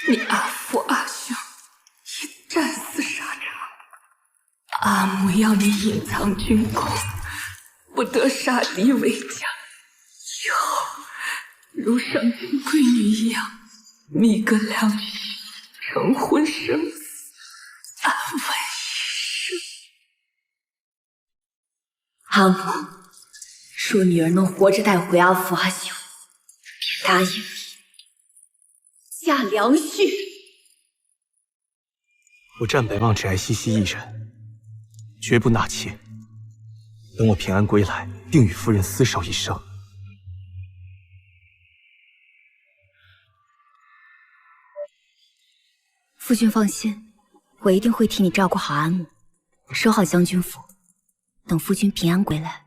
你阿父阿兄已战死沙场，阿母要你隐藏军功，不得杀敌为家。以后如上京闺女一样，觅个良婿，成婚生子，安稳一生。阿母说女儿能活着带回阿父阿兄，便答应你嫁良婿。我战北望只爱西西一人，绝不纳妾。等我平安归来，定与夫人厮守一生。夫君放心，我一定会替你照顾好阿母，守好将军府，等夫君平安归来。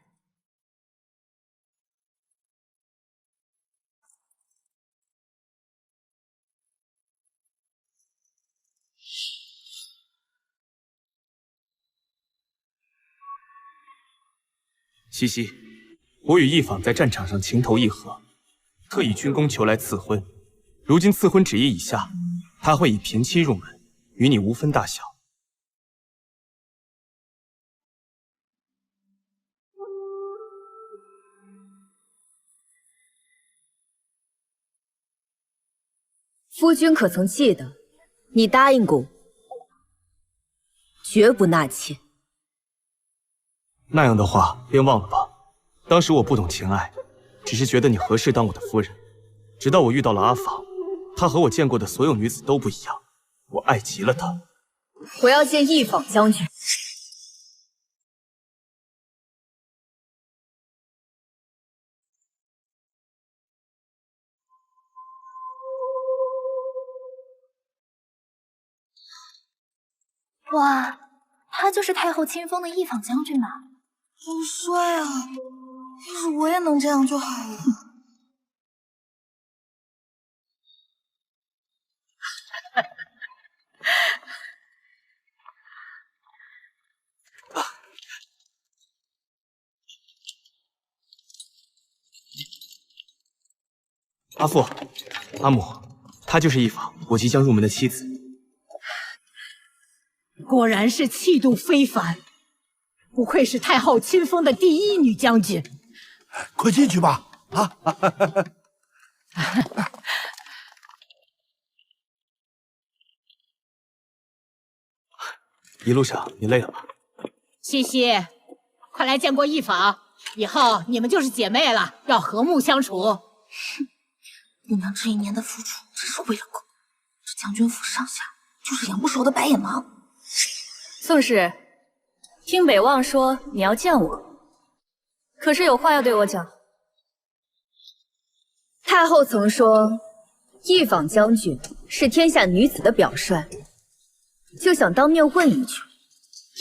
西西，我与义坊在战场上情投意合，特以军功求来赐婚。如今赐婚旨意已下，他会以平妻入门，与你无分大小。夫君可曾记得，你答应过我，绝不纳妾。那样的话便忘了吧。当时我不懂情爱，只是觉得你合适当我的夫人。直到我遇到了阿访，她和我见过的所有女子都不一样，我爱极了她。我要见义坊将军。哇，他就是太后亲封的义坊将军吧？好帅啊！要是我也能这样就好了。阿父，阿母，她就是义坊，我即将入门的妻子。果然是气度非凡，不愧是太后亲封的第一女将军。快进去吧！啊！一路上你累了吧？西西，快来见过义坊，以后你们就是姐妹了，要和睦相处。姑娘这一年的付出真是为了狗，这将军府上下就是两不熟的白眼狼。宋氏，听北望说你要见我，可是有话要对我讲。太后曾说，义坊将军是天下女子的表率，就想当面问一句：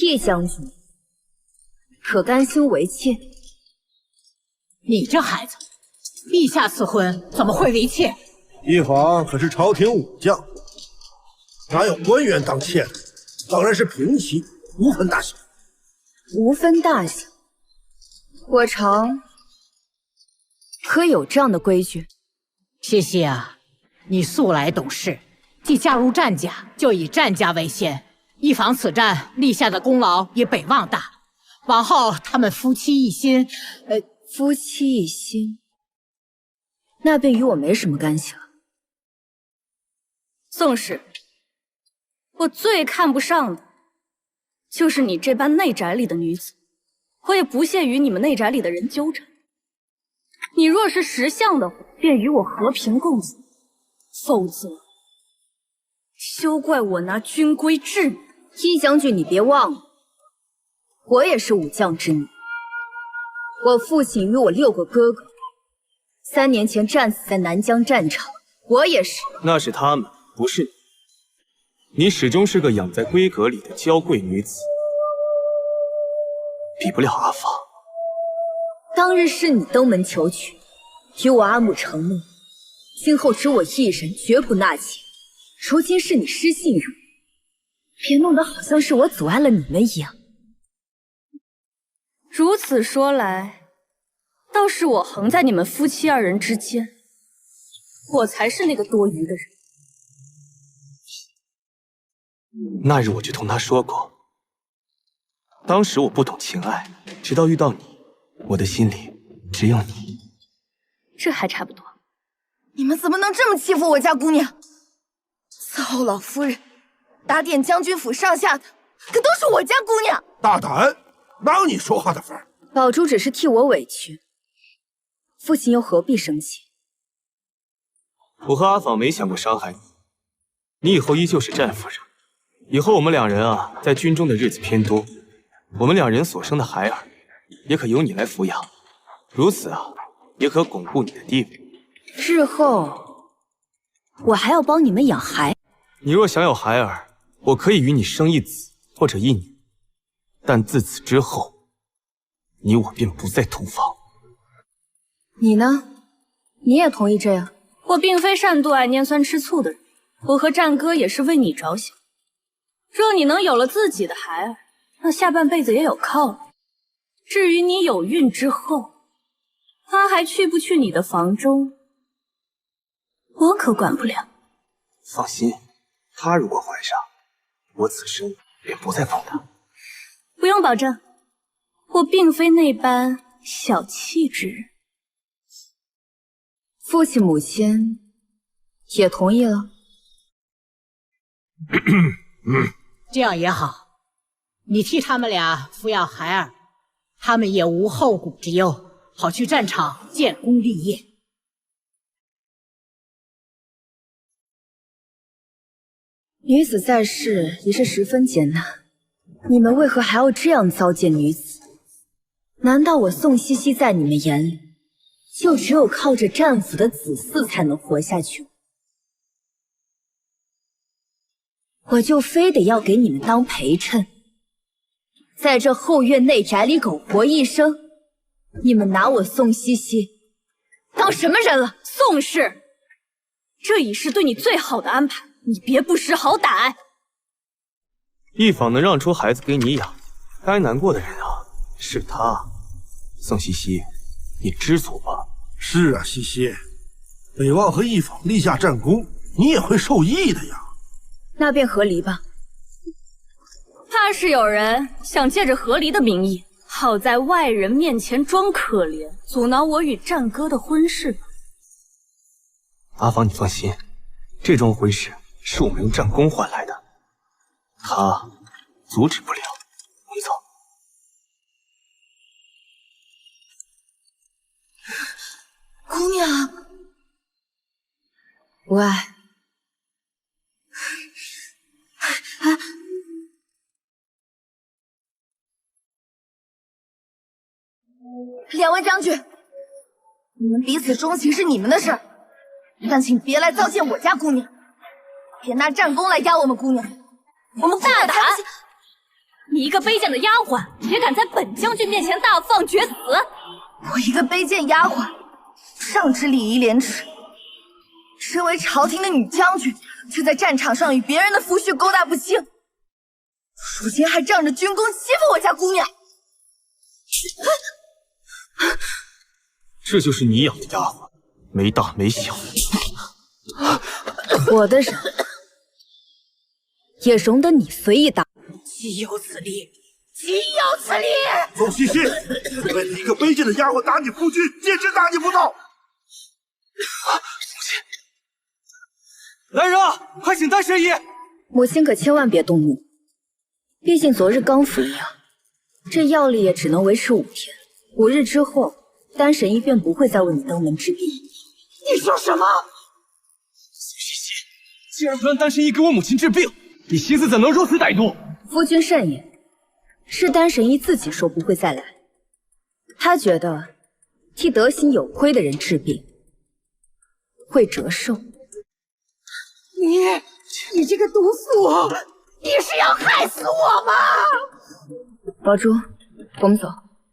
义将军可甘心为妾？你这孩子，陛下赐婚怎么会为妾？义坊可是朝廷武将，哪有官员当妾的？当然是平妻，无分大小。无分大小，我朝可有这样的规矩？西西啊，你素来懂事，既嫁入战家，就以战家为先。义坊此战立下的功劳也北望大，往后他们夫妻一心，夫妻一心，那便与我没什么干系了。宋氏，我最看不上的就是你这般内宅里的女子，我也不屑与你们内宅里的人纠缠。你若是识相的话，便与我和平共处，否则休怪我拿军规治你。义将军，你别忘了，我也是武将之女。我父亲与我6个哥哥，3年前战死在南疆战场，我也是。那是他们，不是你。你始终是个养在闺阁里的娇贵女子，比不了阿芳。当日是你登门求娶，与我阿母承诺，今后只我一人，绝不纳妾。如今是你失信任，别弄得好像是我阻碍了你们一样。如此说来，倒是我横在你们夫妻2人之间，我才是那个多余的人。那日我就同他说过，当时我不懂情爱，直到遇到你，我的心里只有你。这还差不多。你们怎么能这么欺负我家姑娘？伺候老夫人、打点将军府上下的，可都是我家姑娘。大胆，哪有你说话的份儿？宝珠只是替我委屈，父亲又何必生气？我和阿访没想过伤害你，你以后依旧是战夫人。以后我们两人啊，在军中的日子偏多，我们两人所生的孩儿，也可由你来抚养。如此啊，也可巩固你的地位。日后，我还要帮你们养孩。你若想有孩儿，我可以与你生一子或者一女，但自此之后，你我便不再同房。你呢？你也同意这样？我并非善妒爱拈酸吃醋的人，我和战哥也是为你着想。若你能有了自己的孩儿，那下半辈子也有靠了。至于你有孕之后，他还去不去你的房中，我可管不了。放心，他如果怀上，我此生便不再碰他。不用保证，我并非那般小气之人。父亲母亲也同意了。这样也好，你替他们俩抚养孩儿，他们也无后顾之忧，好去战场建功立业。女子在世也是十分艰难，你们为何还要这样糟践女子？难道我宋茜茜在你们眼里，就只有靠着战俘的子嗣才能活下去？我就非得要给你们当陪衬，在这后院内宅里苟活一生，你们拿我宋茜茜当什么人了？宋氏，这已是对你最好的安排，你别不识好歹。一坊能让出孩子给你养，该难过的人啊是他。宋茜茜，你知足吧。是啊，茜茜，北望和一坊立下战功，你也会受益的呀。那便和离吧。怕是有人想借着和离的名义，好在外人面前装可怜，阻挠我与战哥的婚事吧。阿芳，你放心，这桩婚事是我们用战功换来的，他阻止不了。你走。姑娘，无碍。两位将军，你们彼此钟情是你们的事儿，但请别来糟践我家姑娘，别拿战功来压我们姑娘。我们大胆！你一个卑贱的丫鬟，也敢在本将军面前大放厥词！我一个卑贱丫鬟，上知礼仪廉耻，身为朝廷的女将军，却在战场上与别人的夫婿勾搭不清，如今还仗着军功欺负我家姑娘。这就是你养的丫鬟，没大没小。我的人也容得你随意打。岂有此理！岂有此理！宋茜茜，为了一个卑贱的丫鬟打你夫君，简直大逆不道！来人啊，快请丹神医！母亲可千万别动怒，毕竟昨日刚服药，这药力也只能维持5天，5日之后，丹神医便不会再为你登门治病。你说什么？宋茜茜，竟然不让丹神医给我母亲治病，你心思怎能如此歹毒？夫君慎言，是丹神医自己说不会再来，他觉得替德行有亏的人治病会折寿。你这个毒妇，你是要害死我吗？宝珠，我们走。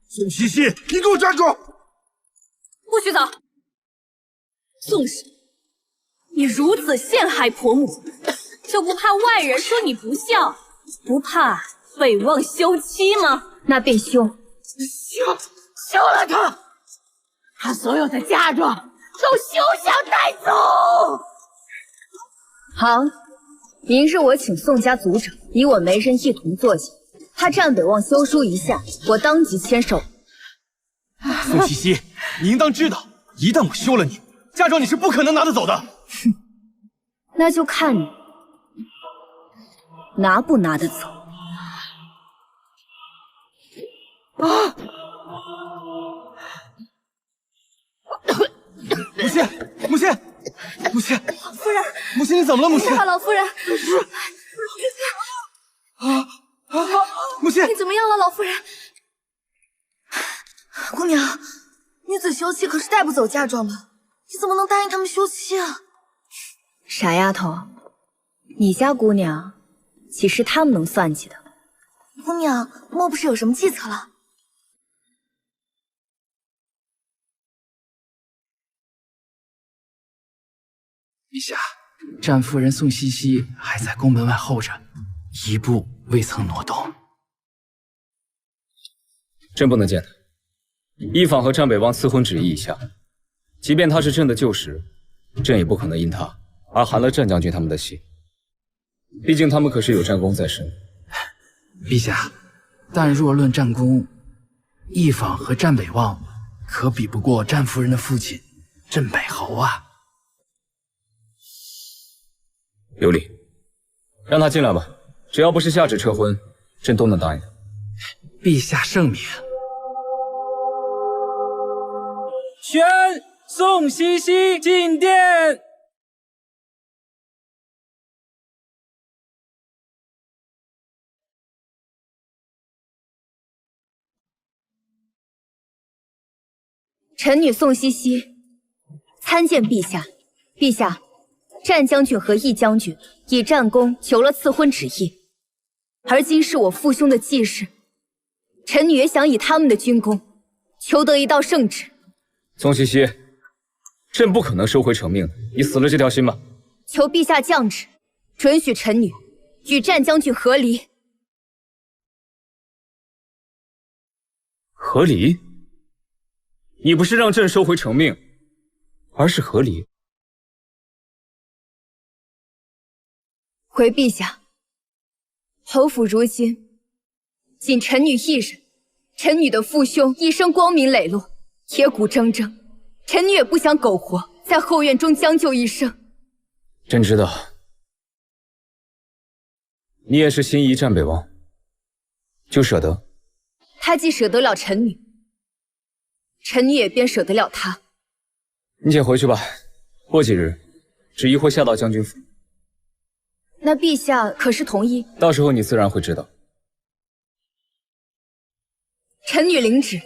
宋茜茜，你给我站住！不许走！宋氏，你如此陷害婆母，就不怕外人说你不孝，不怕北望休妻吗？那便休休了他，他所有的嫁妆都休想带走。好，明日我请宋家族长与我媒人一同坐下，他战北望休书一下，我当即签手。宋茜茜，你应当知道，一旦我休了你，嫁妆你是不可能拿得走的。哼，那就看你拿不拿得走。啊！母亲，母亲，母亲，夫人，母亲，你怎么了？母亲，你好，老夫人。母亲，你怎么样了，老夫人？姑娘，女子休妻可是带不走嫁妆的，你怎么能答应他们休妻啊？傻丫头，你家姑娘岂是他们能算计的？姑娘，莫不是有什么计策了？陛下，战夫人宋茜茜还在宫门外候着，一步未曾挪动。朕不能见他。一坊和战北王赐婚旨意已下，即便他是朕的旧识，朕也不可能因他而寒了战将军他们的心。毕竟他们可是有战功在身。陛下，但若论战功，一坊和战北望可比不过战夫人的父亲镇北侯啊。有理，让他进来吧。只要不是下旨撤婚，朕都能答应。陛下圣明。宣宋茜茜进殿。臣女宋茜茜参见陛下。陛下，战将军和义将军以战功求了赐婚旨意，而今是我父兄的忌日，臣女也想以他们的军功求得一道圣旨。宋茜茜，朕不可能收回成命的，你死了这条心吧。求陛下降旨，准许臣女与战将军和离。和离？你不是让朕收回成命，而是和离。回陛下，侯府如今仅臣女一人，臣女的父兄一生光明磊落，铁骨铮铮，臣女也不想苟活在后院中将就一生。朕知道，你也是心仪战北王，就舍得。他既舍得了臣女，臣女也便舍得了他。你且回去吧，过几日旨意会下到将军府。那陛下可是同意？到时候你自然会知道。臣女领旨。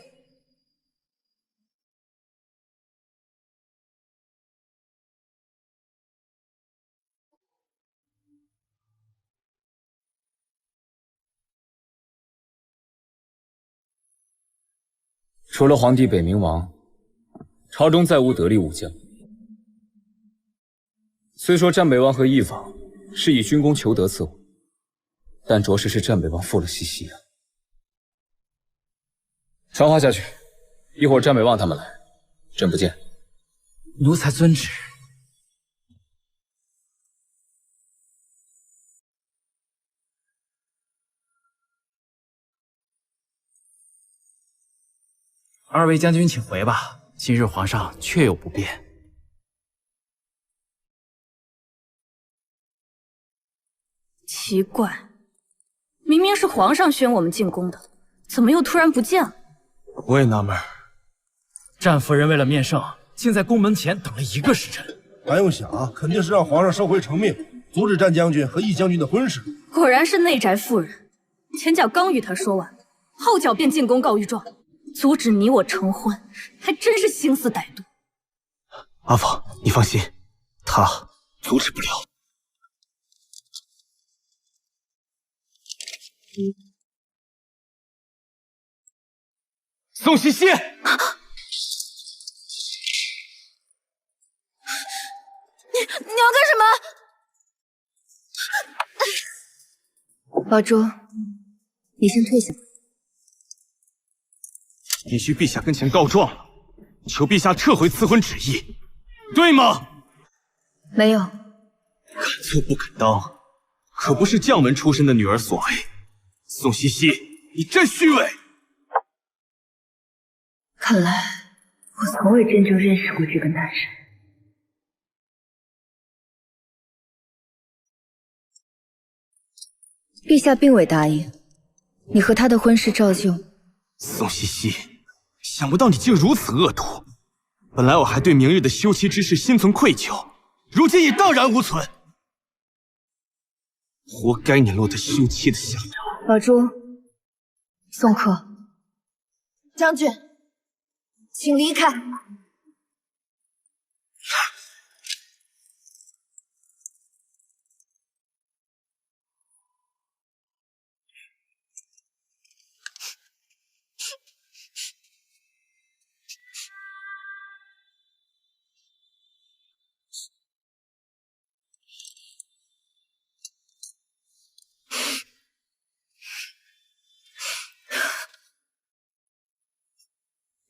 除了皇帝北冥王，朝中再无得力武将。虽说战北王和义坊是以军功求得赐婚，但着实是战北王负了茜茜啊。传话下去，一会儿战北望他们来，朕不见。奴才遵旨。二位将军请回吧，今日皇上确有不便。奇怪，明明是皇上宣我们进宫的，怎么又突然不见了？我也纳闷，战夫人为了面圣，竟在宫门前等了1个时辰。还用想，肯定是让皇上收回成命，阻止战将军和义将军的婚事。果然是内宅妇人，前脚刚与他说完，后脚便进宫告御状，阻止你我成婚，还真是心思歹毒。阿芳，你放心，他阻止不了。宋茜茜，你要干什么？宝珠，你先退下。你去陛下跟前告状了，求陛下撤回赐婚旨意，对吗？没有。敢做不敢当，可不是将门出身的女儿所为。宋茜茜，你真虚伪！看来我从未真正认识过这个男人。陛下并未答应你和他的婚事照旧。宋茜茜，想不到你竟如此恶毒。本来我还对明日的休妻之事心存愧疚，如今已荡然无存。活该你落得休妻的下场。宝珠，宋客，将军，请离开。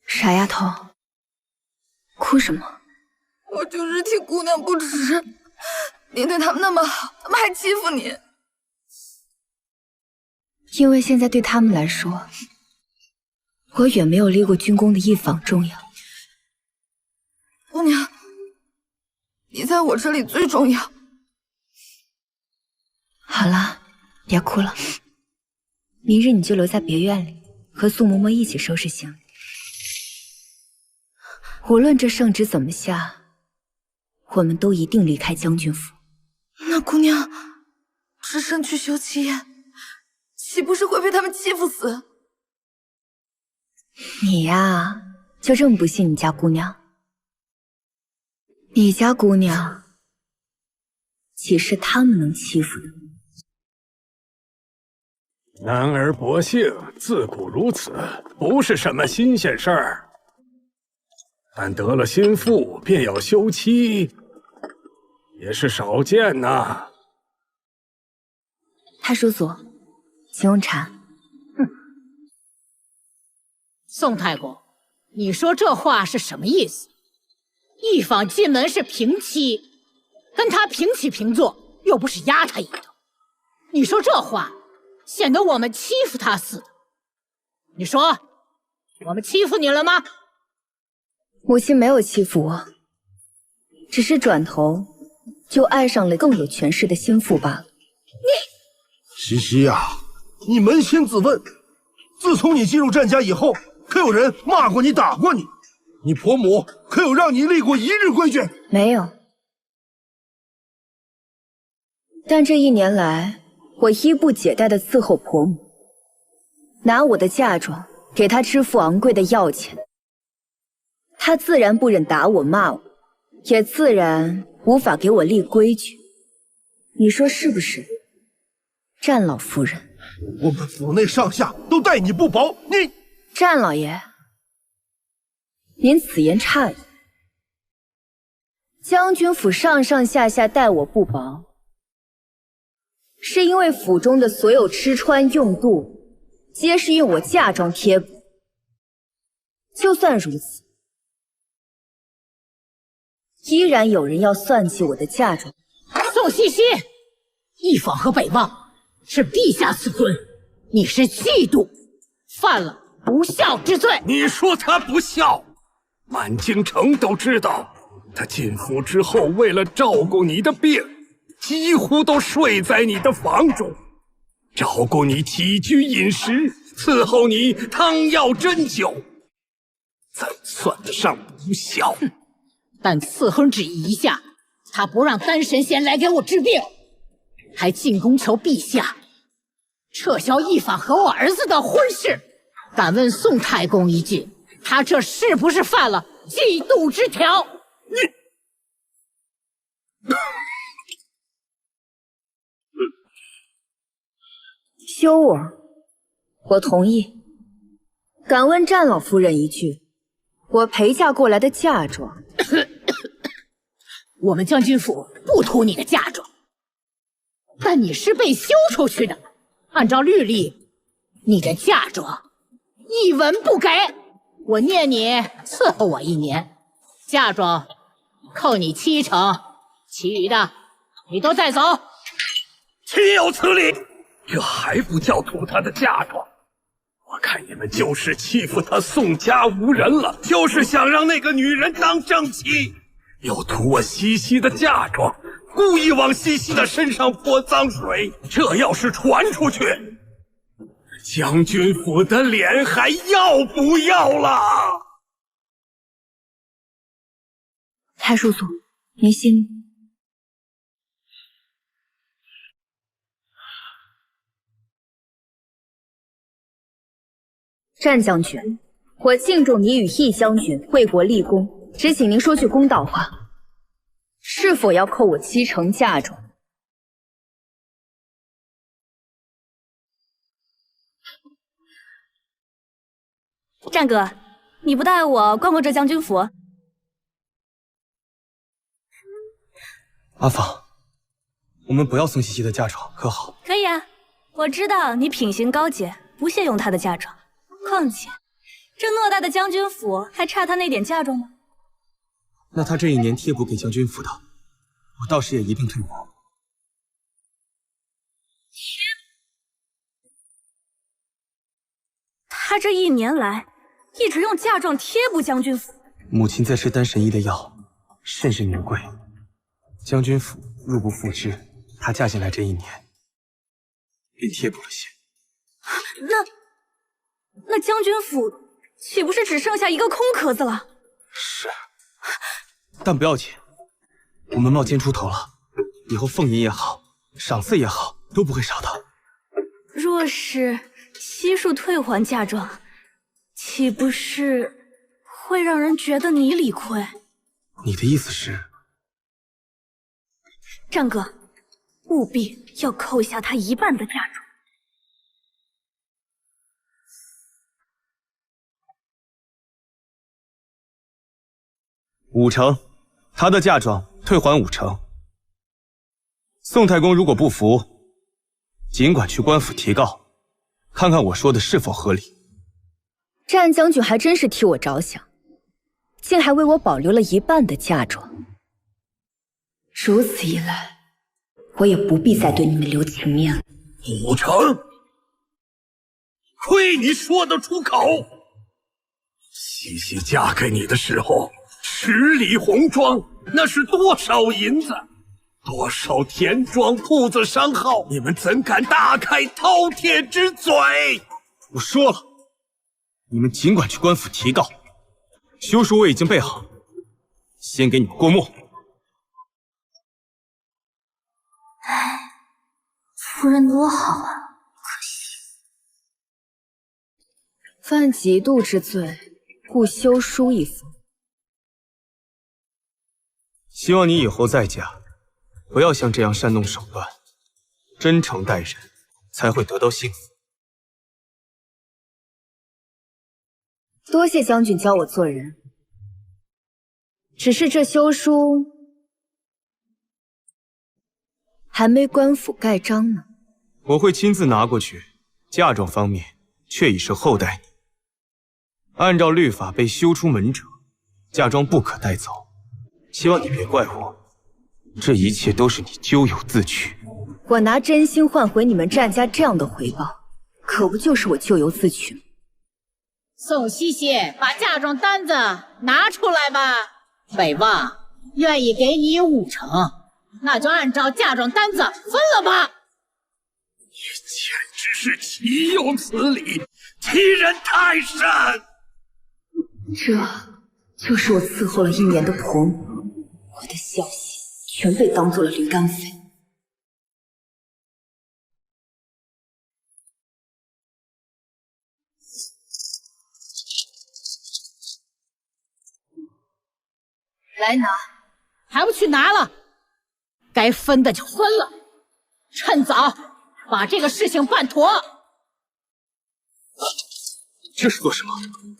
傻丫头，哭什么？我就是替姑娘不值，你对他们那么好，他们还欺负你。因为现在对他们来说，我远没有立过军功的一坊重要。姑娘，你在我这里最重要。好了，别哭了。明日你就留在别院里，和苏嬷嬷一起收拾行李。无论这圣旨怎么下，我们都一定离开将军府。那姑娘只身去休妻宴，岂不是会被他们欺负死？你呀，就这么不信你家姑娘？你家姑娘岂是他们能欺负的？男儿薄幸，自古如此，不是什么新鲜事儿。但得了心腹便要休妻，也是少见呐。太叔祖，请用茶。宋太公，你说这话是什么意思？一坊进门是平妻，跟他平起平坐，又不是压他一头。你说这话，显得我们欺负他似的。你说，我们欺负你了吗？母亲没有欺负我，只是转头就爱上了更有权势的心腹罢了。茜茜呀，你扪心自问，自从你进入战家以后，可有人骂过你、打过你？你婆母可有让你立过一日规矩？没有。但这一年来，我衣不解带地伺候婆母，拿我的嫁妆给她支付昂贵的药钱。他自然不忍打我骂我，也自然无法给我立规矩。你说是不是，战老夫人？我们府内上下都待你不薄，你……战老爷，您此言差矣。将军府上上下下待我不薄，是因为府中的所有吃穿用度，皆是用我嫁妆贴补。就算如此，依然有人要算计我的嫁妆。宋茜茜，一坊和北望是陛下赐婚，你是嫉妒，犯了不孝之罪。你说他不孝，满京城都知道，他进府之后为了照顾你的病，几乎都睡在你的房中，照顾你起居饮食，伺候你汤药针灸，怎算得上不孝？但赐婚旨意一下，他不让丹神仙来给我治病，还进宫求陛下撤销一坊和我儿子的婚事。敢问宋太公一句，他这是不是犯了嫉妒之条？休我同意。敢问战老夫人一句，我陪嫁过来的嫁妆，我们将军府不图你的嫁妆，但你是被休出去的，按照律例，你的嫁妆一文不给。我念你伺候我1年，嫁妆扣你7成，其余的你都带走。岂有此理！这还不叫图她的嫁妆？我看你们就是欺负她宋家无人了，就是想让那个女人当正妻，又图我西西的嫁妆，故意往西西的身上泼脏水。这要是传出去，将军府的脸还要不要了？太叔祖，您心。战将军，我敬重你与义将军为国立功，只请您说句公道话，是否要扣我70%嫁妆？战哥，你不带我逛逛这将军府？阿芳，我们不要宋茜茜的嫁妆，可好？可以啊，我知道你品行高洁，不屑用她的嫁妆。况且，这偌大的将军府还差她那点嫁妆吗？那他这1年贴补给将军府的，我到时也一并退还。他这1年来一直用嫁妆贴补将军府。母亲在吃丹神医的药，甚是名贵，将军府入不敷支。她嫁进来这1年，便贴补了些。那将军府岂不是只剩下一个空壳子了？是，但不要紧，我们冒尖出头了，以后俸银也好，赏赐也好，都不会少的。若是悉数退还嫁妆，岂不是会让人觉得你理亏？你的意思是？战哥，务必要扣下他1半的嫁妆。50%，他的嫁妆退还50%。宋太公如果不服，尽管去官府提告，看看我说的是否合理。战将军还真是替我着想，竟还为我保留了1半的嫁妆。如此一来，我也不必再对你们留情面了。50%，亏你说得出口！西西嫁给你的时候，10里红妆，那是多少银子，多少田庄铺子商号，你们怎敢大开饕餮之嘴？我说了，你们尽管去官府提告，休书我已经备好，先给你们过目。唉，夫人多好啊，可惜犯嫉妒之罪，故休书一封。希望你以后再嫁，不要像这样煽动手段，真诚待人，才会得到幸福。多谢将军教我做人，只是这休书还没官府盖章呢。我会亲自拿过去，嫁妆方面却已是厚待你。按照律法，被休出门者，嫁妆不可带走。希望你别怪我，这一切都是你咎由自取。我拿真心换回你们战家这样的回报，可不就是我咎由自取吗？宋茜茜，把嫁妆单子拿出来吧。北望愿意给你50%，那就按照嫁妆单子分了吧。你简直是岂有此理，欺人太甚！这就是我伺候了1年的婆母，我的孝心全被当做了驴肝肺。来拿，还不去拿了？该分的就分了，趁早把这个事情办妥。这是做什么？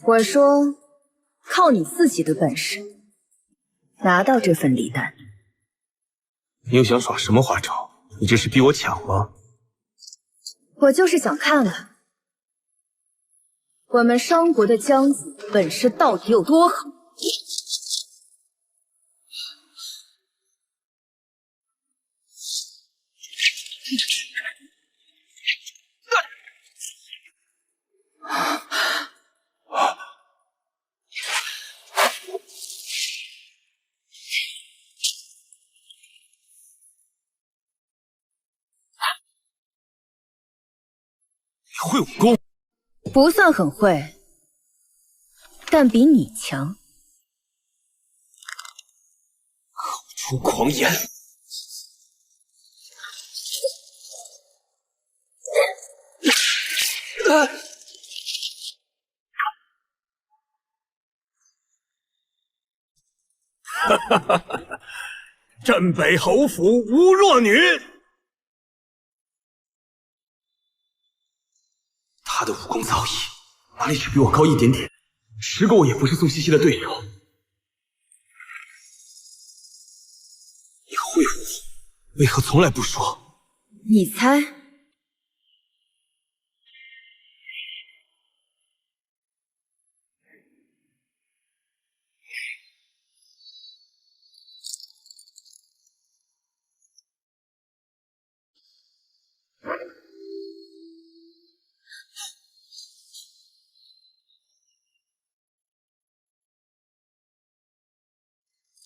我说，靠你自己的本事拿到这份礼单。你又想耍什么花招？你这是逼我抢吗？我就是想看看我们商国的将子本事到底有多好。你会武功？不算很会，但比你强。口出狂言！哈哈哈哈！镇北侯府无弱女。他的武功造诣，哪里只比我高一点点，10个我也不是宋茜茜的对手。你会武，为何从来不说？你猜？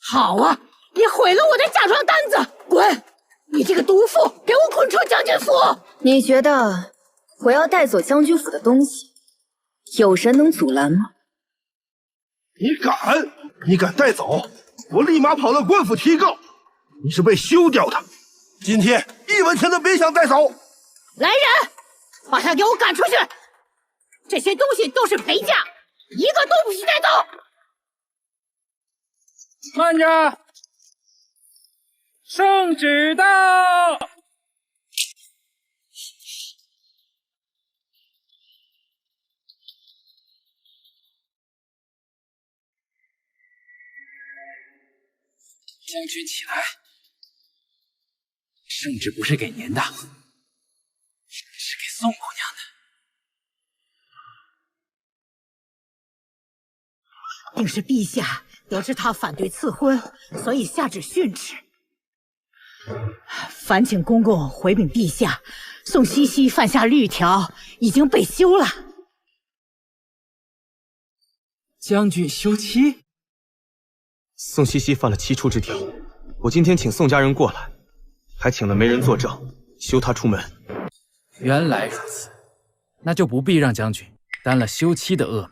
好啊！你毁了我的嫁妆单子，滚！你这个毒妇，给我滚出将军府！你觉得我要带走将军府的东西，有人能阻拦吗？你敢？你敢带走？我立马跑到官府提告，你是被休掉的。今天1文钱都别想带走！来人，把他给我赶出去！这些东西都是陪嫁，一个都不许带走！慢着，圣旨到！将军起来，圣旨不是给您的，是给宋姑娘的。定是陛下得知他反对赐婚，所以下旨训斥。烦请公公回禀陛下，宋茜茜犯下律条，已经被休了。将军休妻？宋茜茜犯了7出之条，我今天请宋家人过来，还请了媒人作证，休她出门。原来如此，那就不必让将军担了休妻的恶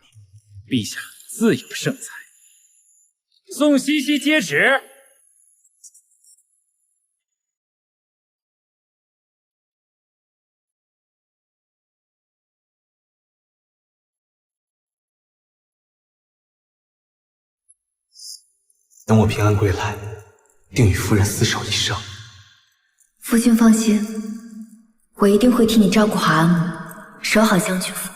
名，陛下自有圣裁。宋茜茜接旨。等我平安归来，定与夫人厮守一生。夫君放心，我一定会替你照顾好阿母，守好将军府。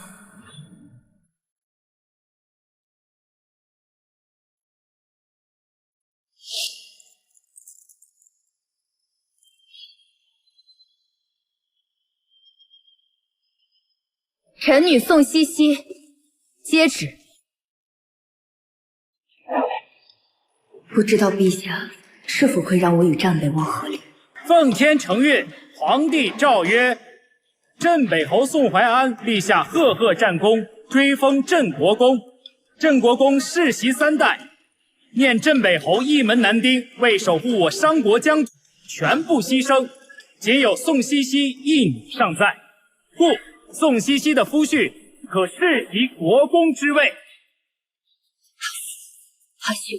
臣女宋茜茜接旨。不知道陛下是否会让我与战北王合流？奉天承运，皇帝诏曰：镇北侯宋怀安立下赫赫战功，追封镇国公。镇国公世袭3代，念镇北侯一门男丁为守护我商国疆土，全部牺牲，仅有宋茜茜一女尚在，故宋茜茜的夫婿可世袭国公之位。阿兄，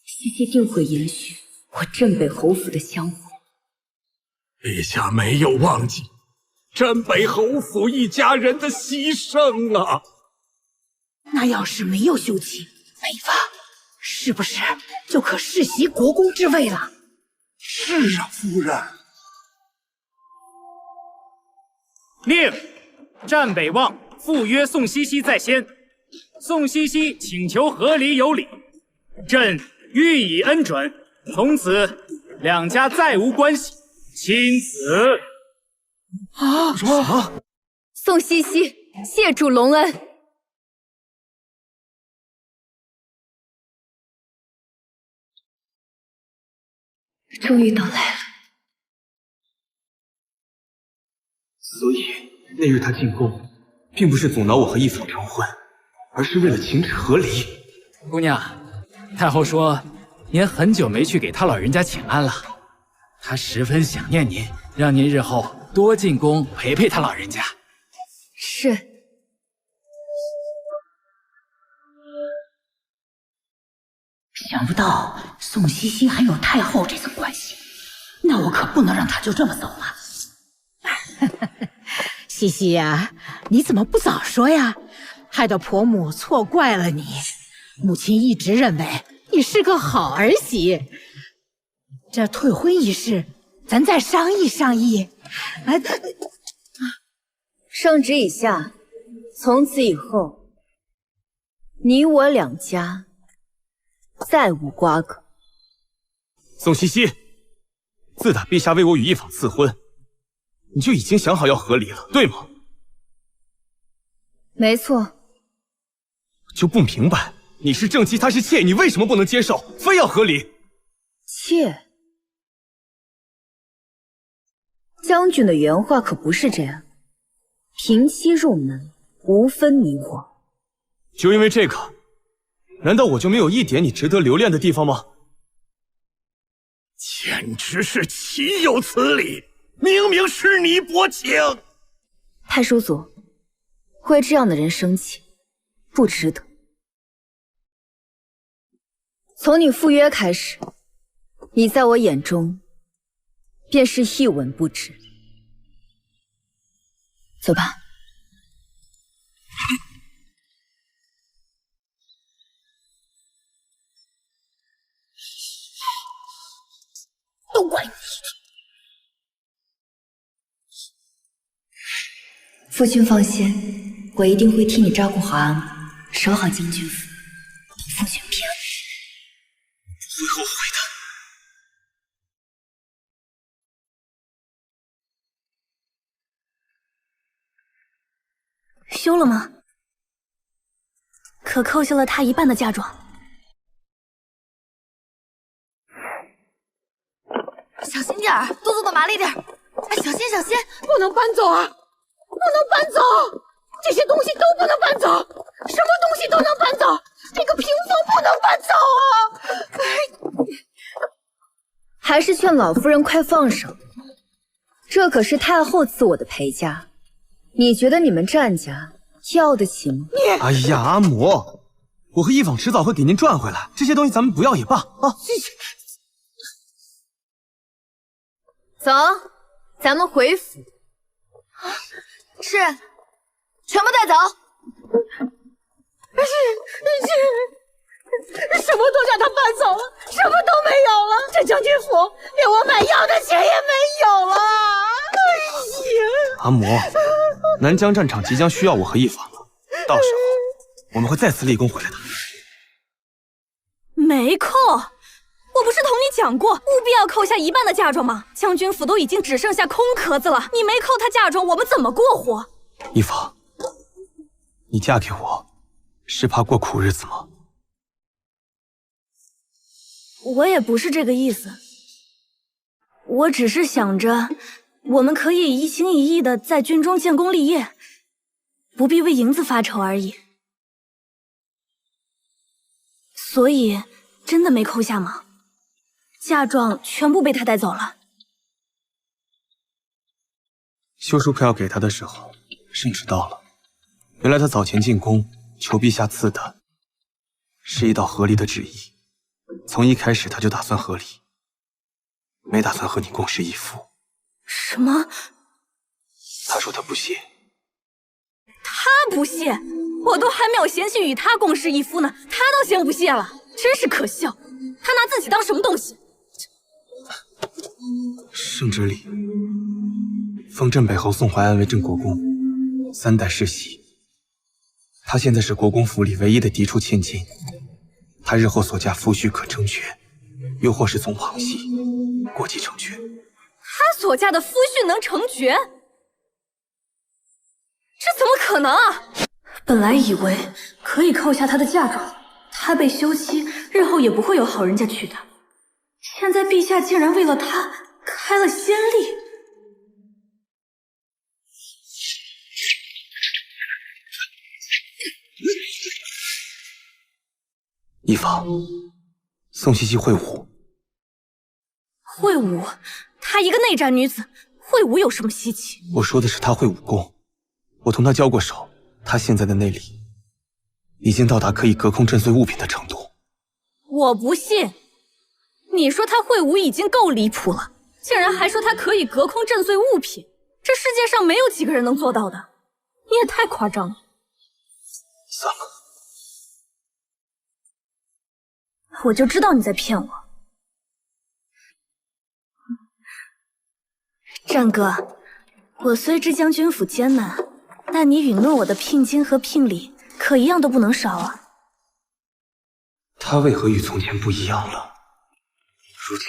茜茜定会延续我镇北侯府的香火。陛下没有忘记镇北侯府一家人的牺牲啊！那要是没有休妻，北方是不是就可世袭国公之位了？是啊，夫人。令战北望赴约宋茜茜在先，宋茜茜请求合理有理，朕予以恩准，从此两家再无关系，钦此。什么？宋茜茜，谢主隆恩。终于等来了。那日他进宫，并不是阻挠我和一坊成婚，而是为了请旨和离。姑娘，太后说您很久没去给他老人家请安了，她十分想念您，让您日后多进宫陪陪他老人家。是。想不到宋茜茜还有太后这层关系，那我可不能让她就这么走了。茜茜呀，你怎么不早说呀？害得婆母错怪了你。母亲一直认为你是个好儿媳，这退婚一事，咱再商议商议。圣旨已下，从此以后，你我两家再无瓜葛。宋茜茜，自打陛下为我与一坊赐婚，你就已经想好要和离了，对吗？没错。就不明白，你是正妻，她是妾，你为什么不能接受，非要和离？妾？将军的原话可不是这样。平妻入门，无分你我。就因为这个，难道我就没有一点你值得留恋的地方吗？简直是岂有此理！明明是你薄情。太叔祖，为这样的人生气，不值得。从你赴约开始，你在我眼中便是一文不值。走吧。都怪你！父君放心，我一定会替你照顾好阿母，守好将军府，父君平安。不会后悔的。休了吗？可扣下了他一半的嫁妆。小心点儿，动作的麻利点儿。哎，小心小心，不能搬走啊！不能搬走，这些东西都不能搬走，什么东西都能搬走，这个屏风不能搬走啊！还是劝老夫人快放手，这可是太后赐我的陪嫁，你觉得你们战家要得起吗？哎呀，阿母，我和一坊迟早会给您赚回来，这些东西咱们不要也罢啊。走，咱们回府。是，全部带走。什么都让他搬走了，什么都没有了。这将军府连我买药的钱也没有了。哎呀，阿母，南疆战场即将需要我和一坊了，到时候我们会再次立功回来的。没扣。我不是同你讲过，务必要扣下一半的嫁妆吗？将军府都已经只剩下空壳子了，你没扣他嫁妆，我们怎么过活？一坊，你嫁给我，是怕过苦日子吗？我也不是这个意思，我只是想着，我们可以一心一意的在军中建功立业，不必为银子发愁而已。所以，真的没扣下吗？嫁妆全部被他带走了。休书快要给他的时候，圣旨到了。原来他早前进宫求陛下赐的，是一道和离的旨意。从一开始他就打算和离，没打算和你共侍一夫。什么？他说他不屑。他不屑？我都还没有嫌弃与他共侍一夫呢，他倒先不屑了，真是可笑。他拿自己当什么东西？圣旨里封镇北侯宋怀安为镇国公，3代世袭。他现在是国公府里唯一的嫡出千金，他日后所嫁夫婿可承爵，又或是从旁系过继承爵。他所嫁的夫婿能承爵？这怎么可能啊！本来以为可以扣下他的嫁妆，他被休妻，日后也不会有好人家娶她。现在陛下竟然为了他开了先例。一坊，宋茜茜会武。会武？她一个内宅女子，会武有什么稀奇？我说的是她会武功，我同她交过手，她现在的内力已经到达可以隔空震碎物品的程度。我不信！你说她会武已经够离谱了，竟然还说她可以隔空震碎物品，这世界上没有几个人能做到的，你也太夸张了。算了，我就知道你在骗我。战哥，我虽知将军府艰难，但你允诺我的聘金和聘礼可一样都不能少啊。他为何与从前不一样了？如今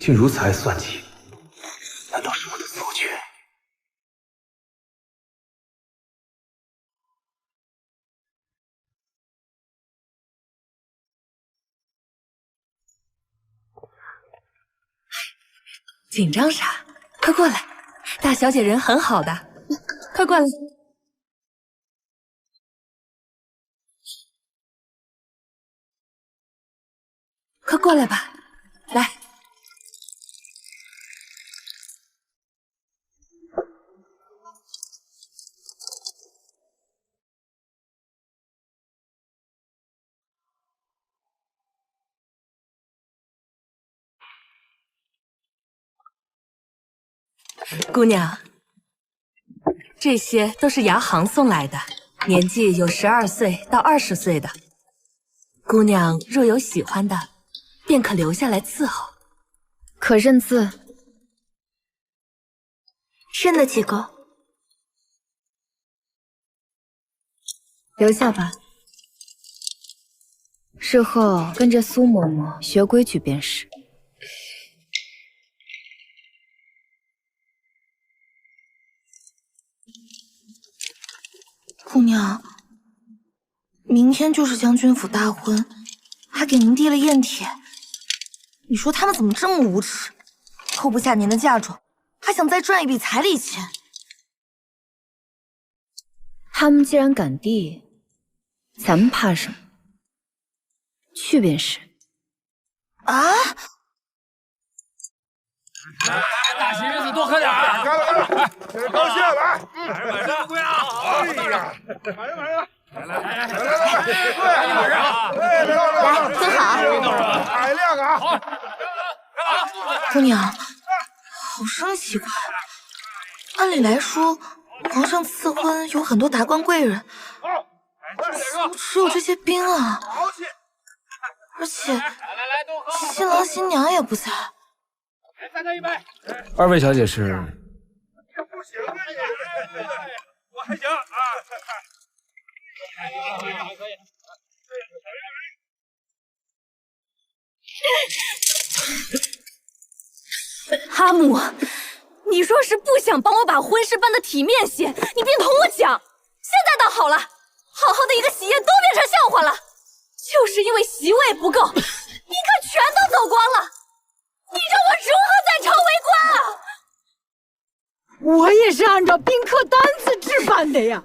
竟如此爱算计，难道是我的错觉？紧张啥？快过来，大小姐人很好的，快过来。快过来吧，来。姑娘，这些都是牙行送来的，年纪有12岁到20岁的。姑娘若有喜欢的，便可留下来伺候。可认字？认得几个？留下吧，日后跟着苏嬷嬷学规矩便是。姑娘，明天就是将军府大婚，还给您递了宴帖。你说他们怎么这么无耻，扣不下您的嫁妆，还想再赚一笔彩礼钱？他们既然敢递，咱们怕什么？去便是。啊！大喜日子多喝点啊！来，高兴来，买上贵啊！哎呀，来，坐好，海量啊！好，姑娘，好生奇怪。按理来说，皇上赐婚有很多达官贵人，怎么只有这些兵啊？而且新郎新娘也不在。再干一杯！二位小姐是？不行啊你！我还行啊！可以。哈姆，你若是不想帮我把婚事办得体面些，你便同我讲。现在倒好了，好好的一个喜宴都变成笑话了，就是因为席位不够，宾客全都走光了。你让我如何在朝为官啊？我也是按照宾客单子置办的呀。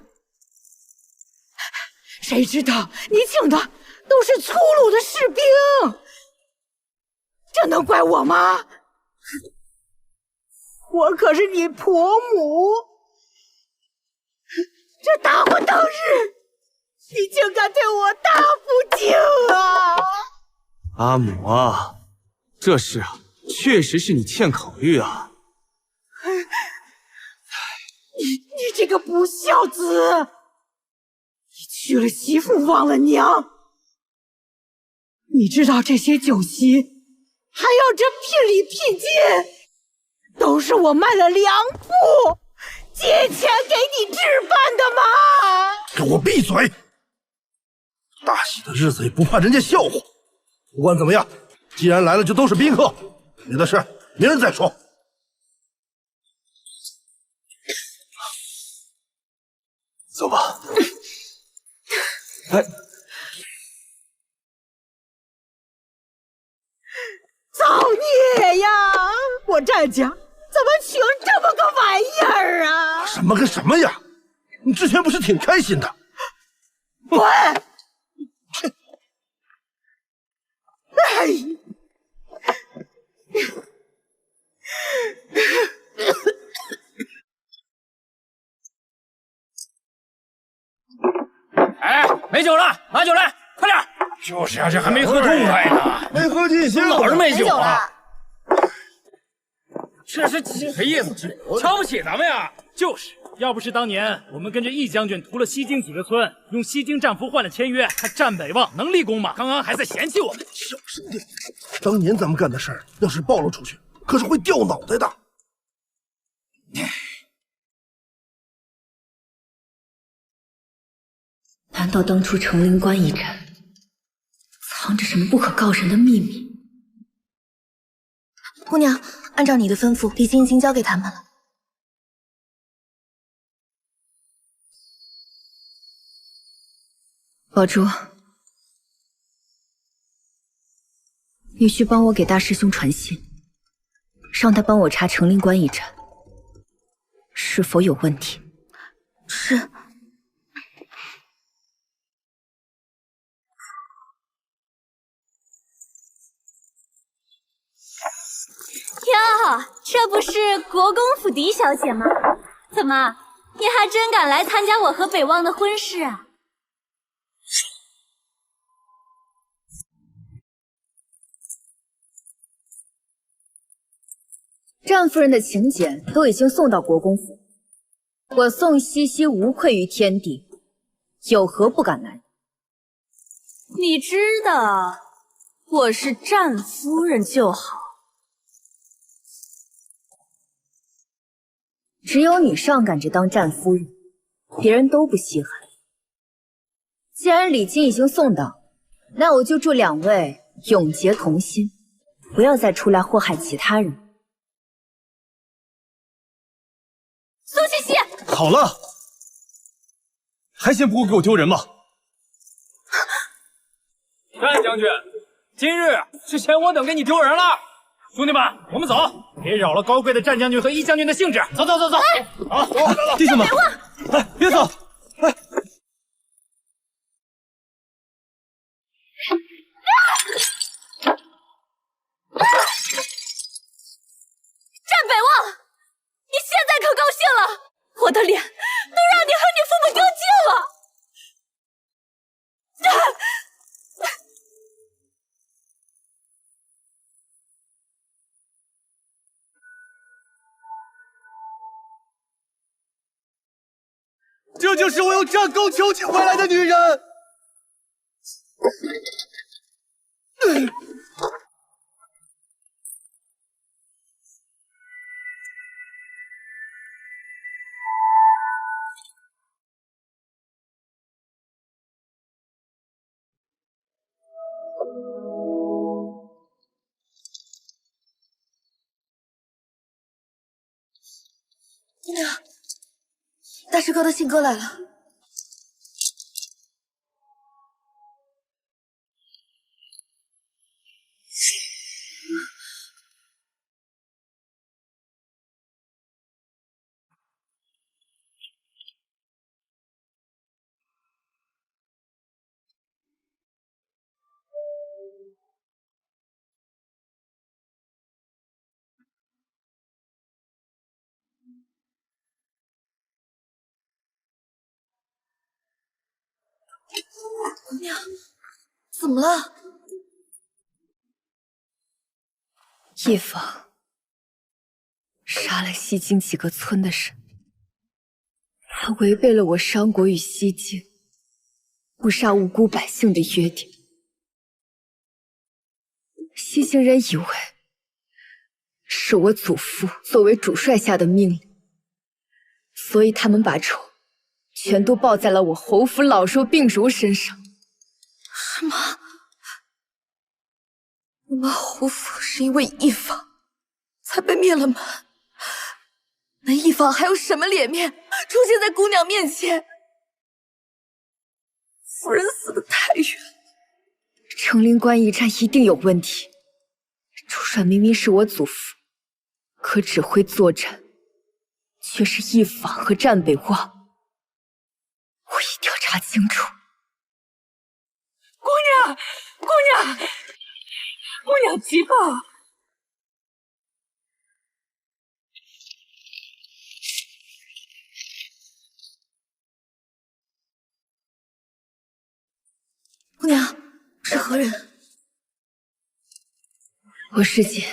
谁知道你请的都是粗鲁的士兵，这能怪我吗？我可是你婆母，这大婚当日，你竟敢对我大不敬啊！阿母啊，这事啊，确实是你欠考虑啊。你这个不孝子，你娶了媳妇忘了娘。你知道这些酒席还要这聘礼聘金，都是我卖了粮铺借钱给你置办的吗？给我闭嘴！大喜的日子也不怕人家笑话。不管怎么样，既然来了就都是宾客，别的事明儿再说。走吧。哎，造孽呀！我战家怎么请这么个玩意儿啊？什么跟什么呀？你之前不是挺开心的？滚！哎，没酒了，拿酒来，快点！就是啊，这还没喝痛快呢，没喝尽兴，哪儿没酒啊？这是几个意思？瞧不起咱们呀？就是，要不是当年我们跟着易将军屠了西京几个村，用西京战俘换了签约，他战北望能立功吗？刚刚还在嫌弃我们。小声点，当年咱们干的事儿，要是暴露出去，可是会掉脑袋的。难道当初成灵关一战，藏着什么不可告人的秘密？姑娘，按照你的吩咐，礼金已经交给他们了。宝珠，你去帮我给大师兄传信，让他帮我查成灵关一战是否有问题。是。哟，这不是国公府嫡小姐吗？怎么，你还真敢来参加我和北望的婚事啊？战夫人的请柬都已经送到国公府，我宋西西无愧于天地，有何不敢来？你知道我是战夫人就好。只有你上赶着当战夫人，别人都不稀罕。既然礼金已经送到，那我就祝两位永结同心，不要再出来祸害其他人。苏西西，好了，还嫌不够给我丢人吗？战将军，今日是钱我等给你丢人了。兄弟们，我们走，别扰了高贵的战将军和一将军的兴致。走走走走，好，走，弟兄们，哎，别走！哎，战北望，你现在可高兴了？我的脸都让你和你父母丢尽了！这就是我用战功求娶回来的女人。姑娘，大师哥的信鸽来了。姑娘，怎么了？一方杀了西京几个村的人，还违背了我商国与西京不杀无辜百姓的约定。西京人以为是我祖父作为主帅下的命令，所以他们把仇全都报在了我侯府老弱病孺身上。什么？我们侯府是因为一方才被灭了门？那一方还有什么脸面出现在姑娘面前？夫人死得太冤了。成灵关一战一定有问题。主帅明明是我祖父，可指挥作战却是一方和战北望。我一定要查清楚。姑娘，姑娘，姑娘急报！姑娘是何人？我师姐。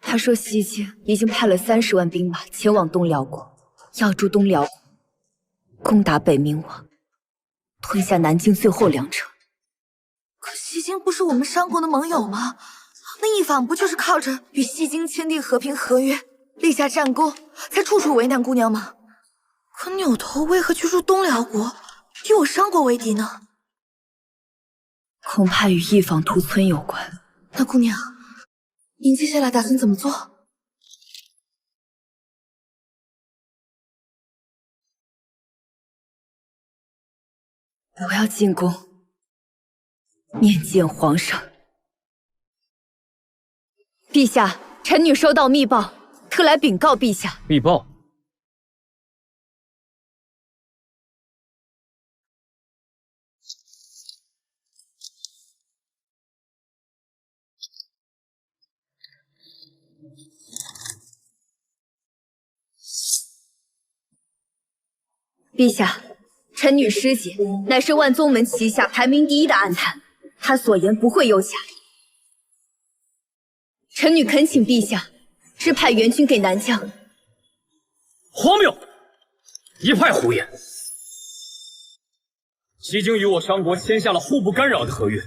他说西境已经派了30万兵马前往东辽国，要助东辽国攻打北冥王，吞下南境最后2城。可西京不是我们商国的盟友吗？那一坊不就是靠着与西京签订和平合约，立下战功，才处处为难姑娘吗？可扭头为何去入东辽国，与我商国为敌呢？恐怕与一坊屠村有关。那姑娘，您接下来打算怎么做？我要进宫面见皇上。陛下，臣女收到密报，特来禀告陛下。密报？陛下，臣女师姐乃是万宗门旗下排名第1的暗探，她所言不会有假。臣女恳请陛下支派援军给南疆。荒谬！一派胡言！西京与我商国签下了互不干扰的合约，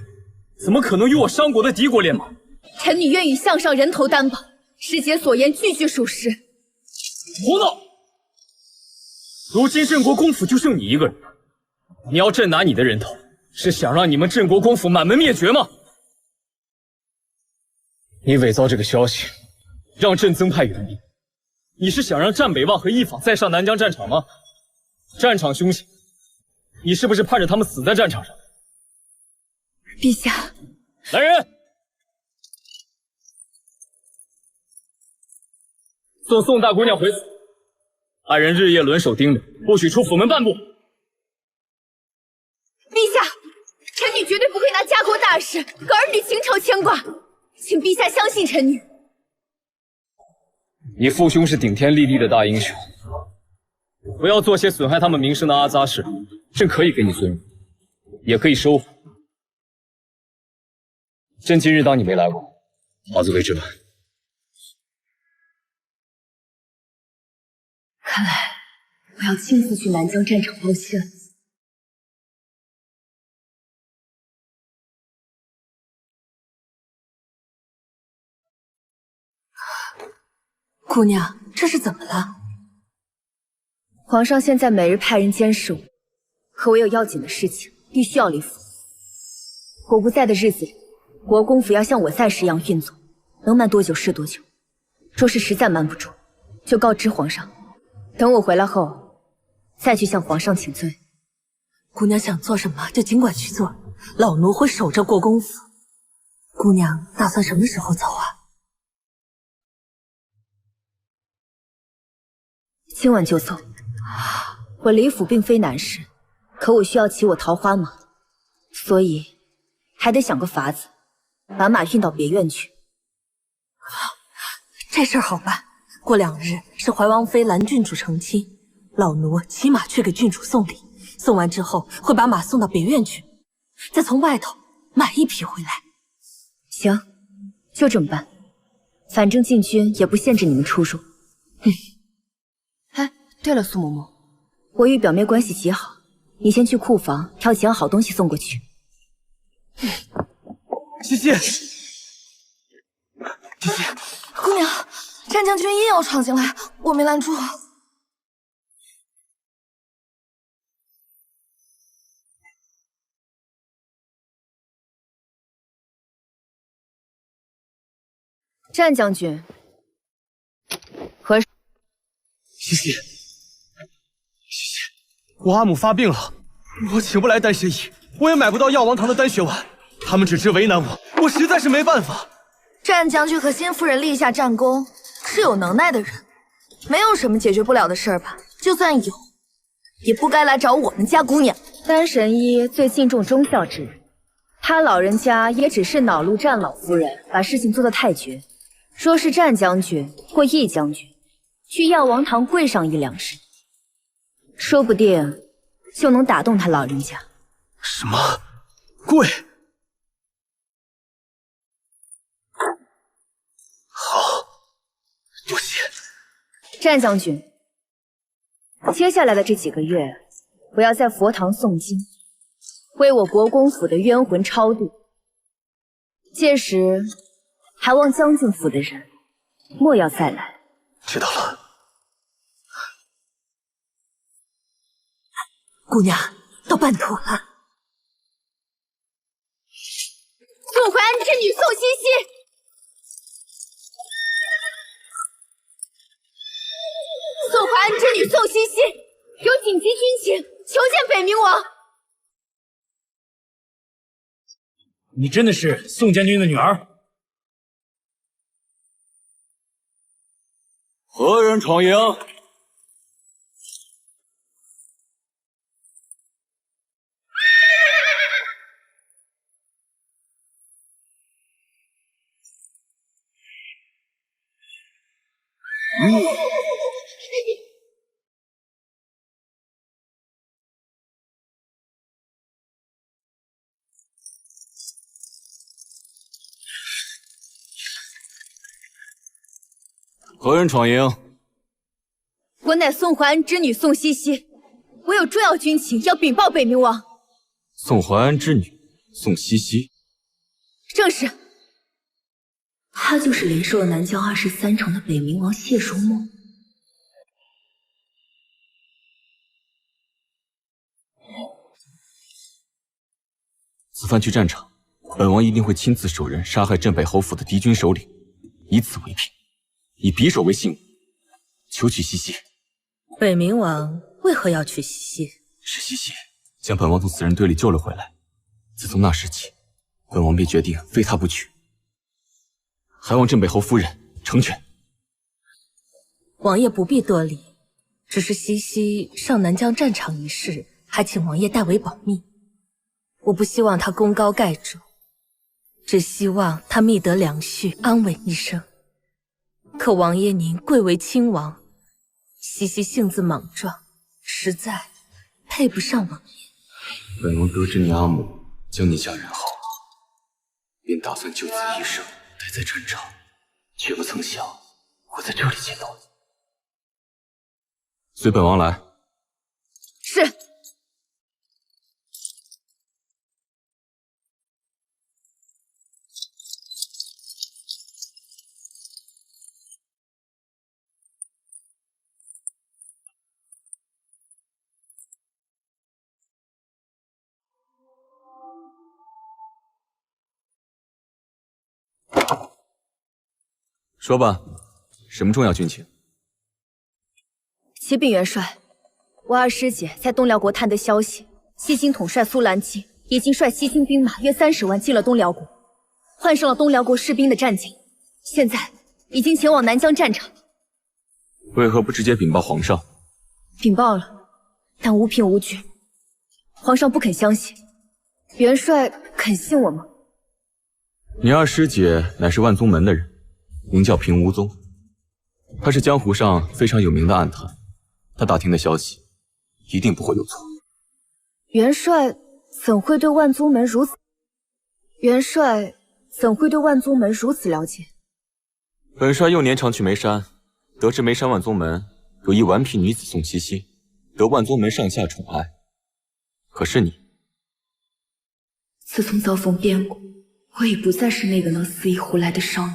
怎么可能与我商国的敌国联盟？臣女愿与项上人头担保，师姐所言句句属实。胡闹！如今镇国公府就剩你一个人，你要朕拿你的人头，是想让你们镇国公府满门灭绝吗？你伪造这个消息，让朕增派援兵，你是想让战北望和一坊再上南疆战场吗？战场凶险，你是不是盼着他们死在战场上？陛下，来人，送宋大姑娘回府。二人日夜轮手盯着，不许出府门半步。陛下，臣女绝对不会拿家国大事和儿女情仇牵挂，请陛下相信臣女。你父兄是顶天立地的大英雄，不要做些损害他们名声的阿扎事。朕可以给你尊荣，也可以收服。朕今日当你没来过，好自为之吧。看来我要亲自去南疆战场报信。姑娘，这是怎么了？皇上现在每日派人监视我，可我有要紧的事情，必须要离府。我不在的日子里，国公府要像我在时一样运作，能瞒多久是多久。若是实在瞒不住，就告知皇上。等我回来后，再去向皇上请罪。姑娘想做什么就尽管去做，老奴会守着国公府。姑娘打算什么时候走啊？今晚就走。我离府并非难事，可我需要骑我桃花马，所以还得想个法子，把马运到别院去。这事儿好办。过2日是怀王妃蓝郡主成亲，老奴骑马去给郡主送礼，送完之后会把马送到别院去，再从外头买一匹回来。行，就这么办。反正禁军也不限制你们出入。哎，对了，苏嬷嬷，我与表妹关系极好，你先去库房挑几样好东西送过去。西西，姑娘，战将军硬要闯进来，我没拦住。战将军，西西，我阿母发病了，我请不来丹神医，我也买不到药王堂的丹血丸，他们只知为难我，我实在是没办法。战将军和新夫人立下战功，是有能耐的人，没有什么解决不了的事儿吧？就算有，也不该来找我们家姑娘。丹神医最敬重忠孝之人，他老人家也只是恼怒战老夫人把事情做得太绝，说是战将军或易将军去药王堂跪上1-2声，说不定就能打动他老人家。什么？跪？好，多谢。战将军，接下来的这几个月，不要在佛堂诵经，为我国公府的冤魂超度。届时，还望将军府的人莫要再来。知道了。姑娘，都办妥了。宋怀安之女宋茜茜，宋怀安之女宋茜茜有紧急军情，求见北冥王。你真的是宋将军的女儿？何人闯营？何人闯营？我乃宋怀安之女宋茜茜，我有重要军情要禀报北冥王。宋怀安之女宋茜茜，正是。她就是连受了南疆23城的北冥王谢如梦。此番去战场，本王一定会亲自手人杀害镇北侯府的敌军首领，以此为凭，以匕首为信物，求取茜茜。北冥王为何要娶茜茜？是茜茜将本王从死人堆里救了回来。自从那时起，本王便决定非她不娶，还望镇北侯夫人成全。王爷不必多礼，只是茜茜上南疆战场一事，还请王爷代为保密。我不希望她功高盖主，只希望她觅得良婿，安稳一生。可王爷您贵为亲王，茜茜性子莽撞，实在配不上王爷。本王得知你阿母将你嫁人后，便打算就此一生待在战场，却不曾想会在这里见到你。随本王来。是。说吧，什么重要军情？启禀元帅，我二师姐在东辽国探得消息，西京统帅苏兰基已经率西京兵马约30万进了东辽国，换上了东辽国士兵的战警，现在已经前往南疆战场。为何不直接禀报皇上？禀报了，但无凭无据，皇上不肯相信。元帅肯信我吗？你二师姐乃是万宗门的人，名叫平无宗，她是江湖上非常有名的暗探，她打听的消息一定不会有错。元帅怎会对万宗门如此？元帅怎会对万宗门如此了解？本帅幼年常去眉山，得知眉山万宗门有一顽皮女子宋茜茜，得万宗门上下宠爱。可是你，自从遭逢变故，我已不再是那个能肆意胡来的少女。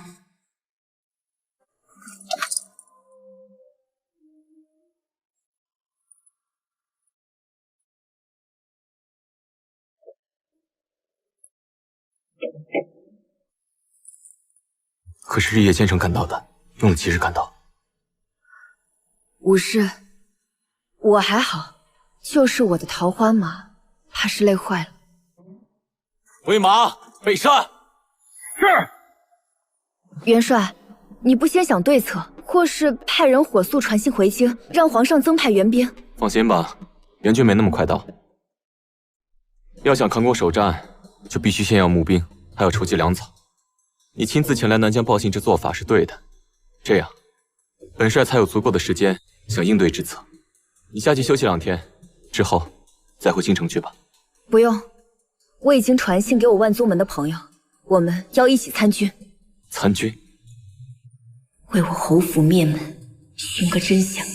可是日夜兼程赶到的，用了几日赶到？无事，我还好，就是我的桃花马，怕是累坏了。喂马，备战。是。元帅，你不先想对策，或是派人火速传信回京，让皇上增派援兵？放心吧，援军没那么快到。要想扛过首战，就必须先要募兵，还要筹集粮草。你亲自前来南疆报信，这做法是对的。这样，本帅才有足够的时间想应对之策。你下去休息2天，之后再回京城去吧。不用，我已经传信给我万宗门的朋友，我们要一起参军。参军？为我侯府灭门，寻个真相。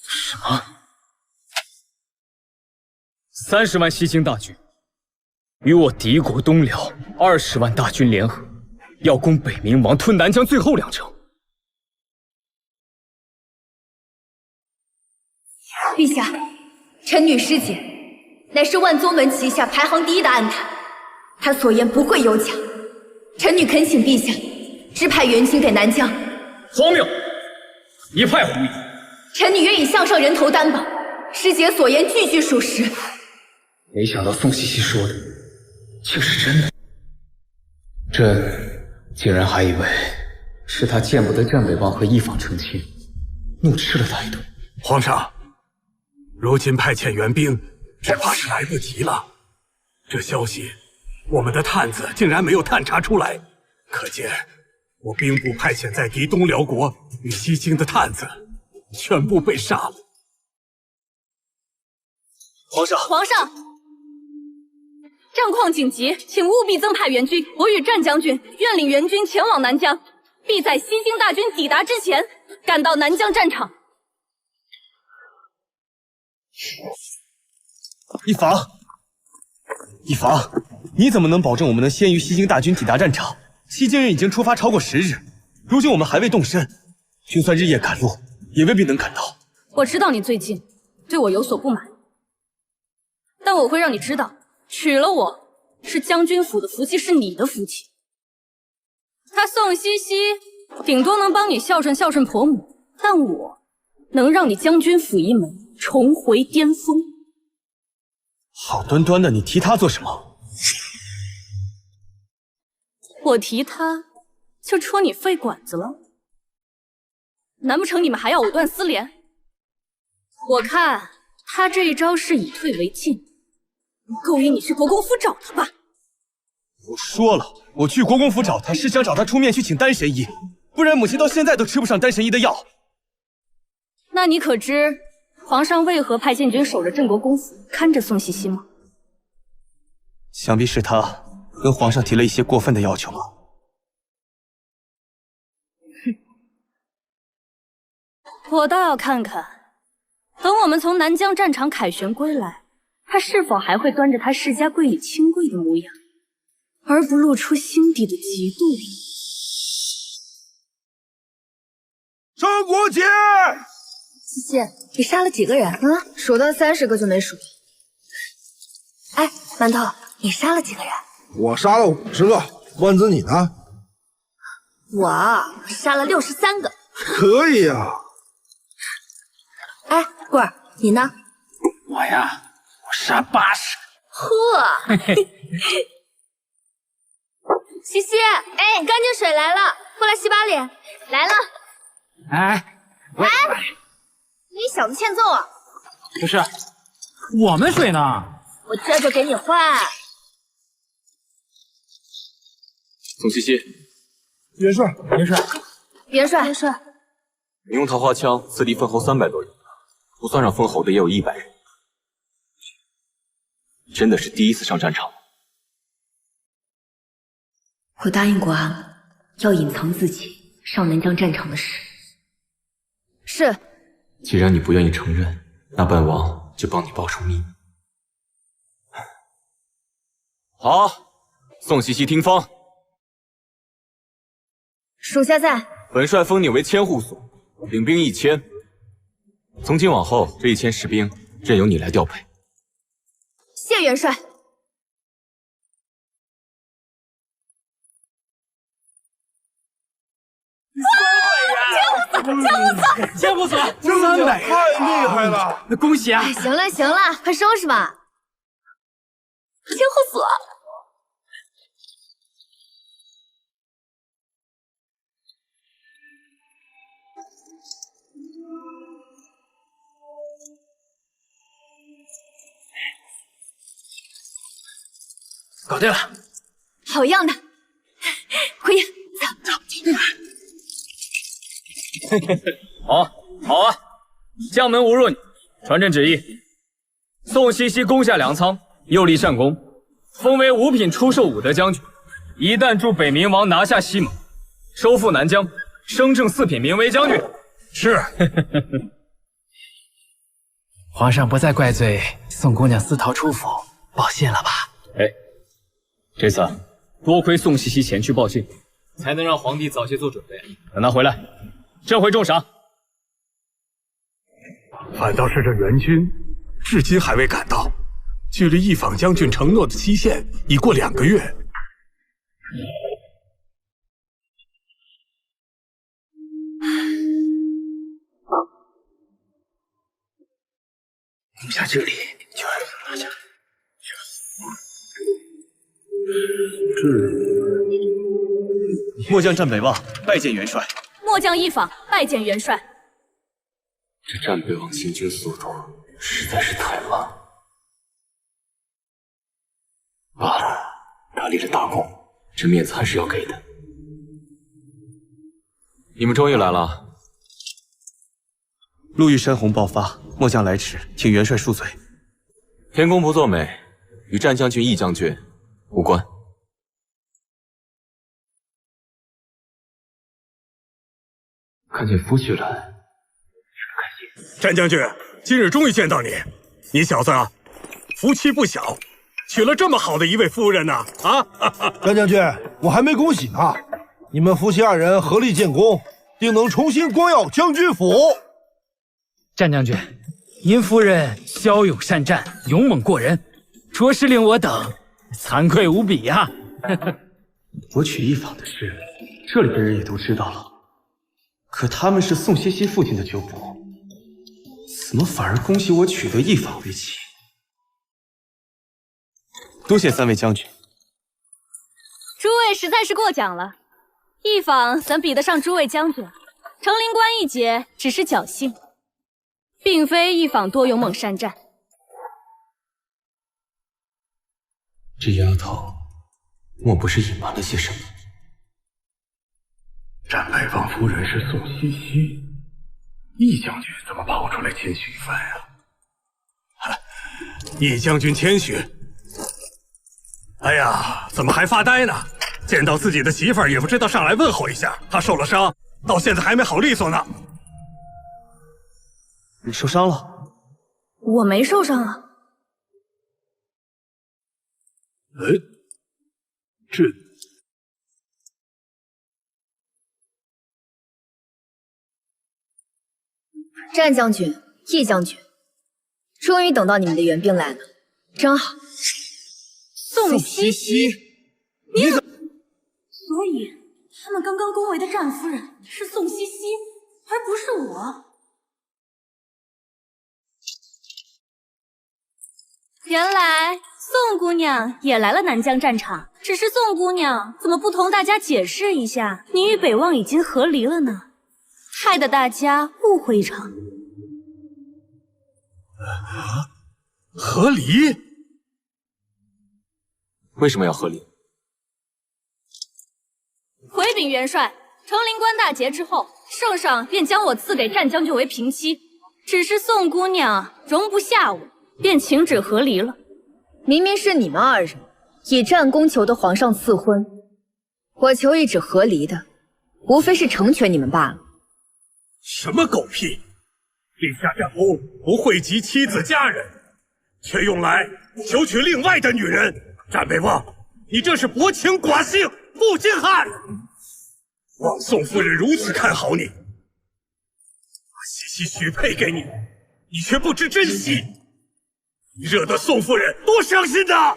什么？30万西京大军与我敌国东辽20万大军联合，要攻北冥王，吞南疆最后2城。陛下，臣女师姐乃是万宗门旗下排行第1的暗探，她所言不会有假。臣女恳请陛下支派援军给南疆。荒谬！一派胡言！臣女愿以项上人头担保，师姐所言句句属实。没想到宋茜茜说的竟是真的，朕竟然还以为是他见不得战北王和一坊成亲，怒斥了他一顿。皇上，如今派遣援兵，只怕是来不及了。这消息，我们的探子竟然没有探查出来，可见我兵部派遣在敌东辽国与西京的探子全部被杀了。皇上，战况紧急，请务必增派援军。我与战将军愿领援军前往南疆，必在西京大军抵达之前赶到南疆战场。一坊，你怎么能保证我们能先于西京大军抵达战场？西京人已经出发超过10日，如今我们还未动身，就算日夜赶路，也未必能赶到。我知道你最近对我有所不满，但我会让你知道，娶了我是将军府的福气，是你的福气。他宋茜茜顶多能帮你孝顺孝顺婆母，但我能让你将军府一门重回巅峰。好端端的，你提他做什么？我提他就戳你肺管子了？难不成你们还要藕断丝连？我看他这一招是以退为进，勾引你去国公府找他吧。我说了，我去国公府找他是想找他出面去请丹神医，不然母亲到现在都吃不上丹神医的药。那你可知皇上为何派禁军守着镇国公府，看着宋茜茜吗？想必是他跟皇上提了一些过分的要求吧。我倒要看看，等我们从南疆战场凯旋归来，他是否还会端着他世家贵里清贵的模样，而不露出心底的嫉妒。张国杰，茜茜，你杀了几个人？数到30个就没数。哎，馒头，你杀了几个人？我杀了50个。万子你呢？我杀了63个。可以啊。哎，棍儿，你呢？我呀，我杀80。呵，茜茜，哎，干净水来了，过来洗把脸。来了。哎，你小子欠揍啊！不是，我们水呢？我这就给你换。宋茜茜，元帅，元帅，你用桃花枪刺敌封侯300多人，不算上封侯的也有100人，真的是第一次上战场吗？我答应过阿母，要隐藏自己上南疆战场的事。是。既然你不愿意承认，那本王就帮你报仇密。好，宋茜茜听封。属下在。本帅封你为千户所，领兵1000。从今往后，这1000士兵任由你来调配。谢元帅。3万元！江不死300，太厉害了！那恭喜啊！哎，行了行了，快收拾吧。江后锁，搞定了。好样的！回营，走。好啊！将门无若你，传朕旨意，宋西西攻下粮仓，又立善功，封为五品出售武德将军。一旦助北冥王拿下西蒙，收复南疆，升正4品名为将军。是。皇上不再怪罪宋姑娘私逃出府，报信了吧？哎，这次多亏宋西西前去报信，才能让皇帝早些做准备。等他回来，朕会重赏。反倒是这援军，至今还未赶到，距离一坊将军承诺的期限已过2个月。攻下这里，就是拿下。末将战北望，拜见元帅。末将一访，拜见元帅。这战北望行军速度实在是太慢。罢了，他立了大功，这面子还是要给的。你们终于来了。路遇山洪爆发，末将来迟，请元帅恕罪。天公不作美，与战将军、义将军无关。看见夫婿来，战将军，今日终于见到你，你小子福气不小，娶了这么好的一位夫人呢！战将军，我还没恭喜呢，你们夫妻2人合力建功，定能重新光耀将军府。战将军，您夫人骁勇善战，勇猛过人，着实令我等惭愧无比呀！我娶一坊的事，这里的人也都知道了。可他们是宋西西父亲的旧仆，怎么反而恭喜我取得一坊为妻？多谢3位将军。诸位实在是过奖了，一坊怎比得上诸位将军？成灵关一劫只是侥幸，并非一坊多勇猛善战。这丫头，莫不是隐瞒了些什么？战北望夫人是宋西西，义将军怎么跑出来谦虚一番呀？义将军谦虚。哎呀，怎么还发呆呢？见到自己的媳妇儿也不知道上来问候一下。她受了伤，到现在还没好利索呢。你受伤了？我没受伤啊。这战将军、义将军，终于等到你们的援兵来了，真好。宋西西，你怎么？所以他们刚刚恭维的战夫人是宋西西，而不是我。原来宋姑娘也来了南疆战场，只是宋姑娘怎么不同大家解释一下，你与北望已经和离了呢？害得大家误会一场。和离？为什么要和离？回禀元帅，成灵关大捷之后，圣上便将我赐给战将军为平妻，只是宋姑娘容不下我，便请旨和离了。明明是你们2人以战功求得皇上赐婚，我求一纸和离的，无非是成全你们罢了。什么狗屁！立下战功不惠及妻子家人，却用来求娶另外的女人。战北望，你这是薄情寡性，负心汉！望宋夫人如此看好你，把西西许配给你，你却不知珍惜，你惹得宋夫人多伤心呐！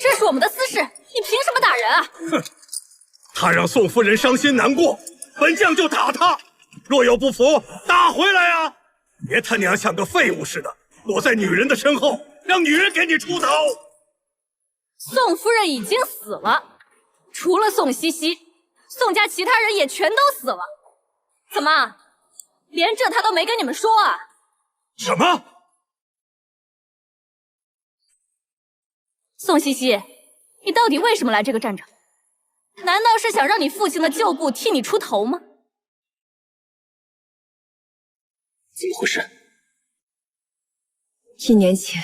这是我们的私事，你凭什么打人啊？哼，他让宋夫人伤心难过，本将就打他。若有不服，打回来啊！别他娘像个废物似的，躲在女人的身后，让女人给你出头。宋夫人已经死了，除了宋茜茜，宋家其他人也全都死了。怎么，连这他都没跟你们说啊？什么？宋茜茜，你到底为什么来这个战场？难道是想让你父亲的旧部替你出头吗？怎么回事？1年前，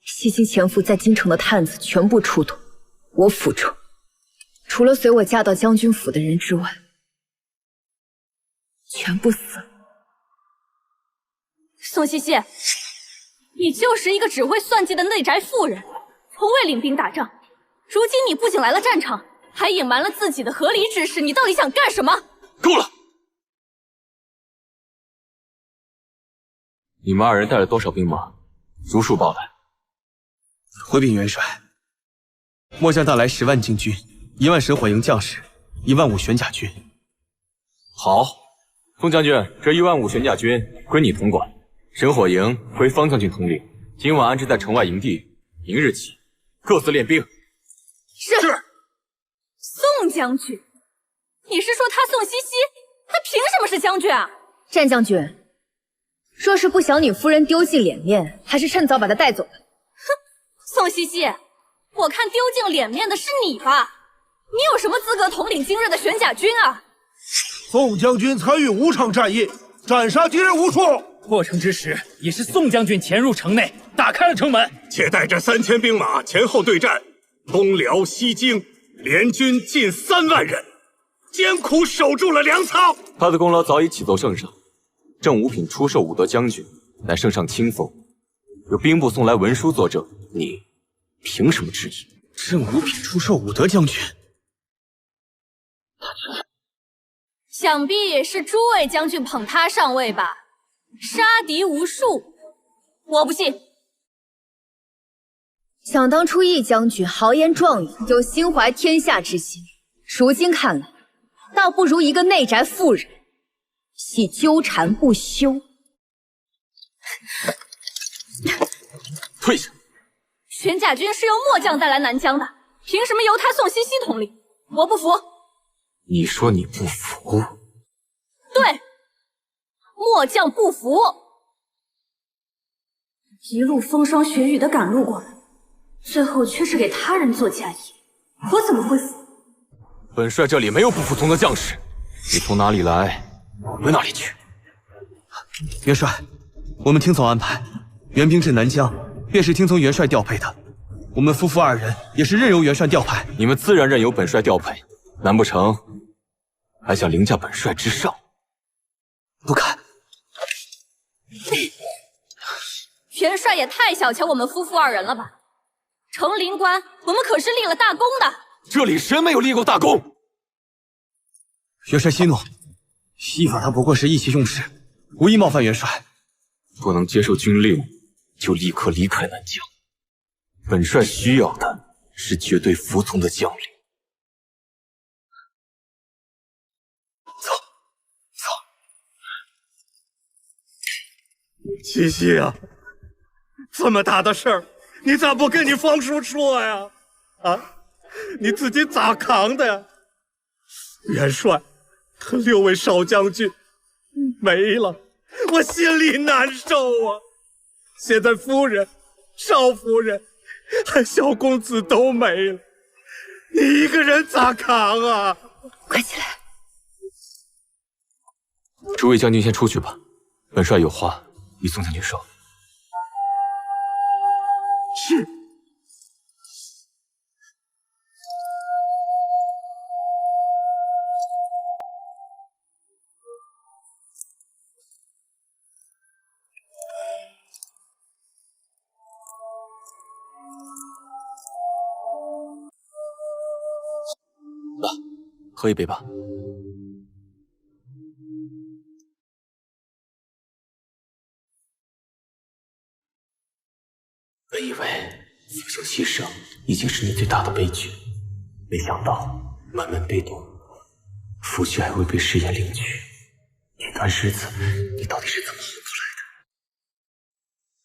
茜茜前夫在京城的探子全部出土，我府中，除了随我嫁到将军府的人之外，全部死了。宋茜茜，你就是一个只会算计的内宅妇人，从未领兵打仗。如今你不仅来了战场，还隐瞒了自己的和离之事，你到底想干什么？够了！你们2人带了多少兵马？如数报来。回禀元帅，末将带来10万精军，1万神火营将士，15000玄甲军。好，宋将军，这15000玄甲军归你统管，神火营归方将军统领。今晚安置在城外营地，明日起各自练兵。是。宋将军，你是说他宋茜茜，他凭什么是将军啊？战将军，若是不想你夫人丢尽脸面，还是趁早把她带走吧。宋茜茜，我看丢尽脸面的是你吧？你有什么资格统领今日的玄甲军啊？宋将军参与5场战役，斩杀敌人无数。破城之时，也是宋将军潜入城内，打开了城门，且带着3000兵马前后对战，东辽西京联军近3万人，艰苦守住了粮仓。他的功劳早已启奏圣上，正五品出授武德将军，乃圣上亲封，有兵部送来文书作证，你凭什么质疑？正五品出授武德将军，想必是诸位将军捧他上位吧？杀敌无数，我不信。想当初易将军豪言壮语，有心怀天下之心，如今看来，倒不如一个内宅妇人，系纠缠不休。退下！玄甲军是由末将带来南疆的，凭什么由他宋茜茜统领？我不服！你说你不服？对，末将不服。一路风霜雪雨的赶路过来，最后却是给他人做嫁衣，我怎么会服？本帅这里没有不服从的将士，你从哪里来，回哪里去。元帅，我们听从安排，援兵至南疆，便是听从元帅调配的。我们夫妇2人也是任由元帅调派。你们自然任由本帅调配，难不成还想凌驾本帅之上？不敢。元帅也太小瞧我们夫妇2人了吧？成灵关，我们可是立了大功的。这里谁没有立过大功？元帅息怒，一法他不过是意气用事，无意冒犯元帅。不能接受军令，就立刻离开南疆。本帅需要的是绝对服从的将领。茜茜啊，这么大的事儿，你咋不跟你方叔说呀？啊，你自己咋扛的呀？元帅和6位少将军没了，我心里难受啊。现在夫人、少夫人还小公子都没了，你一个人咋扛啊？快起来！诸位将军先出去吧，本帅有话与宋将军说。是。来，喝一杯吧。本以为此生牺牲已经是你最大的悲剧，没想到满门被动，夫婿还未被誓言领取，这段日子你到底是怎么混出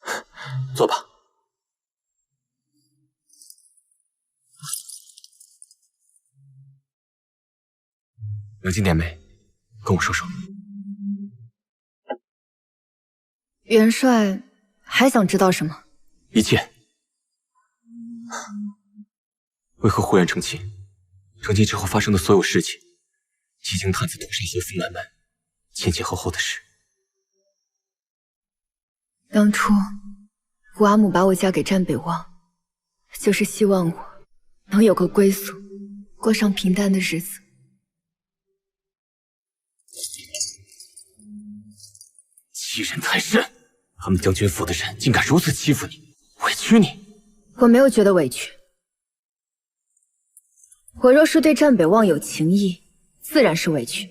来的？坐吧。冷静点没？跟我说说。元帅还想知道什么？一切。为何忽然成亲？成亲之后发生的所有事情，几经探子屠杀和父满门，前后的事。当初我阿母把我嫁给战北望，就是希望我能有个归宿，过上平淡的日子。欺人太甚！他们将军府的人竟敢如此欺负你，委屈你。我没有觉得委屈。我若是对战北望有情意，自然是委屈。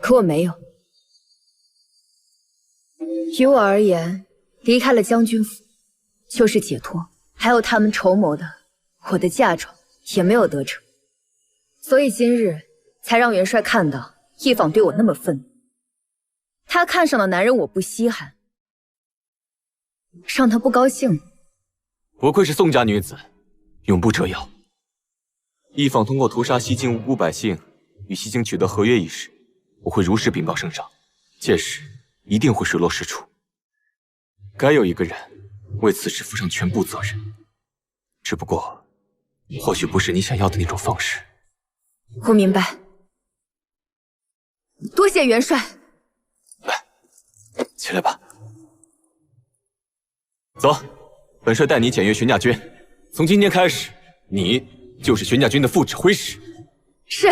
可我没有。于我而言，离开了将军府，就是解脱。还有他们筹谋的，我的嫁妆也没有得逞。所以今日才让元帅看到一坊对我那么愤怒。他看上的男人我不稀罕，让他不高兴。不愧是宋家女子，永不折腰。一坊通过屠杀西京无辜百姓，与西京取得合约一事，我会如实禀报圣上，届时一定会水落石出。该有一个人为此事负上全部责任，只不过，或许不是你想要的那种方式。我明白，多谢元帅。来，起来吧。走，本帅带你检阅玄甲军。从今天开始，你就是玄甲军的副指挥使。是。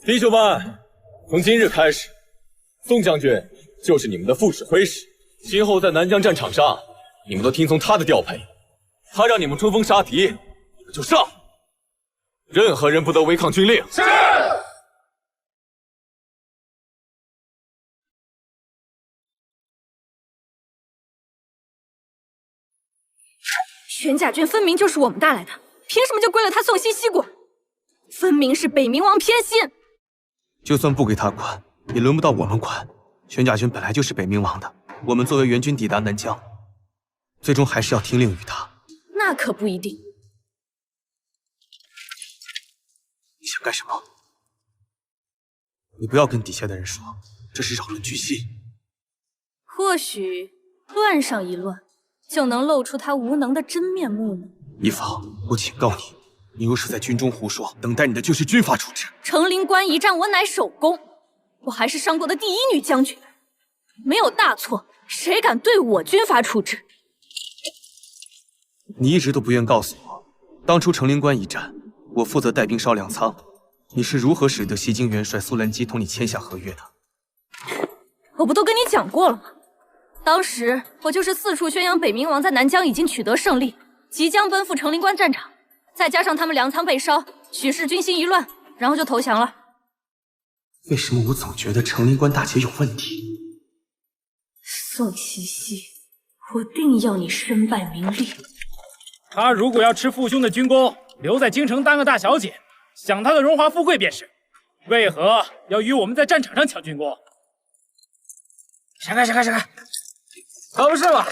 弟兄们，从今日开始，宋将军就是你们的副指挥使。今后在南疆战场上，你们都听从他的调配。他让你们冲锋杀敌，你们就上。任何人不得违抗军令。是。玄甲军分明就是我们带来的，凭什么就归了他宋西西管？分明是北冥王偏心。就算不给他管，也轮不到我们管。玄甲军本来就是北冥王的，我们作为援军抵达南疆，最终还是要听令于他。那可不一定。你想干什么？你不要跟底下的人说，这是扰乱军心。或许乱上一乱，就能露出他无能的真面目呢。一坊，我警告你，你若是在军中胡说，等待你的就是军法处置。成陵关一战，我乃首功，我还是上过的第一女将军，没有大错，谁敢对我军法处置？你一直都不愿告诉我，当初成陵关一战，我负责带兵烧粮仓，你是如何使得西京元帅苏兰基同你签下合约的？我不都跟你讲过了吗？当时我就是四处宣扬北冥王在南疆已经取得胜利，即将奔赴成陵关战场，再加上他们粮仓被烧，许是军心一乱，然后就投降了。为什么我总觉得成陵关大捷有问题？宋西西，我定要你身败名裂。他如果要吃父兄的军功，留在京城当个大小姐，享他的荣华富贵便是。为何要与我们在战场上抢军功？闪开！可不是嘛！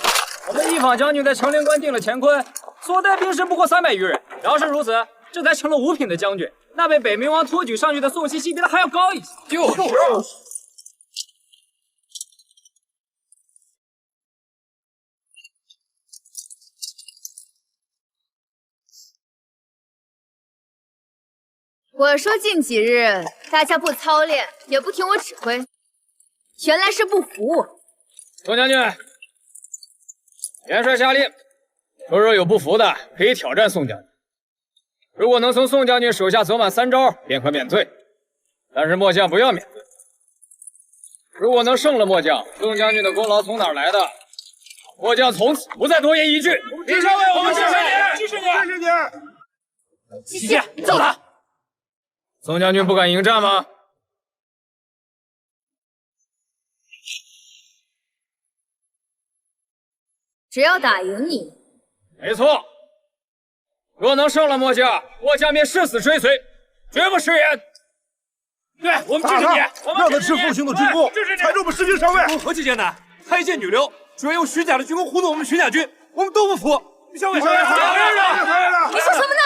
我们一坊将军在成陵关定了乾坤，所带兵士不过300余人。要是如此，这才成了5品的将军，那被北冥王托举上去的宋西西比他还要高一些。就是。我说近几日大家不操练，也不听我指挥，原来是不服我。宋将军，元帅下令，若有不服的，可以挑战宋将军。如果能从宋将军手下走满3招，便可免罪。但是末将不要免罪。如果能胜了末将，宋将军的功劳从哪儿来的？末将从此不再多言一句。支持我，我们支持你，支持你！西西，揍他！宋将军不敢迎战吗？只要打赢你，没错。若能胜了墨家，墨家便誓死追随，绝不食言。对，我们支持你，让他吃复兴的军功，才助我们士兵上位。何其艰难！太监女流居然用虚假的军功糊弄我们玄甲军，我们都不服！校尉，你说什么呢？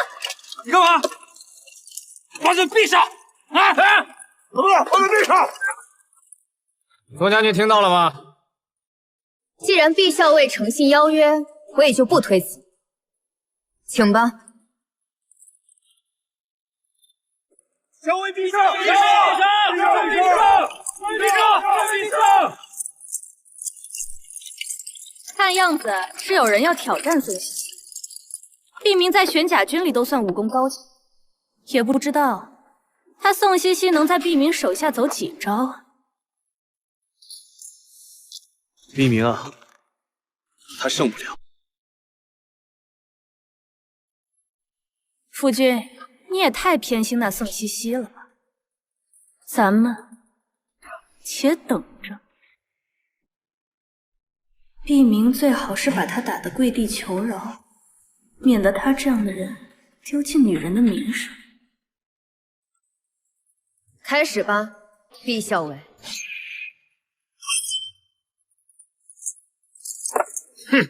你干嘛？把嘴闭上！啊！怎么了？把嘴闭上！宋将军听到了吗？既然毕校尉诚心邀约，我也就不推辞，请吧。校尉陛下！陛下！陛下！陛下！陛下！看样子是有人要挑战宋西西。毕明在玄甲军里都算武功高强，也不知道他宋西西能在毕明手下走几招啊？毕明啊，他胜不了。夫君，你也太偏心那宋西西了吧？咱们且等着。毕明最好是把他打得跪地求饶，免得他这样的人丢尽女人的名声。开始吧，毕校尉。哼，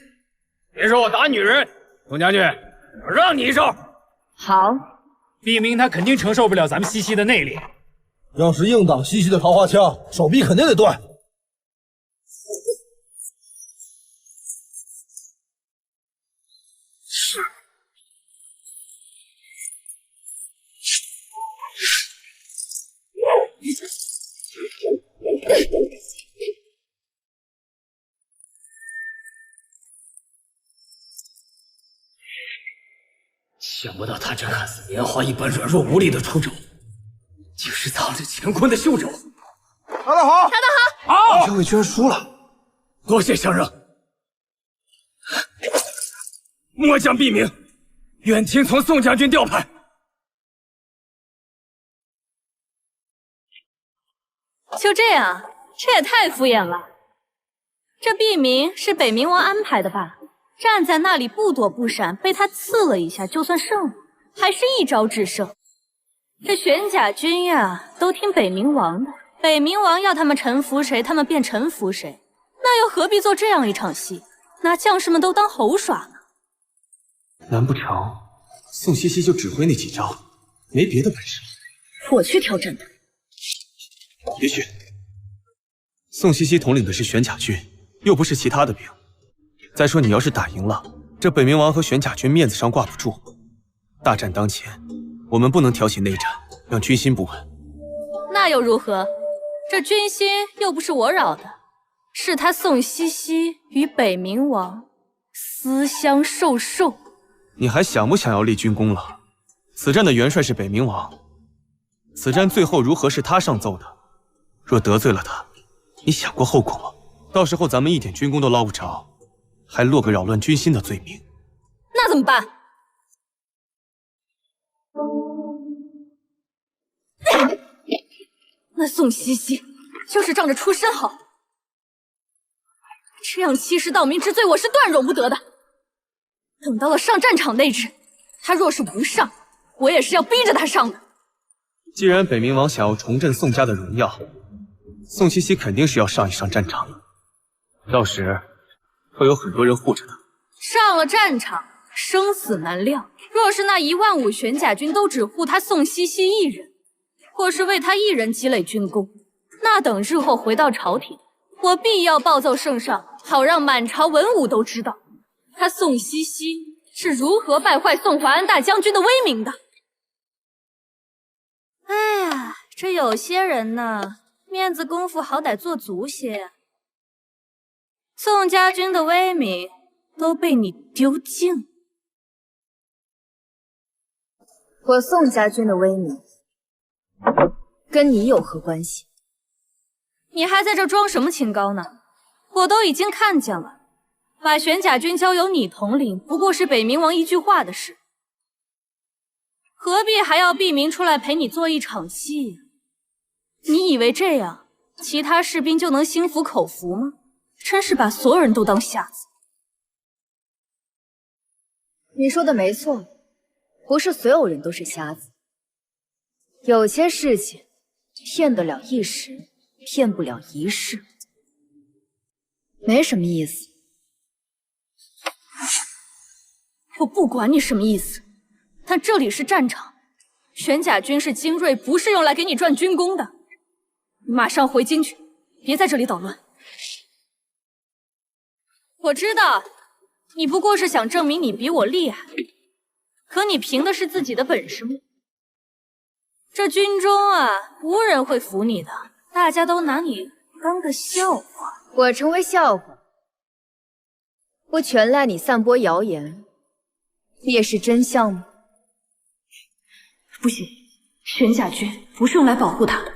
别说我打女人，宋将军，我让你一招。好，毕明他肯定承受不了咱们西西的内力。要是硬挡西西的桃花枪，手臂肯定得断。想不到他这看似棉花一般软弱无力的出手，竟是藏着乾坤的袖手。打得好，打得好！好，校尉居然输了，多谢相让。末将毕明，愿听从宋将军调派。就这样，这也太敷衍了。这毕明是北冥王安排的吧？站在那里不躲不闪，被他刺了一下，就算胜了，还是一招制胜。这玄甲军呀，都听北冥王的，北冥王要他们臣服谁，他们便臣服谁，那又何必做这样一场戏，拿将士们都当猴耍呢？难不成宋西西就只会那几招，没别的本事？我去挑战他。别去，宋西西统领的是玄甲军，又不是其他的兵。再说你要是打赢了，这北冥王和玄甲军面子上挂不住。大战当前，我们不能挑起内战，让军心不稳。那又如何？这军心又不是我扰的，是他宋西西与北冥王私相授受。你还想不想要立军功了？此战的元帅是北冥王，此战最后如何是他上奏的。若得罪了他，你想过后果吗？到时候咱们一点军功都捞不着，还落个扰乱军心的罪名。那怎么办？那宋西西就是仗着出身好，这样欺世盗名之罪，我是断容不得的。等到了上战场那日，他若是不上，我也是要逼着他上的。既然北冥王想要重振宋家的荣耀，宋西西肯定是要上一上战场的，到时会有很多人护着他。上了战场，生死难料。若是那15000玄甲军都只护他宋西西一人，或是为他一人积累军功，那等日后回到朝廷，我必要报奏圣上，好让满朝文武都知道，他宋西西是如何败坏宋淮安大将军的威名的。哎呀，这有些人呢，面子功夫好歹做足些呀。宋家军的威名都被你丢尽了。我宋家军的威名跟你有何关系？你还在这装什么清高呢？我都已经看见了，把玄甲军交由你统领，不过是北冥王一句话的事，何必还要毕明出来陪你做一场戏呀？你以为这样其他士兵就能心服口服吗？真是把所有人都当瞎子。你说的没错，不是所有人都是瞎子，有些事情骗得了一时，骗不了一世，没什么意思。我不管你什么意思，但这里是战场，玄甲军是精锐，不是用来给你赚军功的。你马上回京去，别在这里捣乱。我知道，你不过是想证明你比我厉害，可你凭的是自己的本事吗？这军中啊，无人会服你的，大家都拿你当个笑话。我成为笑话，不全赖你散播谣言，也是真相吗？不行，玄甲军不是用来保护他的，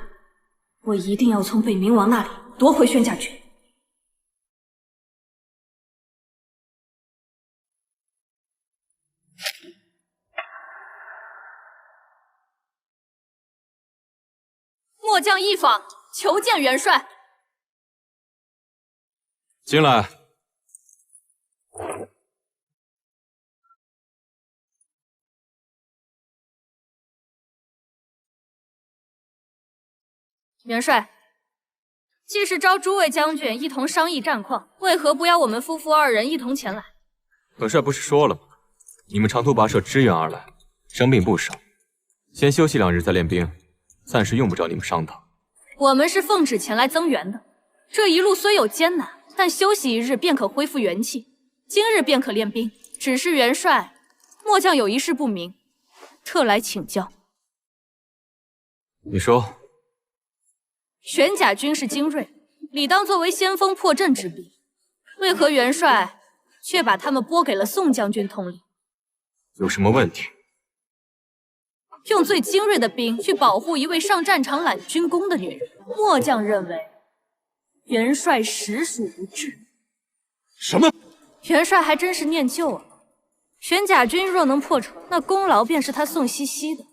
我一定要从北冥王那里夺回玄甲军。末将一访，求见元帅。进来。元帅，既是召诸位将军一同商议战况，为何不邀我们夫妇二人一同前来？本帅不是说了吗？你们长途跋涉支援而来，伤病不少，先休息2日再练兵，暂时用不着你们上岛。我们是奉旨前来增援的，这一路虽有艰难，但休息1日便可恢复元气，今日便可练兵。只是元帅，末将有一事不明，特来请教。你说。玄甲军是精锐，理当作为先锋破阵之兵，为何元帅却把他们拨给了宋将军统领？有什么问题？用最精锐的兵去保护一位上战场揽军功的女人，末将认为元帅实属无知。什么？元帅还真是念旧啊！玄甲军若能破城，那功劳便是他宋西西的，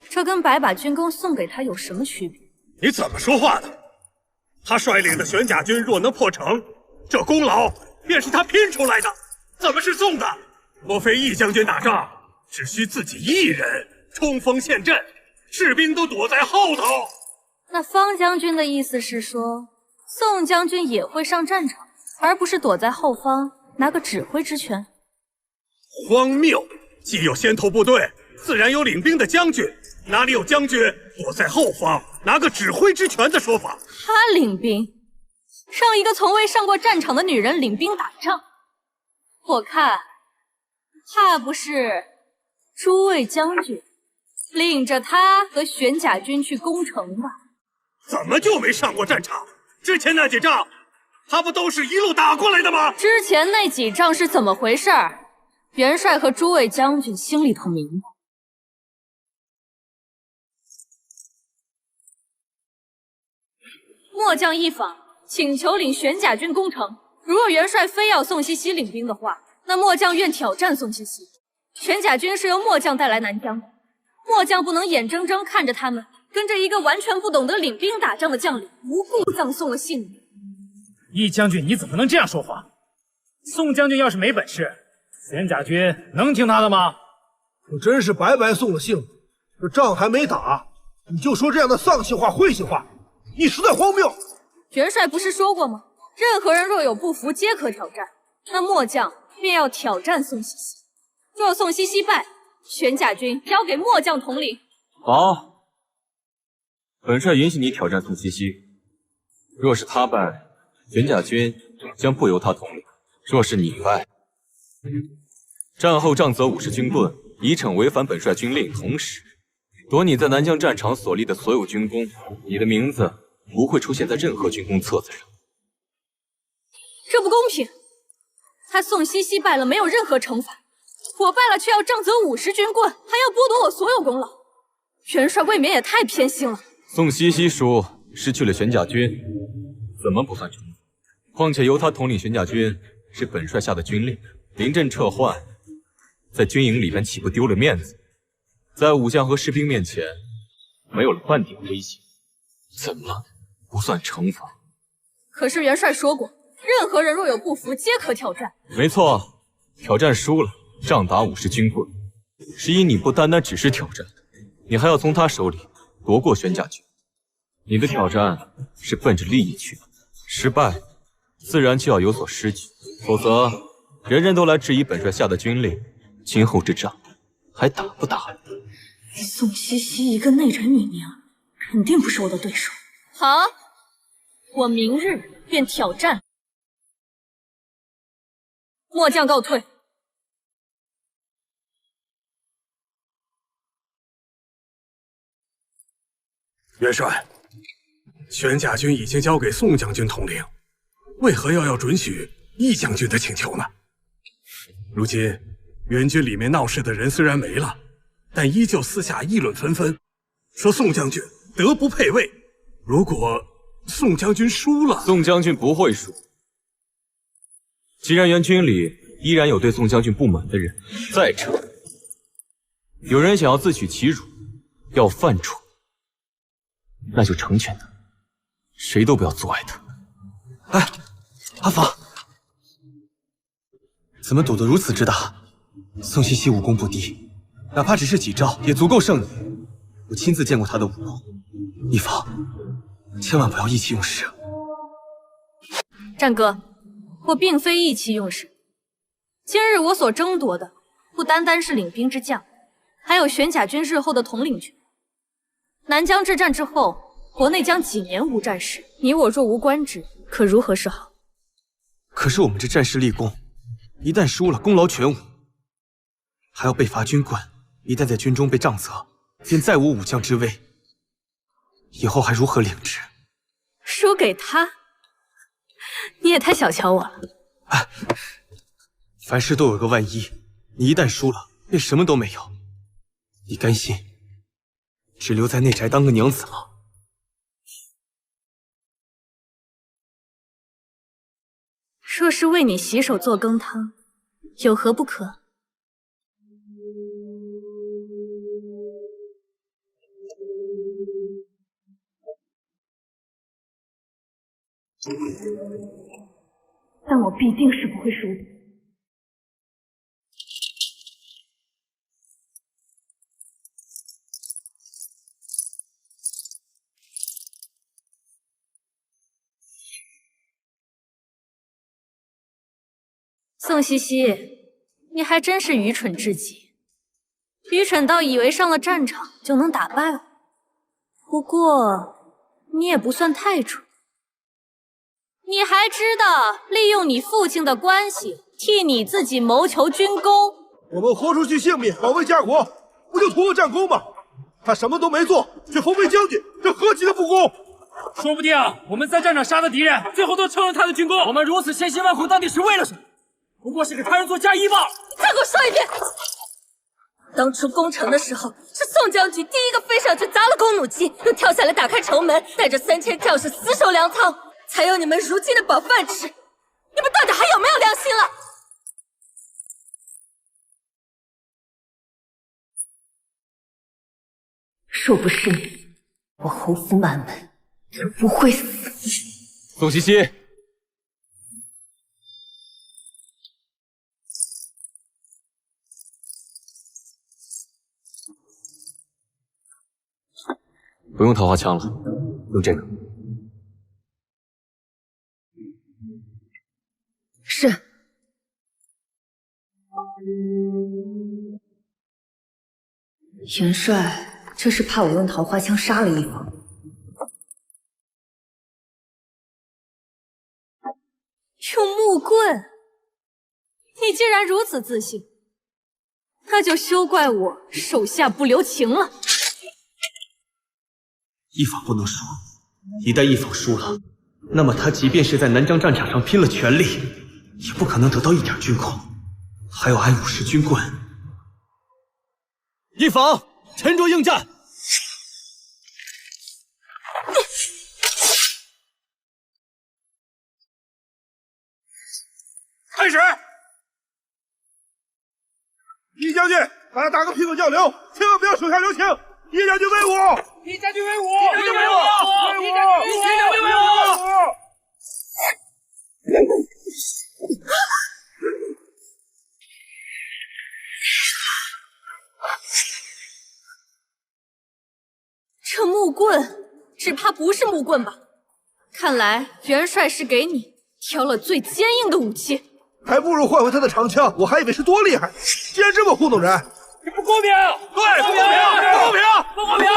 这跟白把军功送给他有什么区别？你怎么说话的？他率领的玄甲军若能破城，这功劳便是他拼出来的，怎么是送的？莫非易将军打仗只需自己一人冲锋陷阵，士兵都躲在后头？那方将军的意思是说，宋将军也会上战场，而不是躲在后方拿个指挥之权？荒谬！既有先头部队，自然有领兵的将军，哪里有将军躲在后方拿个指挥之权的说法？他领兵，让一个从未上过战场的女人领兵打仗，我看怕不是诸位将军领着他和玄甲军去攻城吧？怎么就没上过战场？之前那几仗，他不都是一路打过来的吗？之前那几仗是怎么回事？元帅和诸位将军心里头明白。末将一访，请求领玄甲军攻城。如若元帅非要宋西西领兵的话，那末将愿挑战宋西西。玄甲军是由末将带来南疆的，末将不能眼睁睁看着他们跟着一个完全不懂得领兵打仗的将领无故葬送了性命。易将军，你怎么能这样说话？宋将军要是没本事，玄甲军能听他的吗？我真是白白送了性命，这仗还没打，你就说这样的丧气话、晦气话，你实在荒谬！元帅不是说过吗？任何人若有不服，皆可挑战。那末将便要挑战宋西西。若宋西西败，玄甲军交给末将统领。好，本帅允许你挑战宋西西。若是他败，玄甲军将不由他统领；若是你败，战后杖责50军棍，以惩违反本帅军令，同时夺你在南疆战场所立的所有军功。你的名字不会出现在任何军功册子上。这不公平！他宋西西败了，没有任何惩罚，我败了却要杖责50军棍，还要剥夺我所有功劳。元帅未免也太偏心了。宋西西叔失去了玄甲军，怎么不算惩罚？况且由他统领玄甲军是本帅下的军令，临阵撤换，在军营里边岂不丢了面子？在武将和士兵面前，没有了半点威胁，怎么不算惩罚？可是元帅说过，任何人若有不服，皆可挑战。没错，挑战输了仗打50军棍，是因你不单单只是挑战，你还要从他手里夺过玄甲军。你的挑战是奔着利益去的，失败自然就要有所失去，否则人人都来质疑本帅下的军令，今后之仗还打不打了？宋茜茜一个内宅女娘，肯定不是我的对手。好，我明日便挑战。末将告退。元帅，玄甲军已经交给宋将军统领，为何要准许易将军的请求呢？如今援军里面闹事的人虽然没了，但依旧私下议论纷纷，说宋将军德不配位。如果宋将军输了，宋将军不会输。既然援军里依然有对宋将军不满的人，再者，有人想要自取其辱，要犯楚，那就成全他，谁都不要阻碍他。哎，阿房，怎么赌得如此之大？宋茜茜武功不低，哪怕只是几招也足够胜你。我亲自见过她的武功，一房，千万不要意气用事。战哥，我并非意气用事。今日我所争夺的，不单单是领兵之将，还有玄甲军日后的统领权。南疆之战之后，国内将几年无战事，你我若无官职，可如何是好？可是我们这战士立功，一旦输了，功劳全无，还要被罚军棍。一旦在军中被杖责，便再无武将之威，以后还如何领职？输给他，你也太小瞧我了。哎，凡事都有个万一，你一旦输了，便什么都没有。你甘心只留在内宅当个娘子吗？若是为你洗手做羹汤，有何不可？但我必定是不会输的。宋茜茜，你还真是愚蠢至极，愚蠢到以为上了战场就能打败我。不过，你也不算太蠢。你还知道利用你父亲的关系，替你自己谋求军功。我们豁出去性命保卫家国，不就图个战功吗？他什么都没做，却封为将军，这何其的不公！说不定我们在战场杀的敌人，最后都成了他的军功。我们如此千辛万苦，到底是为了什么？不过是给他人做嫁衣罢了。再给我说一遍！当初攻城的时候，是宋将军第一个飞上去砸了弓弩机，又跳下来打开城门，带着3000将士死守粮仓，才有你们如今的饱饭吃。你们到底还有没有良心了？若不是你，我侯府满门就不会死。宋茜茜，不用桃花枪了，用这个。是。元帅，这是怕我用桃花枪杀了一方。用木棍？你既然如此自信，那就休怪我手下不留情了。一方不能输，一旦一方输了，那么他即便是在南疆战场上拼了全力，也不可能得到一点军功，还要挨50军棍。一方沉着应战！开始！易将军，大家打个平等交流，千万不要手下留情。易将军威武！易将军威武！易将军威武！易将军威武！这木棍只怕不是木棍吧？看来元帅是给你挑了最坚硬的武器，还不如换回他的长枪，我还以为是多厉害，竟然这么糊弄人！这不公平！对，不公平！不公平！不公平！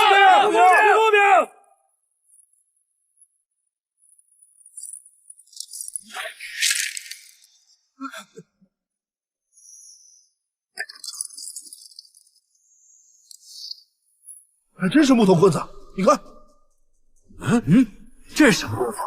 不公平！不公平！还真是木头棍子，你看。这是什么功夫？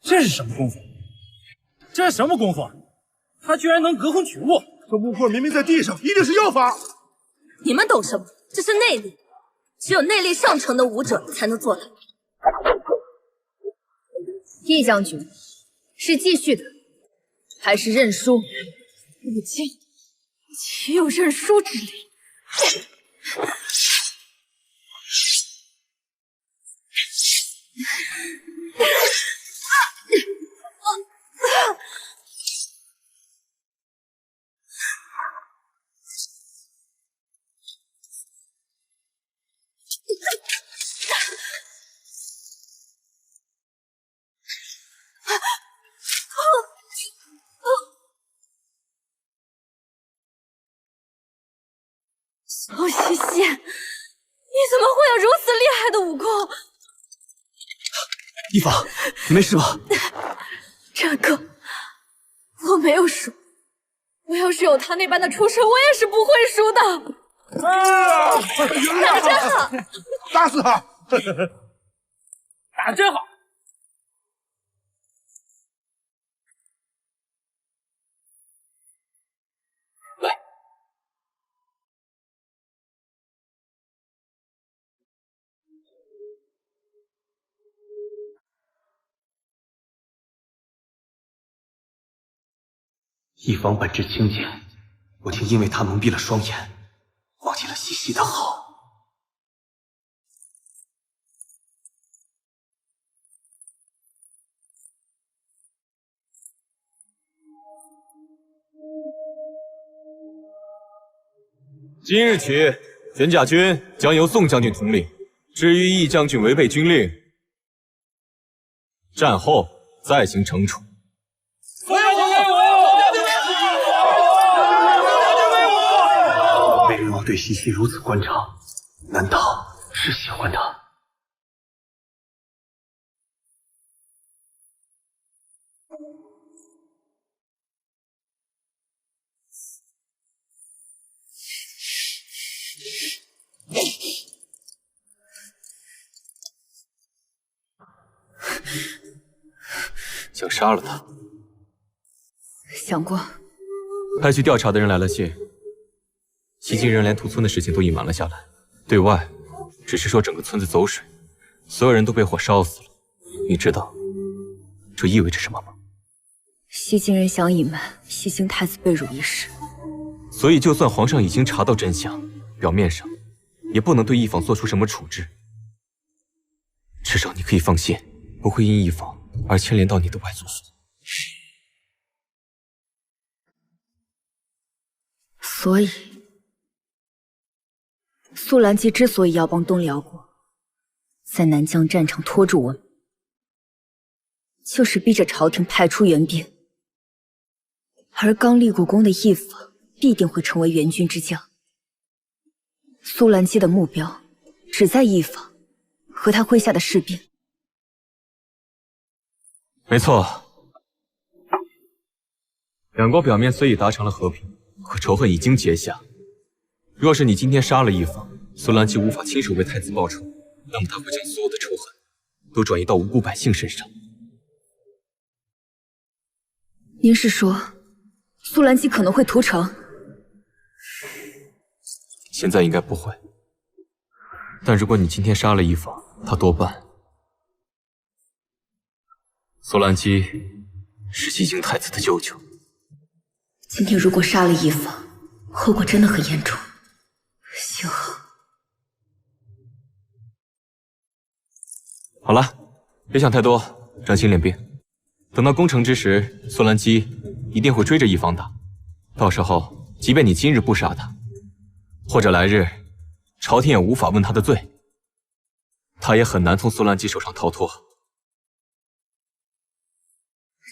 这是什么功夫？这是什么功夫？他居然能隔空取物！这木棍明明在地上，一定是药法。你们懂什么？这是内力，只有内力上乘的武者才能做到。易将军，是继续的，还是认输？如今岂有认输之理？苏西西，你怎么会有如此厉害的武功？一方，你没事吧？这个我没有输，我要是有他那般的出身，我也是不会输的。打得真好，打死他！打得真好。一方本质清简，我竟因为他蒙蔽了双眼，忘记了西西的好。今日起，玄甲军将由宋将军统领，至于易将军违背军令，战后再行惩处。魏王对西西如此关照，难道是喜欢他？想杀了他。想过。派去调查的人来了信，西京人连屠村的事情都隐瞒了下来，对外只是说整个村子走水，所有人都被火烧死了。你知道这意味着什么吗？西京人想隐瞒西京太子被辱一事，所以就算皇上已经查到真相，表面上也不能对一坊做出什么处置。至少你可以放心，不会因一坊而牵连到你的外祖父。所以苏兰姬之所以要帮东辽国在南疆战场拖住我们，就是逼着朝廷派出援兵，而刚立过功的一坊必定会成为援军之将。苏兰姬的目标只在一坊和他麾下的士兵。没错，两国表面虽已达成了和平，可仇恨已经结下。若是你今天杀了一坊，苏兰姬无法亲手为太子报仇，那么他会将所有的仇恨都转移到无辜百姓身上。您是说，苏兰姬可能会屠城？现在应该不会，但如果你今天杀了一坊，他多半索兰基是西京太子的舅舅。今天如果杀了一方，后果真的很严重。幸好。好了，别想太多，专心练兵。等到攻城之时，索兰基一定会追着一方打。到时候，即便你今日不杀他，或者来日，朝廷也无法问他的罪，他也很难从索兰基手上逃脱。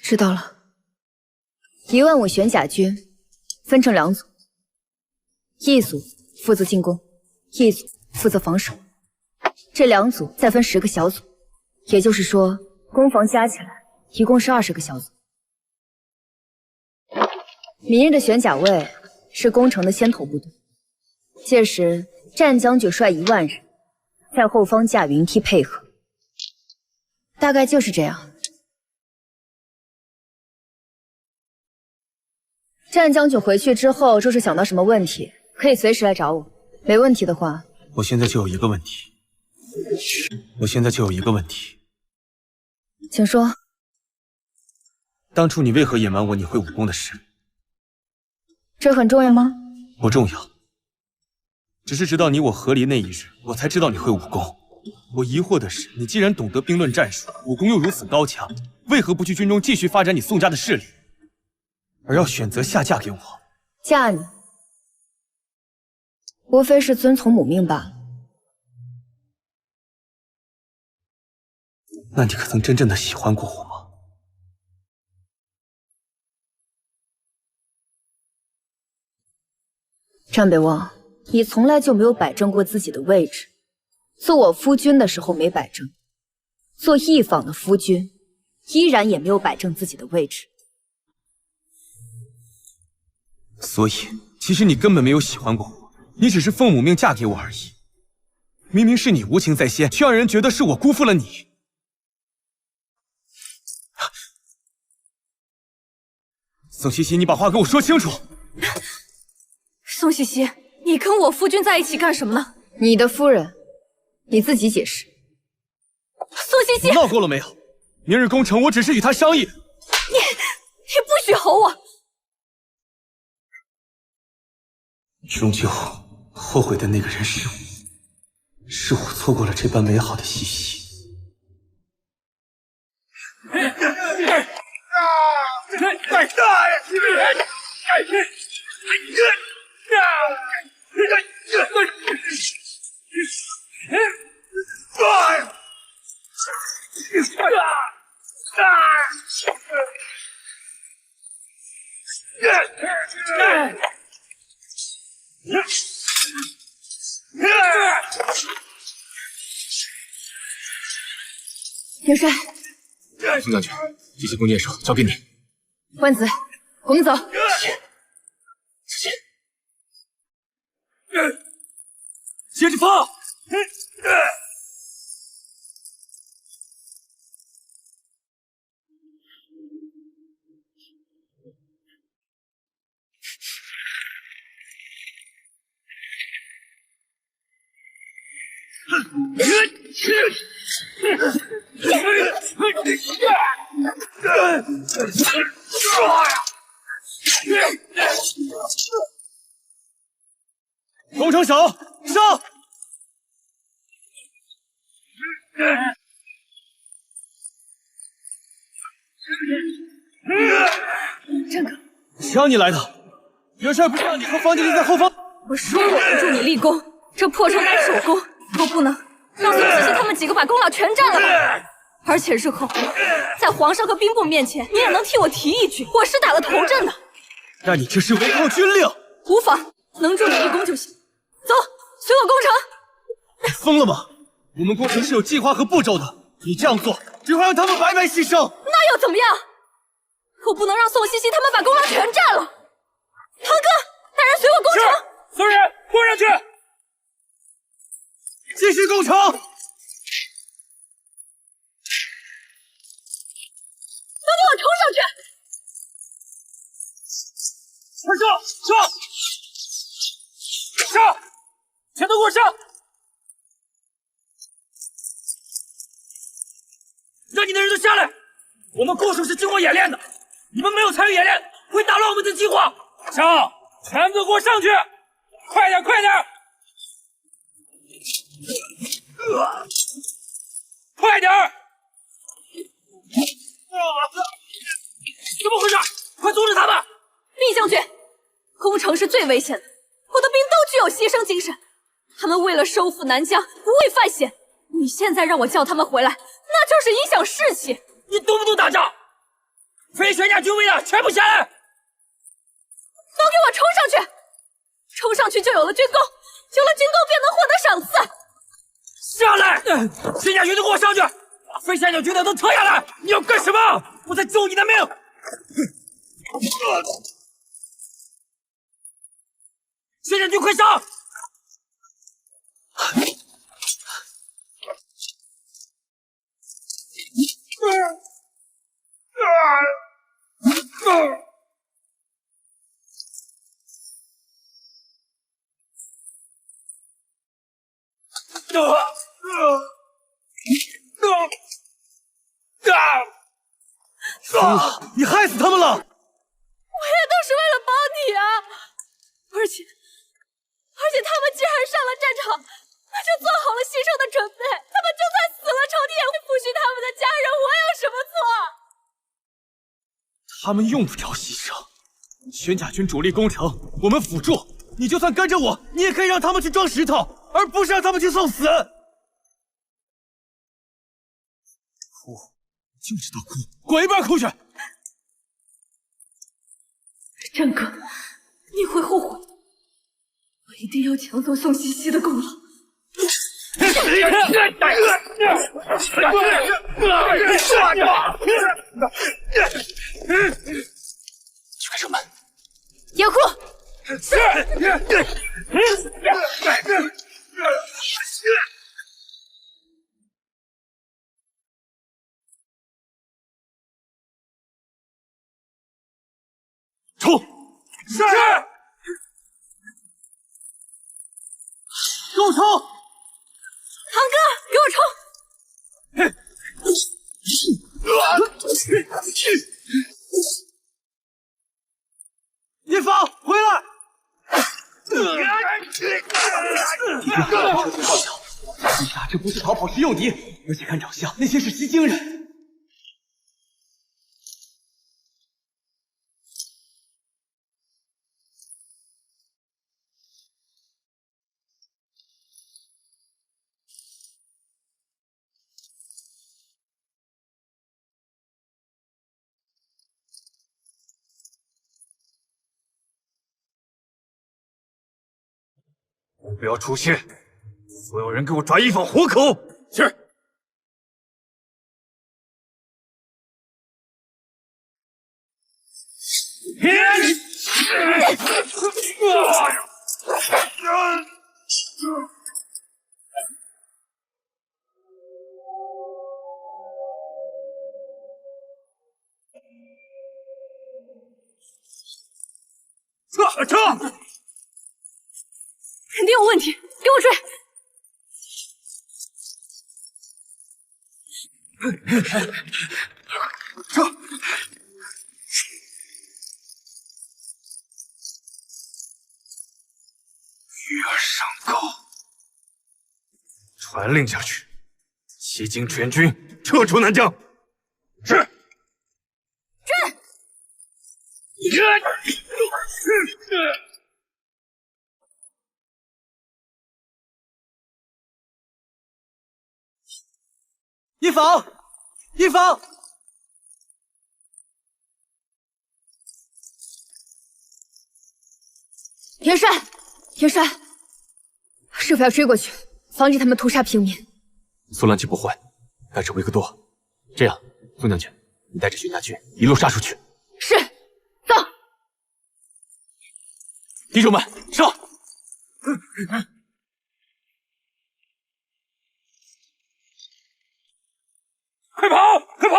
知道了。15000玄甲军分成2组，一组负责进攻，一组负责防守。这2组再分10个小组，也就是说，攻防加起来一共是20个小组。明日的玄甲卫是攻城的先头部队，届时战将军率1万人在后方架云梯配合，大概就是这样。战将军回去之后，若是想到什么问题，可以随时来找我。没问题的话，我现在就有一个问题。请说。当初你为何隐瞒我你会武功的事？这很重要吗？不重要，只是直到你我和离那一日，我才知道你会武功。我疑惑的是，你既然懂得兵论战术，武功又如此高强，为何不去军中继续发展你宋家的势力，而要选择下嫁给我？嫁你，无非是遵从母命罢了。那你可曾真正的喜欢过我吗？战北望，你从来就没有摆正过自己的位置。做我夫君的时候没摆正，做一坊的夫君，依然也没有摆正自己的位置。所以，其实你根本没有喜欢过我，你只是奉母命嫁给我而已。明明是你无情在先，却让人觉得是我辜负了你。宋茜茜，你把话给我说清楚。宋茜茜，你跟我夫君在一起干什么呢？你的夫人，你自己解释。宋茜茜，闹够了没有？明日攻城，我只是与他商议。你不许吼我！终究后悔的那个人是我，是我错过了这般美好的嬉戏。元帅，宋将军，这些弓箭手交给你。万子，我们走。接着放！攻城手上！战哥，谁让你来的？元帅不是让你和方姐姐在后方？我说我不助你立功，这破城乃首功，我不能让宋茜茜他们几个把功劳全占了吧？而且日后在皇上和兵部面前，你也能替我提一句，我是打了头阵的。但你这是违抗军令。无妨，能助你立功就行。走，随我攻城。疯了吗？我们攻城是有计划和步骤的，你这样做只会让他们白白牺牲。那又怎么样？我不能让宋茜茜他们把功劳全占了。堂哥，带人随我攻城。所有人攻上去！继续攻城！都给我冲上去！快上！上！全都给我上！让你的人都下来！我们攻守是经过演练的，你们没有参与演练，会打乱我们的计划。上，全部给我上去！快点，快点！快点！怎么回事？快阻止他们！厉将军，攻城是最危险的，我的兵都具有牺牲精神，他们为了收复南疆，不畏犯险。你现在让我叫他们回来，那就是影响士气。你懂不懂打仗？非全家军威的全部下来！都给我冲上去！冲上去就有了军功，有了军功便能获得赏赐。下来！全家军都给我上去！把非三角军的都撤下来！你要干什么？我在救你的命！全家军快上！疯了！你害死他们了！我也都是为了帮你啊！而且他们既然上了战场，那就做好了牺牲的准备。他们就算死了，朝廷也会抚恤他们的家人。我有什么错？他们用不着牺牲。宣甲军主力攻城，我们辅助。你就算跟着我，你也可以让他们去装石头，而不是让他们去送死。哭，就知道哭，滚一边哭去！战哥，你会后悔。我一定要抢走宋茜茜的功劳。去开城门。严护。是。冲！是。给我冲！堂哥，给我冲！叶芳，回来！你别和我说这话小，你俩这不是逃跑是诱敌，而且看长相，那些是西京人。不要出现！所有人给我抓一放活口！是。撤！肯定有问题，给我追！撤！鱼儿上钩，传令下去，西京全军撤出南疆。是。一房，一房，元帅，元帅，是否要追过去，防止他们屠杀平民？苏兰奇不会，但是维克多。这样，宋将军，你带着宣家军一路杀出去。是，走。弟兄们，上！快跑！快跑！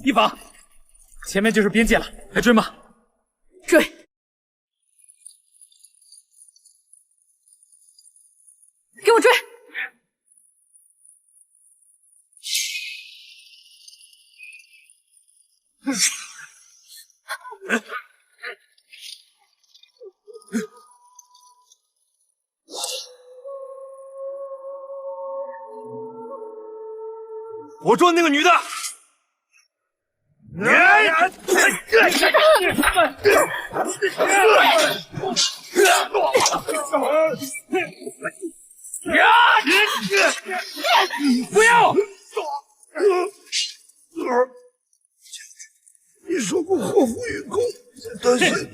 一房，前面就是边界了，还追吗？追！给我追！我抓那个女的！不要！你说过祸福与共，但是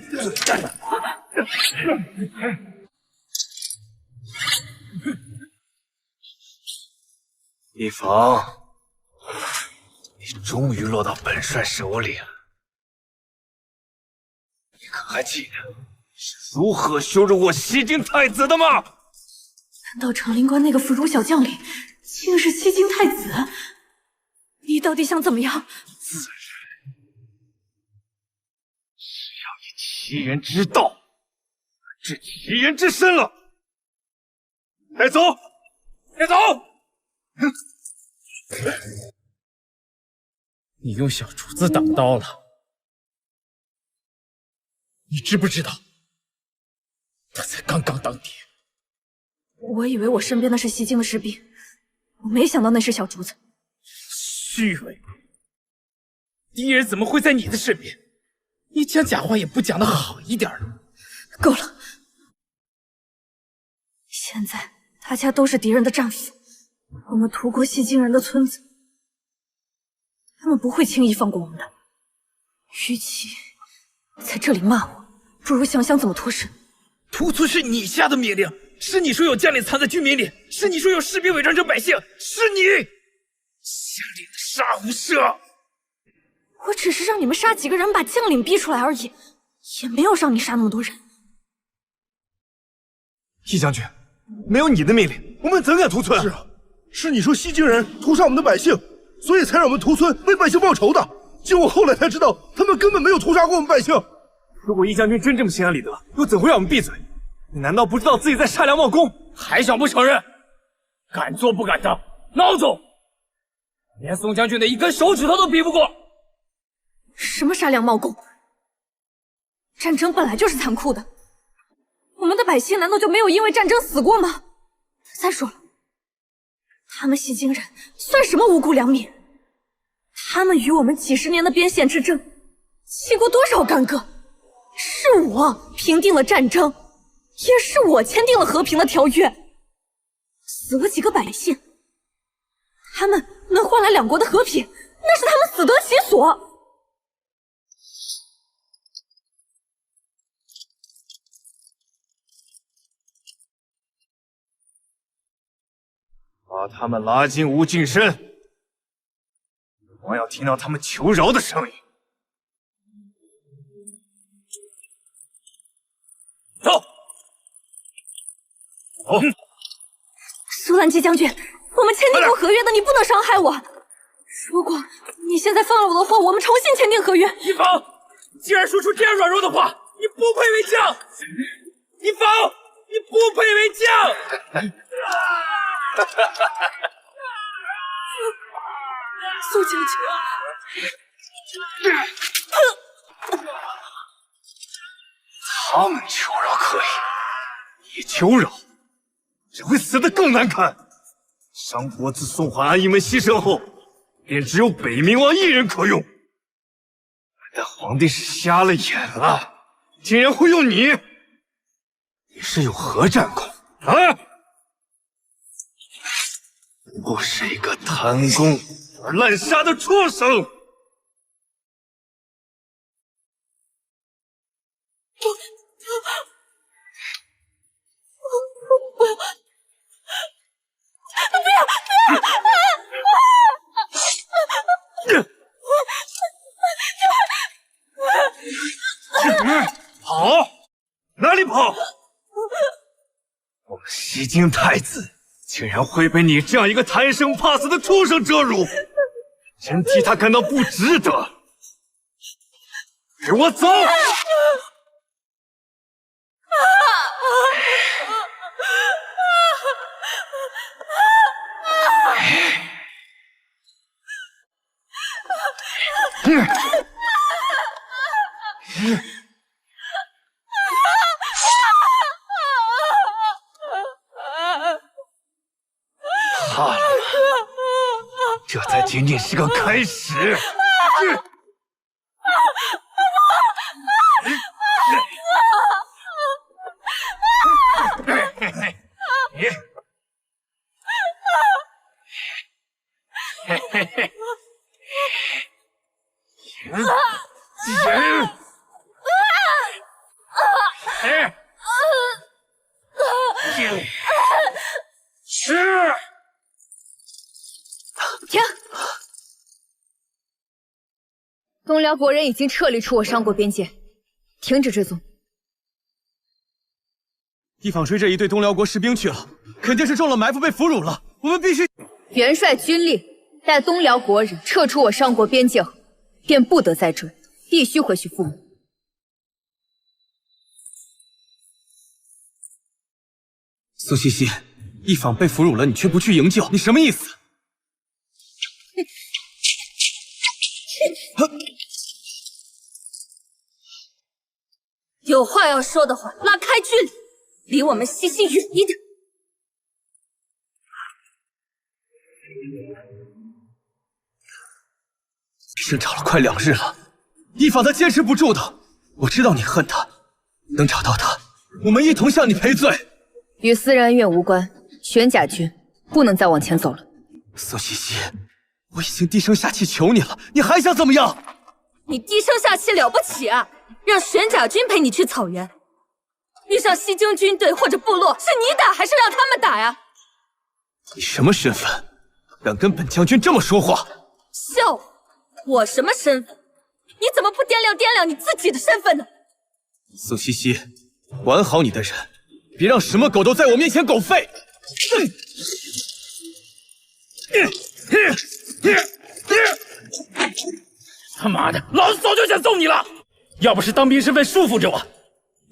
一房，你终于落到本帅手里了。你可还记得是如何羞辱我西京太子的吗？难道长陵关那个腐儒小将领竟是西京太子？你到底想怎么样？自然是要以其人之道治其人之身了。带走，带走！你用小竹子挡刀了，你知不知道？他才刚刚当爹。我以为我身边的是西京的士兵，我没想到那是小竹子。虚伪！敌人怎么会在你的身边？你讲假话也不讲得好一点呢？够了！现在大家都是敌人的战俘，我们屠过西京人的村子，他们不会轻易放过我们的。与其在这里骂我，不如想想怎么脱身。屠村是你下的命令，是你说有将领藏在居民里，是你说有士兵伪装成百姓，是你下令的杀无赦。我只是让你们杀几个人，把将领逼出来而已，也没有让你杀那么多人。易将军，没有你的命令，我们怎敢屠村？是啊，是你说西京人屠杀我们的百姓，所以才让我们屠村为百姓报仇的。结果后来才知道，他们根本没有屠杀过我们百姓。如果易将军真这么心安理得，又怎会让我们闭嘴？你难道不知道自己在杀良冒功？还想不承认？敢做不敢当，孬种！连宋将军的一根手指头都比不过。什么杀良冒功？战争本来就是残酷的，我们的百姓难道就没有因为战争死过吗？再说了，他们西京人算什么无辜良民？他们与我们几十年的边线之争，起过多少干戈？是我平定了战争，也是我签订了和平的条约。死了几个百姓，他们能换来两国的和平，那是他们死得其所。把他们拉进无尽深，我要听到他们求饶的声音。走，走！苏兰基将军，我们签订过合约的，你不能伤害我。如果你现在放了我的话，我们重新签订合约。一房，既然说出这样软弱的话，你不配为将。一房，你不配为将。苏将军，他们求饶可以，你求饶，只会死得更难看。商国自宋淮安一门牺牲后，便只有北冥王一人可用。但皇帝是瞎了眼了，竟然会用你！你是有何战功啊？不过是一个贪功而滥杀的畜生！跑！哪里跑？我们西京太子竟然会被你这样一个贪生怕死的畜生折辱，真替他感到不值得。给我走！这才仅仅是个开始。停！东辽国人已经撤离出我商国边界，停止追踪。一坊追着一队东辽国士兵去了，肯定是中了埋伏被俘虏了。我们必须元帅军令，待东辽国人撤出我商国边界后，便不得再追，必须回去复母。苏西西，一坊被俘虏了，你却不去营救，你什么意思？有话要说的话，拉开距离，离我们西西远一点。已经找了快2日了，一坊他坚持不住的。我知道你恨他，能找到他，我们一同向你赔罪。与私人恩怨无关，玄甲军不能再往前走了。苏西西，我已经低声下气求你了，你还想怎么样？你低声下气了不起啊！让玄甲军陪你去草原，遇上西京军队或者部落，是你打还是让他们打呀？你什么身份，敢跟本将军这么说话？笑话！我什么身份？你怎么不掂量掂量你自己的身份呢？苏西西，管好你的人，别让什么狗都在我面前狗吠。他妈的，老子早就想揍你了！要不是当兵身份束缚着我，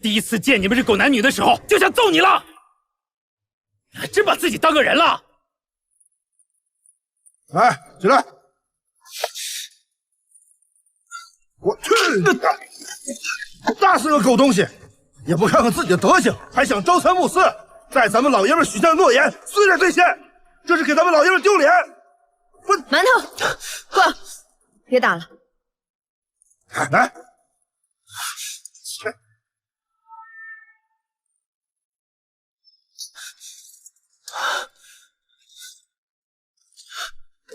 第一次见你们这狗男女的时候就想揍你了。还真把自己当个人了。来，起来！我去！大是个狗东西，也不看看自己的德行，还想朝三暮四，在咱们老爷们许下的诺言随点兑现，这是给咱们老爷们丢脸！我馒头，过，别打了。来，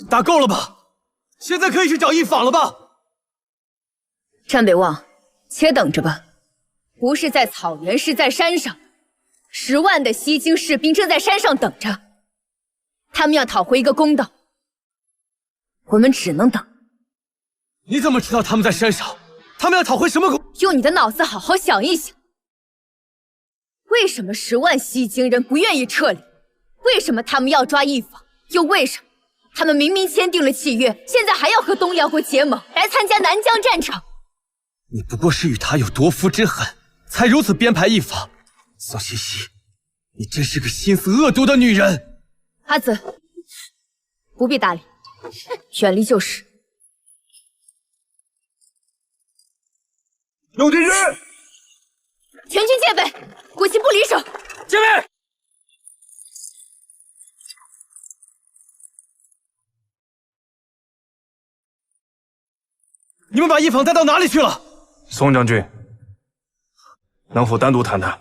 打够了吧？现在可以去找一坊了吧？战北望，且等着吧。不是在草原，是在山上。10万的西京士兵正在山上等着，他们要讨回一个公道。我们只能等。你怎么知道他们在山上？他们要讨回什么公？用你的脑子好好想一想，为什么10万西京人不愿意撤离？为什么他们要抓一坊？又为什么他们明明签订了契约，现在还要和东辽国结盟，来参加南疆战场？你不过是与他有夺夫之恨，才如此编排一坊。苏西西，你真是个心思恶毒的女人。阿紫，不必搭理，远离就是。有敌军！全军戒备，国旗不离手。戒备！你们把一坊带到哪里去了？宋将军，能否单独谈谈？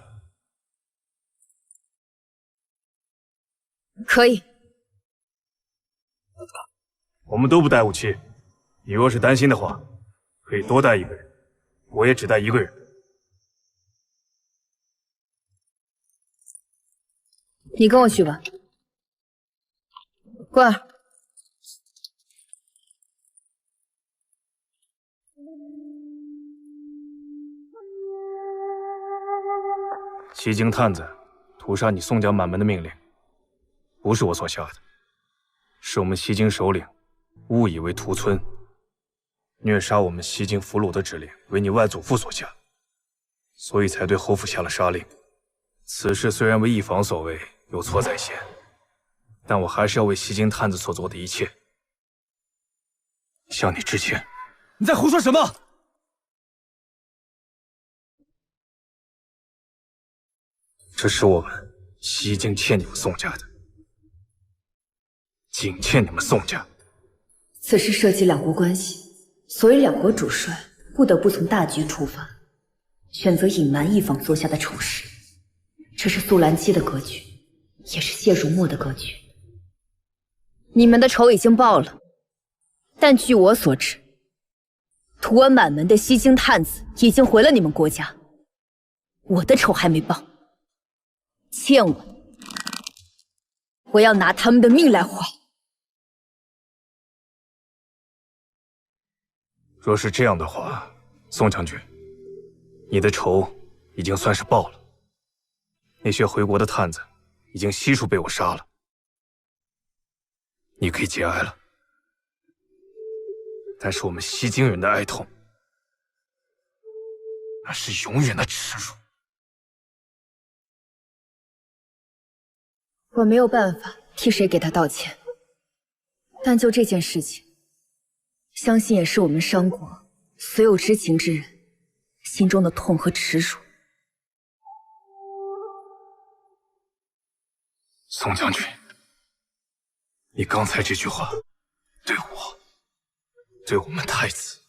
可以。我们都不带武器，你若是担心的话，可以多带一个人，我也只带一个人。你跟我去吧。桂儿。西京探子屠杀你宋江满门的命令，不是我所下的，是我们西京首领误以为屠村，虐杀我们西京俘虏的指令为你外祖父所下，所以才对侯府下了杀令。此事虽然为一坊所为，有错在先，但我还是要为西京探子所做的一切向你致歉。你在胡说什么？这是我们西京欠你们宋家的，仅欠你们宋家。此事涉及两国关系，所以两国主帅不得不从大局出发，选择隐瞒一方做下的丑事。这是素兰姬的格局，也是谢如墨的格局。你们的仇已经报了，但据我所知，图恩满门的西京探子已经回了你们国家，我的仇还没报，欠我要拿他们的命来还。若是这样的话，宋将军，你的仇已经算是报了。那些回国的探子已经悉数被我杀了，你可以节哀了。但是我们西京人的哀痛，那是永远的耻辱。我没有办法替谁给他道歉，但就这件事情，相信也是我们商国所有知情之人心中的痛和耻辱。宋将军，你刚才这句话，对我，对我们太子，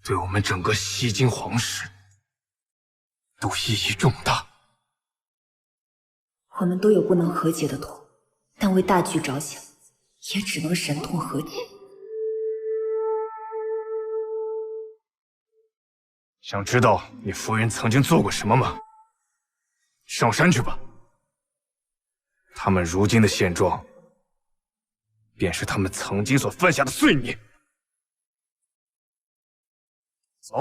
对我们整个西京皇室，都意义重大。我们都有不能和解的痛，但为大局着想，也只能忍痛和解。想知道你夫人曾经做过什么吗？上山去吧。他们如今的现状，便是他们曾经所犯下的罪孽。走。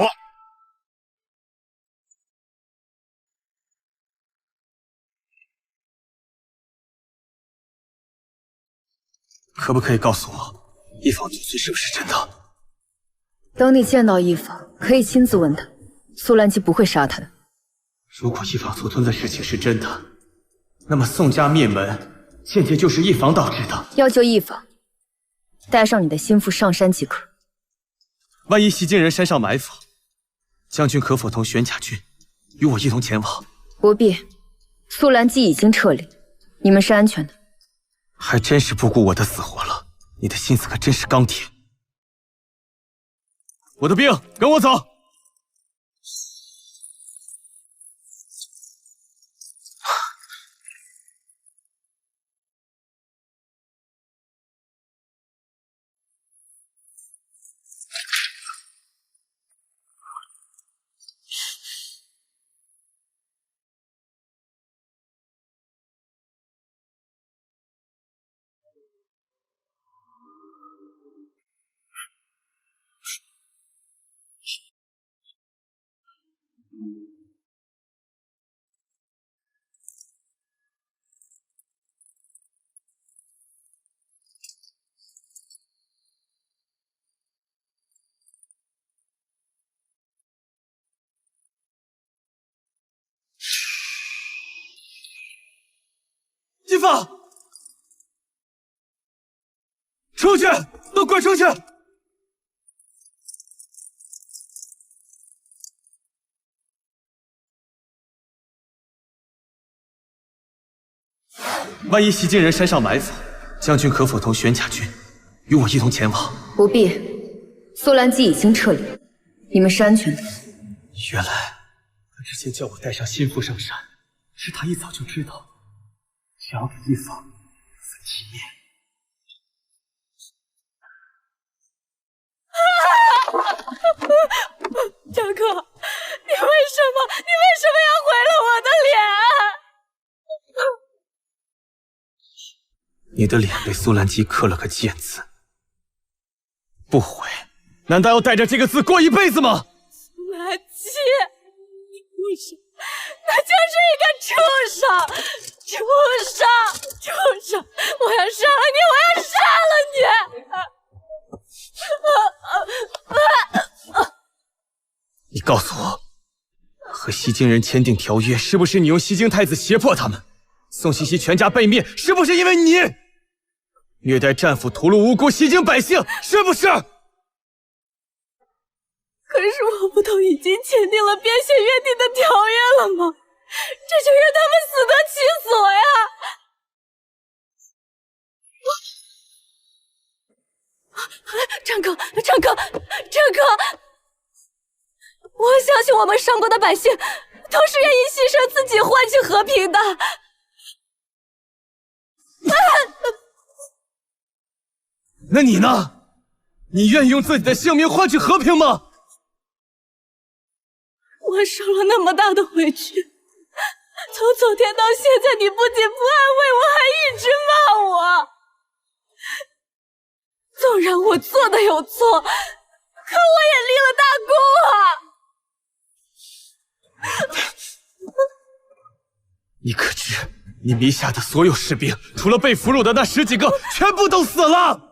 可不可以告诉我，一方军罪是不是真的？等你见到一方，可以亲自问他，苏兰姬不会杀他的。如果一方所吞的事情是真的，那么宋家灭门，间接就是一方导致的。要救一方，带上你的心腹上山即可。万一西京人山上埋伏，将军可否同玄甲军与我一同前往？不必，苏兰姬已经撤离，你们是安全的。还真是不顾我的死活了，你的心思可真是钢铁。我的兵，跟我走。一方，出去，都滚出去！万一西京人山上埋伏，将军可否同玄甲军与我一同前往？不必，苏兰姬已经撤离，你们是安全的。原来他之前叫我带上心腹上山，是他一早就知道。想要给一方分体面。大哥，你为什么要毁了我的脸？你的脸被苏兰姬刻了个剑字，不毁，难道要带着这个字过一辈子吗？苏兰姬，你不是，那就是一个畜生！畜生！我要杀了你！我要杀了你！你告诉我，和西京人签订条约，是不是你用西京太子胁迫他们？宋西西全家被灭，是不是因为你虐待战俘、屠戮无辜西京百姓？是不是？可是我不都已经签订了边线约定的条约了吗？这就让他们死得其所呀！战哥，我相信我们上国的百姓都是愿意牺牲自己换取和平的。那你呢？你愿意用自己的性命换取和平吗？我受了那么大的委屈，从昨天到现在，你不仅不安慰我，还一直骂我。纵然我做的有错，可我也立了大功啊！你可知，你迷下的所有士兵，除了被俘虏的那10几个，全部都死了。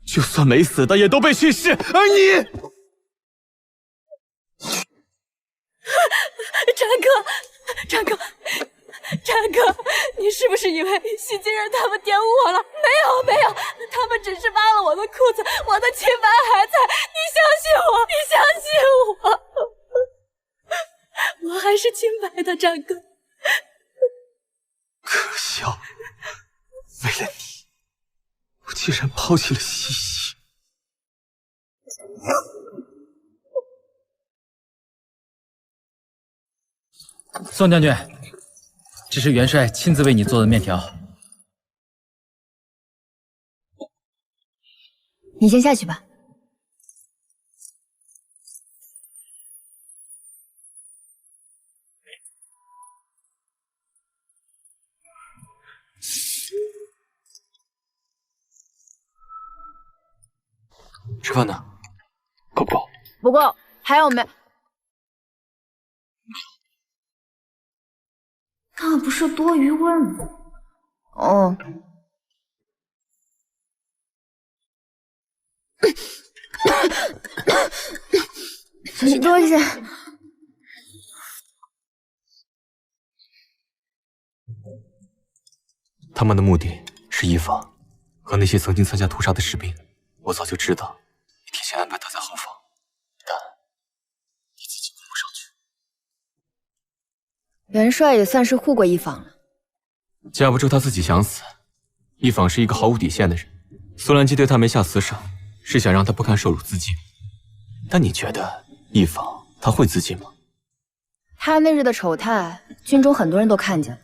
就算没死的，也都被训斥，而你，战哥，你是不是以为西京人他们玷污我了？没有，他们只是扒了我的裤子，我的清白还在。你相信我，我还是清白的，战哥。可笑，为了你，我竟然抛弃了西西。宋将军，这是元帅亲自为你做的面条。你先下去吧。吃饭呢？够不够？不够，还有没？那不是多余味吗？哦。你多一些。他们的目的是一方和那些曾经参加屠杀的士兵。我早就知道，提前安排他在后方，但你自己攻不上去。元帅也算是护过一方了。架不住他自己想死。一方是一个毫无底线的人，苏兰基对他没下死手，是想让他不堪受辱自尽。但你觉得一方他会自尽吗？他那日的丑态，军中很多人都看见了，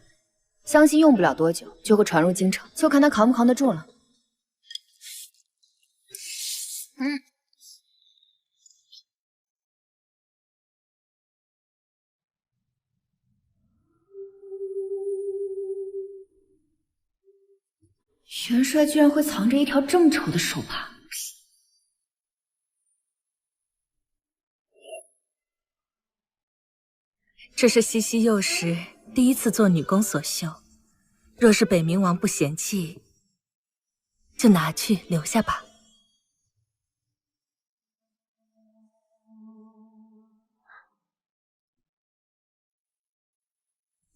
相信用不了多久就会传入京城，就看他扛不扛得住了。元帅居然会藏着一条这么丑的手帕。这是西西幼时第一次做女工所绣，若是北冥王不嫌弃，就拿去留下吧。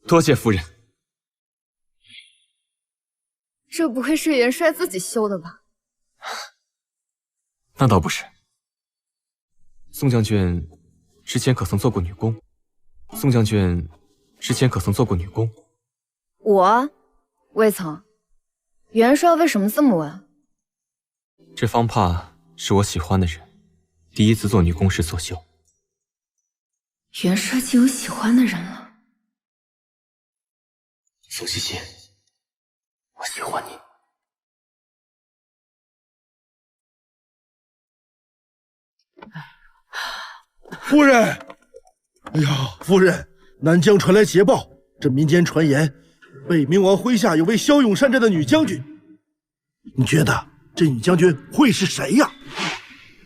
多谢夫人。这不会是元帅自己修的吧？那倒不是。宋将军之前可曾做过女工？宋将军之前可曾做过女工？我未曾。元帅为什么这么问？这方帕是我喜欢的人第一次做女工时所绣。元帅竟有喜欢的人了。宋西西，我喜欢你。夫人，哎呀，夫人，南疆传来捷报，这民间传言，北冥王麾下有位骁勇善战的女将军。你觉得这女将军会是谁呀？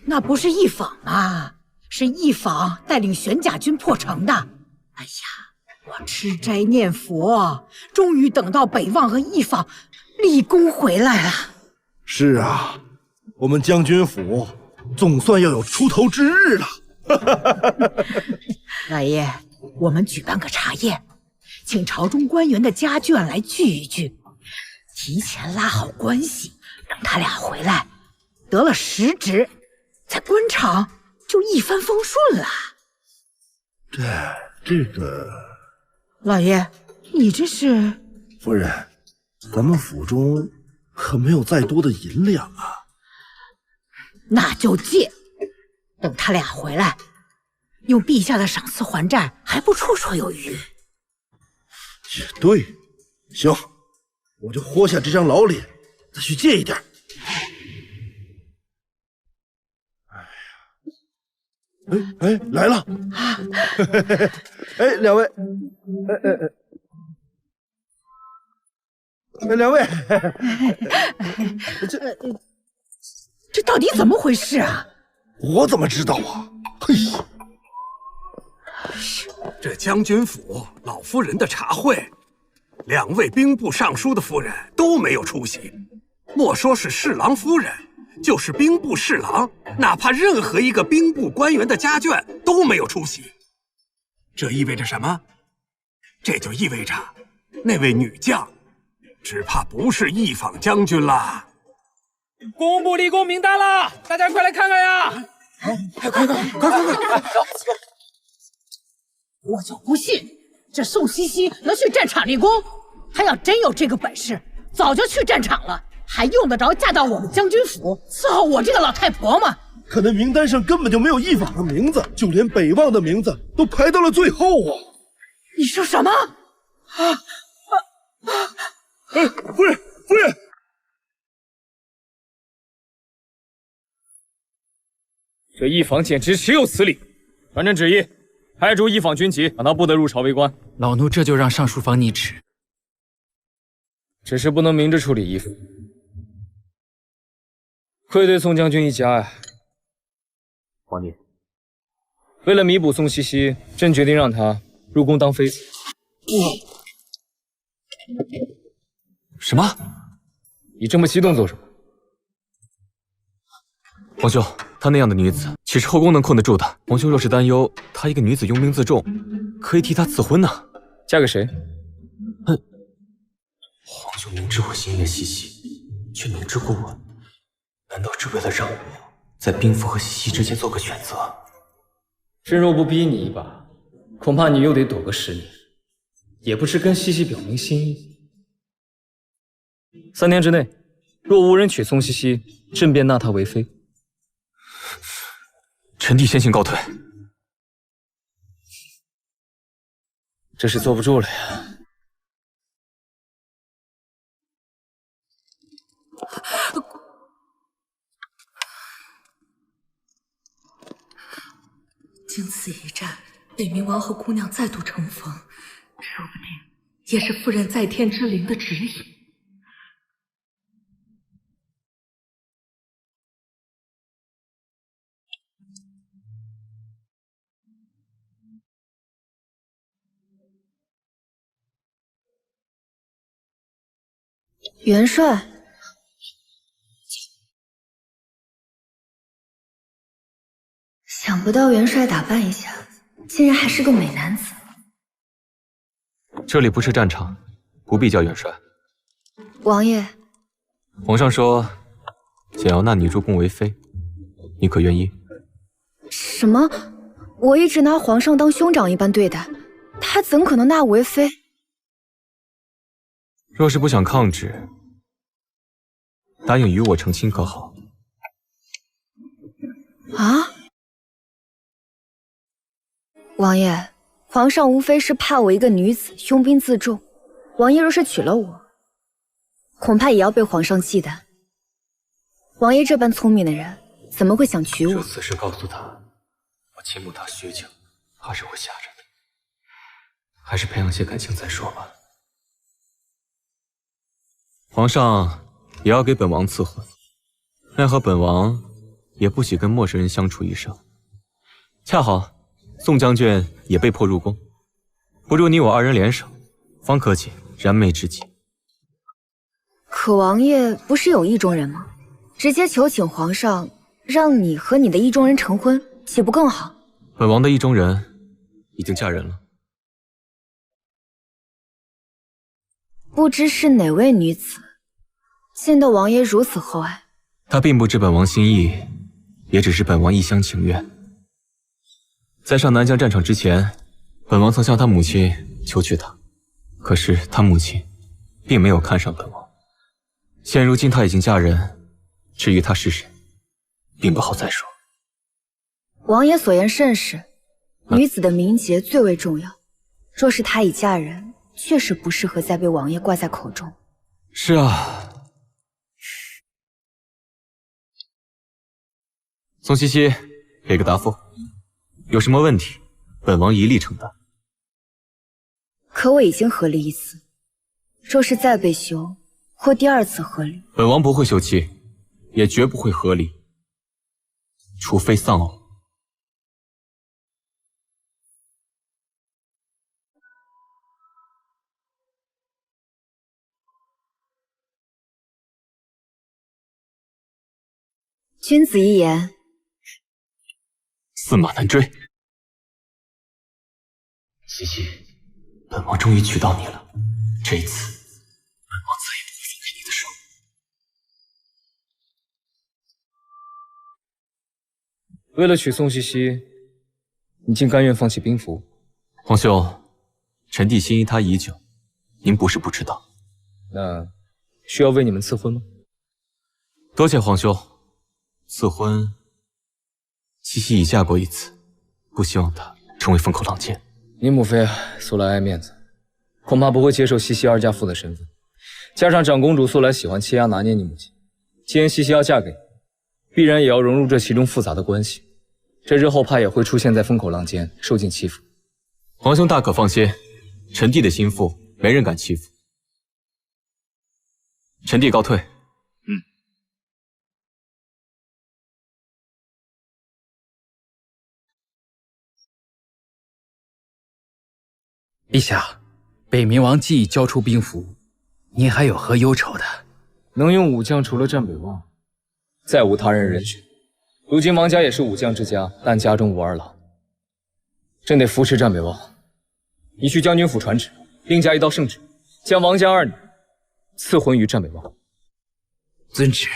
那不是一坊吗？是一坊带领玄甲军破城的。哎呀！我吃斋念佛，终于等到北望和一坊立功回来了。是啊，我们将军府总算要有出头之日了。老爷，我们举办个茶宴，请朝中官员的家眷来聚一聚，提前拉好关系，等他俩回来得了实职，在官场就一帆风顺了。这个。老爷，你这是？夫人，咱们府中可没有再多的银两啊。那就借。等他俩回来，用陛下的赏赐还债，还不绰绰有余。对，行，我就豁下这张老脸，再去借一点。哎，来了！哎，两位，两位，这到底怎么回事啊？我怎么知道啊？嘿，这将军府老夫人的茶会，2位兵部尚书的夫人都没有出席。莫说是侍郎夫人，就是兵部侍郎，哪怕任何一个兵部官员的家眷都没有出席。这意味着什么？这就意味着那位女将，只怕不是一坊将军啦。公布立功名单啦！大家快来看看呀！快！我就不信这宋茜茜能去战场立功。她要真有这个本事，早就去战场了，还用得着嫁到我们将军府伺候我这个老太婆吗？可那名单上根本就没有一坊的名字，就连北望的名字都排到了最后啊！你说什么？夫人！这一坊简直岂有此理！传朕旨意，开除一坊军籍，让他不得入朝为官。老奴这就让上书房拟旨。只是不能明着处理一坊，愧对宋将军一家呀！王爷，为了弥补宋茜茜，朕决定让她入宫当妃子。什么？你这么激动做什么？皇兄，她那样的女子，岂是后宫能控得住的？皇兄若是担忧她一个女子拥兵自重，可以替她赐婚呢。嫁给谁？皇兄明知我心悦茜茜，却明知故问，难道是为了让我在兵符和茜茜之间做个选择？朕若不逼你一把，恐怕你又得躲个10年，也不知跟茜茜表明心意。3年之内，若无人娶宋茜茜，朕便纳她为妃。臣弟先行告退。这是坐不住了呀！经此一战，北冥王和姑娘再度重逢，说不定也是夫人在天之灵的指引。元帅，想不到元帅打扮一下，竟然还是个美男子。这里不是战场，不必叫元帅。王爷，皇上说想要纳你入宫为妃，你可愿意？什么？我一直拿皇上当兄长一般对待，他怎可能纳我为妃？若是不想抗旨，答应与我成亲可好？啊？王爷，皇上无非是怕我一个女子拥兵自重，王爷若是娶了我，恐怕也要被皇上忌惮。王爷这般聪明的人，怎么会想娶我？若此时告诉他我倾慕他虚情，怕是会吓着他。还是培养些感情再说吧。皇上也要给本王赐婚，奈何本王也不喜跟陌生人相处一生。恰好宋将军也被迫入宫，不如你我2人联手，方可解燃眉之急。可王爷不是有意中人吗？直接求请皇上让你和你的意中人成婚，岂不更好？本王的意中人已经嫁人了。不知是哪位女子，见得王爷如此厚爱。她并不知本王心意，也只是本王一厢情愿。在上南疆战场之前，本王曾向他母亲求娶她，可是他母亲并没有看上本王。现如今她已经嫁人，至于她是谁，病不好再说。王爷所言甚是，女子的名节最为重要。若是她已嫁人，确实不适合再被王爷挂在口中。是啊。宋茜茜，给个答复，有什么问题，本王一力承担。可我已经合离一次，若是再被休，或第二次合离，本王不会休妻，也绝不会合离，除非丧偶。君子一言，驷马难追。茜茜，本王终于娶到你了，这一次，本王再也不会放开你的手。为了娶宋茜茜，你竟甘愿放弃兵符？皇兄，臣弟心仪她已久，您不是不知道。那需要为你们赐婚吗？多谢皇兄。赐婚，茜茜已嫁过一次，不希望她成为风口浪尖。你母妃素来爱面子，恐怕不会接受茜茜二嫁父的身份。加上长公主素来喜欢欺压拿捏你母亲，既然茜茜要嫁给你，必然也要融入这其中复杂的关系。这日后怕也会出现在风口浪尖，受尽欺负。皇兄大可放心，臣弟的心腹没人敢欺负。臣弟告退。陛下，北冥王既已交出兵符，您还有何忧愁的？能用武将除了战北望，再无他人人选。如今王家也是武将之家，但家中无儿郎，朕得扶持战北望。你去将军府传旨，另加一道圣旨，将王家二女赐婚于战北望。遵旨。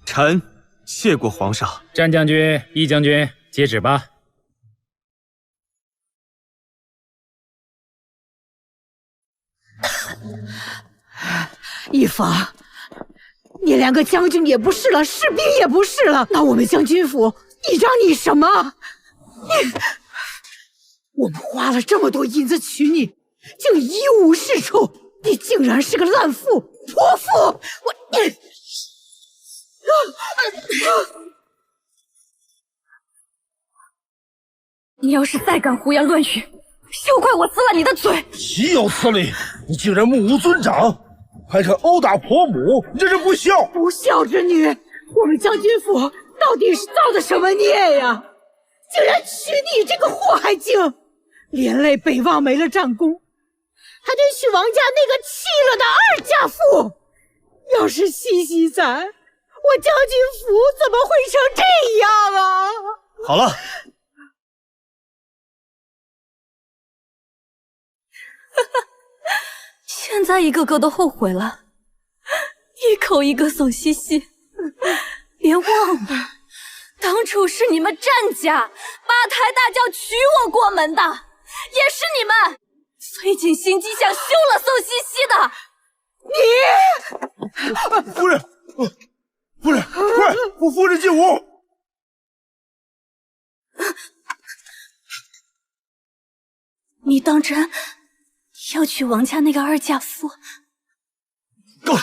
臣谢过皇上。战将军、义将军，接旨吧。一方，你连个将军也不是了，士兵也不是了，那我们将军府依仗你什么？我们花了这么多银子娶你，竟一无是处，你竟然是个烂妇、泼妇！你要是再敢胡言乱语，休怪我撕了你的嘴！岂有此理！你竟然目无尊长，还敢殴打婆母，你这是不孝！不孝之女！我们将军府到底是造的什么孽呀？竟然娶你这个祸害精，连累北望没了战功，还得娶王家那个弃了的二嫁妇。要是茜茜在，我将军府怎么会成这样啊？好了。现在一个个都后悔了，一口一个宋茜茜，别忘了，当初是你们战家八抬大轿娶我过门的，也是你们费尽心机想休了宋茜茜的。你，夫人，快，夫人进屋。你当真要娶王家那个二嫁夫？够了，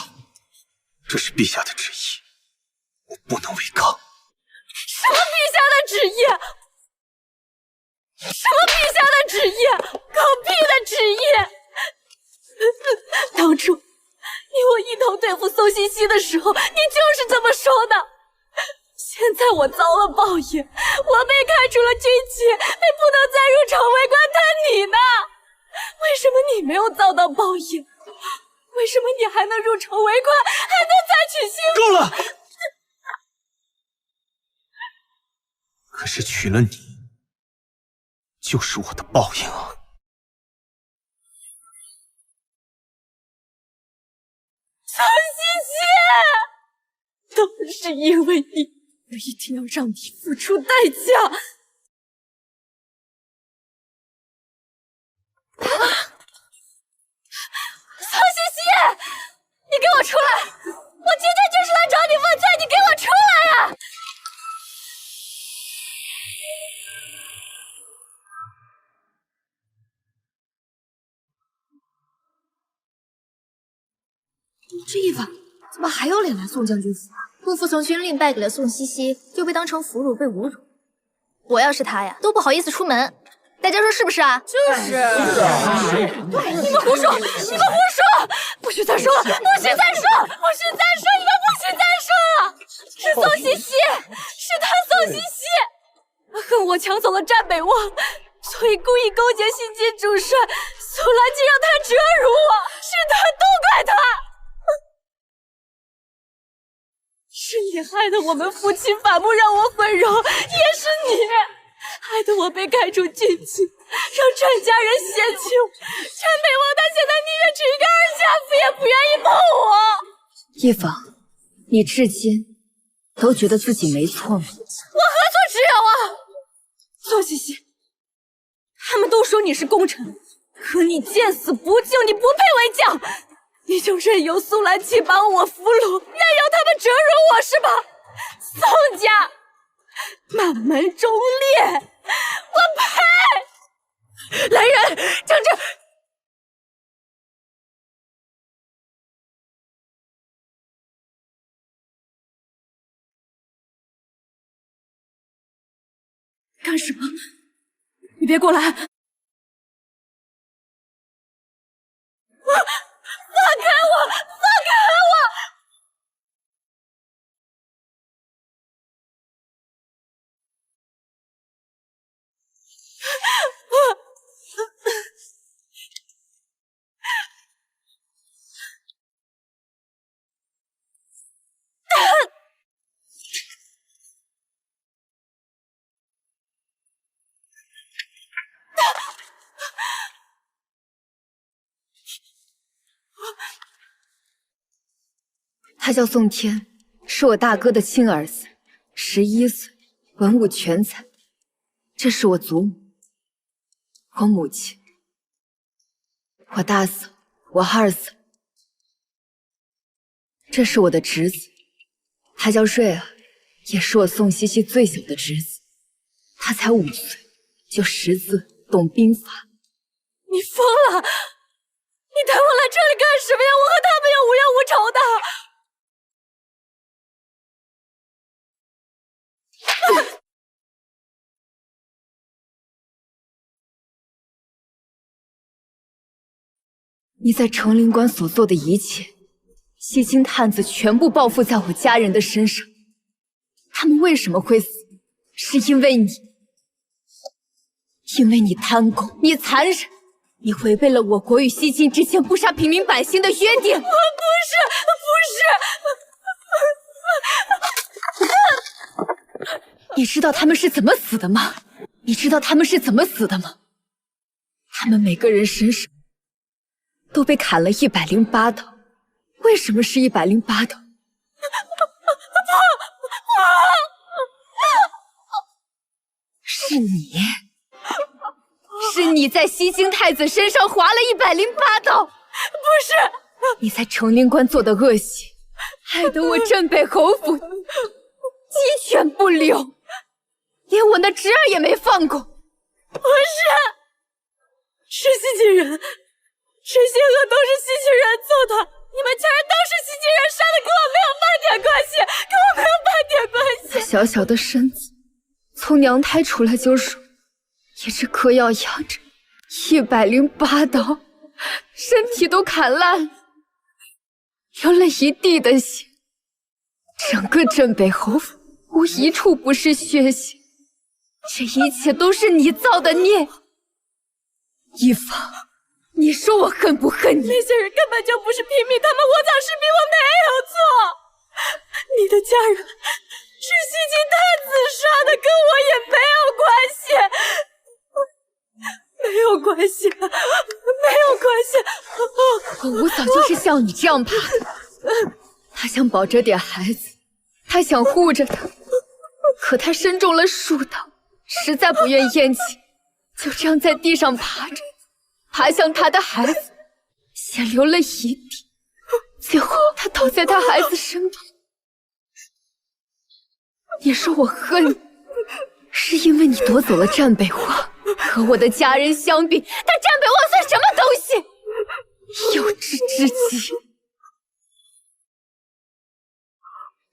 这是陛下的旨意，我不能违抗。什么陛下的旨意？什么陛下的旨意？狗屁的旨意！当初你我一同对付宋茜茜的时候，你就是这么说的。现在我遭了报应，我被开除了军旗，被不能再入朝为官，但你呢？为什么你没有遭到报应？为什么你还能入朝为官，还能再娶新妇？够了！可是娶了你，就是我的报应啊！宋茜茜，都是因为你，我一定要让你付出代价。这一把怎么还有脸来宋将军府？不服从军令，败给了宋西西，就被当成俘虏被侮辱。我要是他呀，都不好意思出门。大家说是不是啊？就是。你们胡说！你们胡说！不许再说！不许再说！不许再说！你们不许再说了！是宋西西，是他宋西西，恨我抢走了战北望，所以故意勾结新晋主帅苏兰基，让他折辱我，是他，都怪他。是你害得我们夫妻反目，让我毁容，也是你害得我被开除军籍，让战家人嫌弃我。战北王他现在宁愿娶一个二下妇，也不愿意碰我。一房，你至今都觉得自己没错吗？我何错之有啊！宋西西，他们都说你是功臣，可你见死不救，你不配为将。你就任由苏兰七把我俘虏，任由他们折辱我是吧？宋家满门忠烈，我呸！来人，将这干什么？你别过来！放开我！放开我！他叫宋天，是我大哥的亲儿子，11岁，文武全才。这是我祖母，我母亲，我大嫂，我二嫂。这是我的侄子，他叫瑞儿，也是我宋西西最小的侄子。他才5岁，就识字懂兵法。你疯了！你带我来这里干什么呀？我和他们又无冤无仇的。你在成灵关所做的一切，西京探子全部报复在我家人的身上。他们为什么会死？是因为你，因为你贪功，你残忍，你违背了我国与西晋之间不杀平民百姓的约定。我不是。你知道他们是怎么死的吗？你知道他们是怎么死的吗？他们每个人身上都被砍了108刀。为什么是108刀？是你，是你在西京太子身上划了108刀。不是，你在成灵关做的恶行，害得我镇北侯府鸡犬不留，连我那侄儿也没放过。不是，是西晋人，这些恶都是西晋人做的。你们家人都是西晋人杀的，跟我没有半点关系，跟我没有半点关系。他小小的身子，从娘胎出来就熟，也是嗑药养着，108刀，身体都砍烂了，流了一地的血，整个镇北侯府无一处不是血腥。这一切都是你造的孽，一方。你说我恨不恨你？那些人根本就不是平民，他们窝藏士兵，我没有错。你的家人是西晋太子杀的，跟我也没有关系，没有关系，没有关系。我无早就是像你这样怕的。他想保着点孩子，他想护着他，可他身中了数刀，实在不愿咽气，就这样在地上爬着。爬向他的孩子，血流了一地，最后他倒在他孩子身旁。你说我恨你，是因为你夺走了战北王，和我的家人相比，他战北王算什么东西？幼稚至极，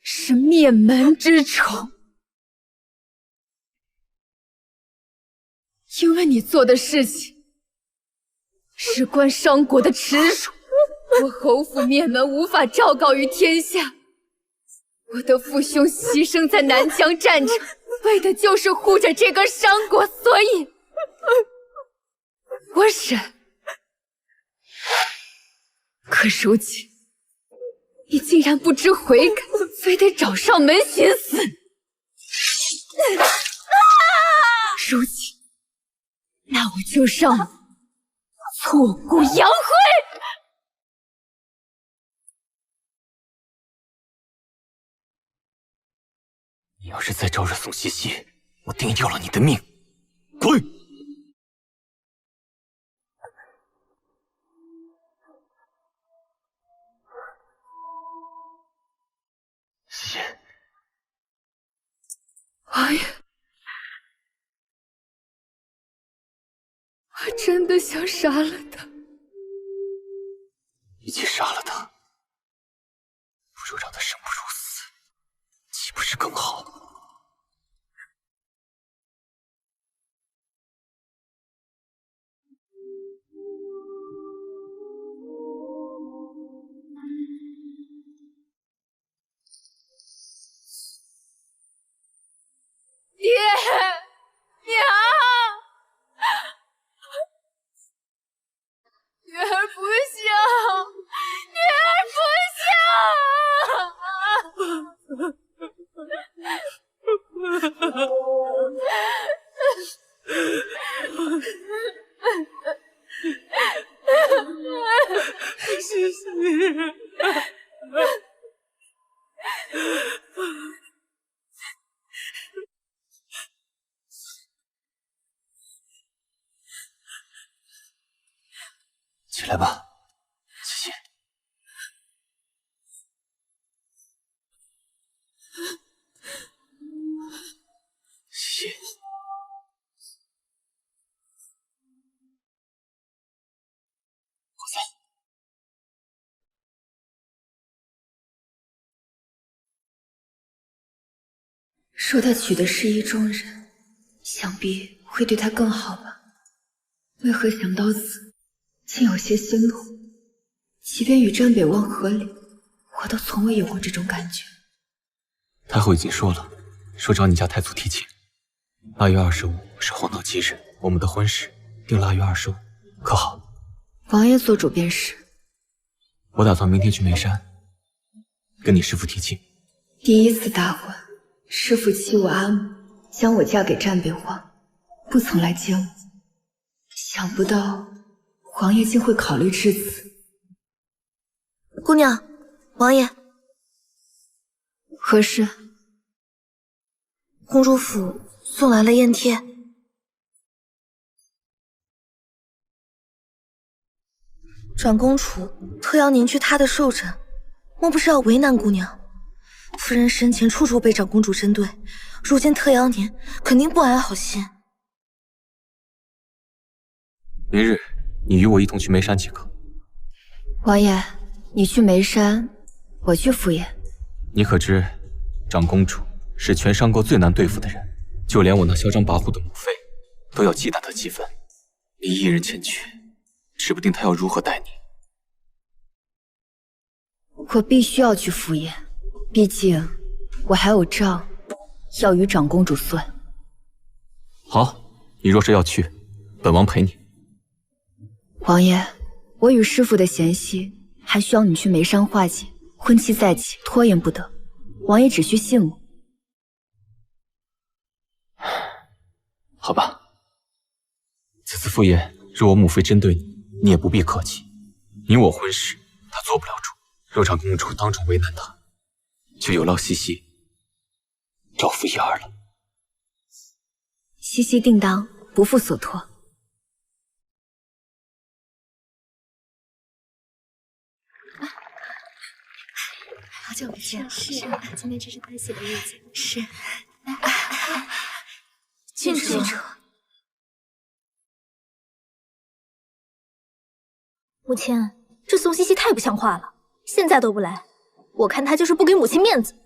是灭门之仇。因为你做的事情，事关商国的耻辱，我侯府灭门无法昭告于天下。我的父兄牺牲在南疆战场，为的就是护着这个商国，所以我忍。可如今，你竟然不知悔改，非得找上门寻死。如今，那我就让你挫骨扬灰！你要是再招惹宋西西，我定要了你的命！滚！西西，王爷，我真的想杀了他。与其杀了他，不如让他生不如死，岂不是更好？爹，娘，女儿不孝，女儿不孝。西西。起来吧，西西。西西。我在。说他娶的是意中人，想必会对他更好吧？为何想到此，竟有些心痛？即便与战北王和离，我都从未有过这种感觉。太后已经说了，说找你家太祖提亲。8月25是黄道吉日，我们的婚事定8月25，可好？王爷做主便是。我打算明天去眉山，跟你师父提亲。第一次大婚，师父欺我阿母，将我嫁给战北王，不曾来见我。想不到王爷竟会考虑至此。姑娘，王爷，何事？公主府送来了砚帖。长公主特邀您去她的寿辰，莫不是要为难姑娘？夫人生前处处被长公主针对，如今特邀您，肯定不安好心。明日你与我一同去眉山即可。王爷，你去眉山，我去敷衍。你可知，长公主是全商国最难对付的人，就连我那嚣张跋扈的母妃，都要忌惮她几分。你一人前去，指不定她要如何待你。我必须要去敷衍，毕竟我还有账要与长公主算。好，你若是要去，本王陪你。王爷，我与师父的嫌隙还需要你去眉山化解，婚期在即，拖延不得。王爷只需信我。好吧，此次赴宴，若我母妃针对你，你也不必客气。你我婚事，她做不了主。若长公主当众为难她，就有劳西西照拂一二了。西西定当不负所托。好久不见，是啊，今天真是欢喜的日子。是。进车。母亲，这宋茜茜太不像话了，现在都不来，我看她就是不给母亲面子。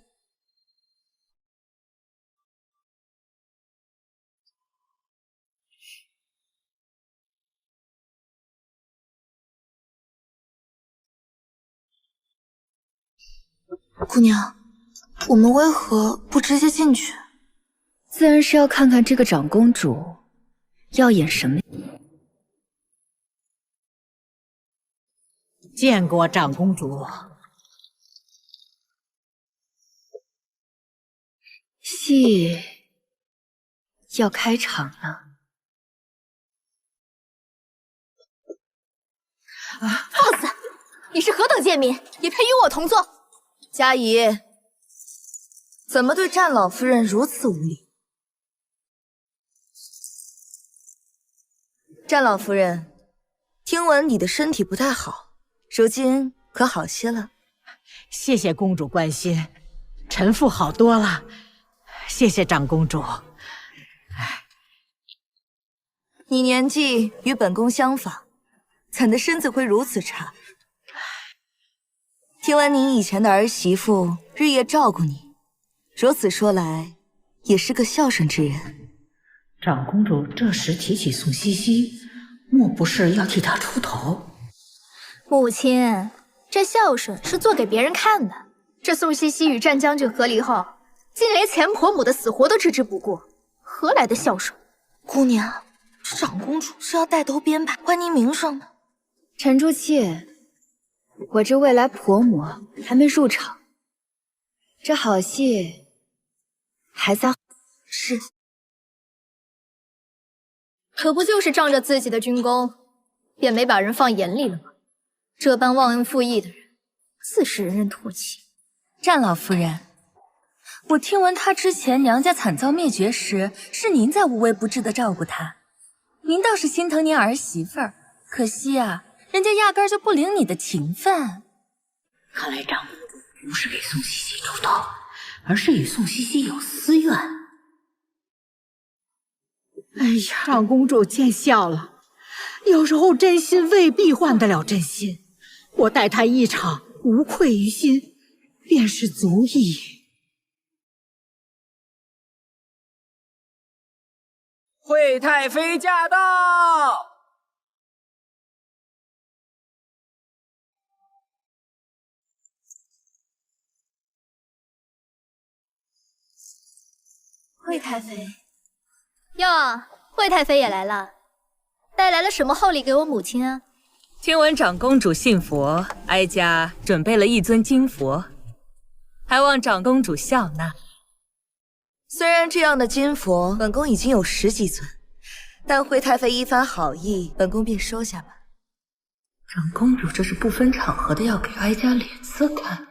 姑娘，我们为何不直接进去？自然是要看看这个长公主要演什么。见过长公主。戏要开场了。放肆！你是何等贱民，也配与我同坐？佳怡，怎么对战老夫人如此无礼？战老夫人，听闻你的身体不太好，如今可好些了？谢谢公主关心，臣妇好多了。谢谢长公主。你年纪与本宫相仿，怎的身子会如此差？听闻您以前的儿媳妇日夜照顾你，如此说来，也是个孝顺之人。长公主这时提起宋茜茜，莫不是要替她出头？母亲，这孝顺是做给别人看的。这宋茜茜与战将军和离后，竟连前婆母的死活都置之不顾，何来的孝顺？姑娘，这长公主是要带头编排坏您名声的。沉住气，我这未来婆母还没入场，这好戏还在。是，可不就是仗着自己的军功，便没把人放眼里了吗？这般忘恩负义的人，自是人人唾弃。战老夫人，我听闻她之前娘家惨遭灭绝时，是您在无微不至的照顾她，您倒是心疼您儿媳妇儿，可惜啊，人家压根儿就不领你的情分。看来长公主不是给宋茜茜出头，而是与宋茜茜有私怨。哎呀，长公主见笑了，有时候真心未必换得了真心，我待她一场，无愧于心，便是足矣。惠太妃驾到！惠太妃，哟，惠太妃也来了，带来了什么厚礼给我母亲啊？听闻长公主信佛，哀家准备了一尊金佛，还望长公主笑纳。虽然这样的金佛，本宫已经有10几尊，但惠太妃一番好意，本宫便收下吧。长公主这是不分场合的要给哀家脸色看呢。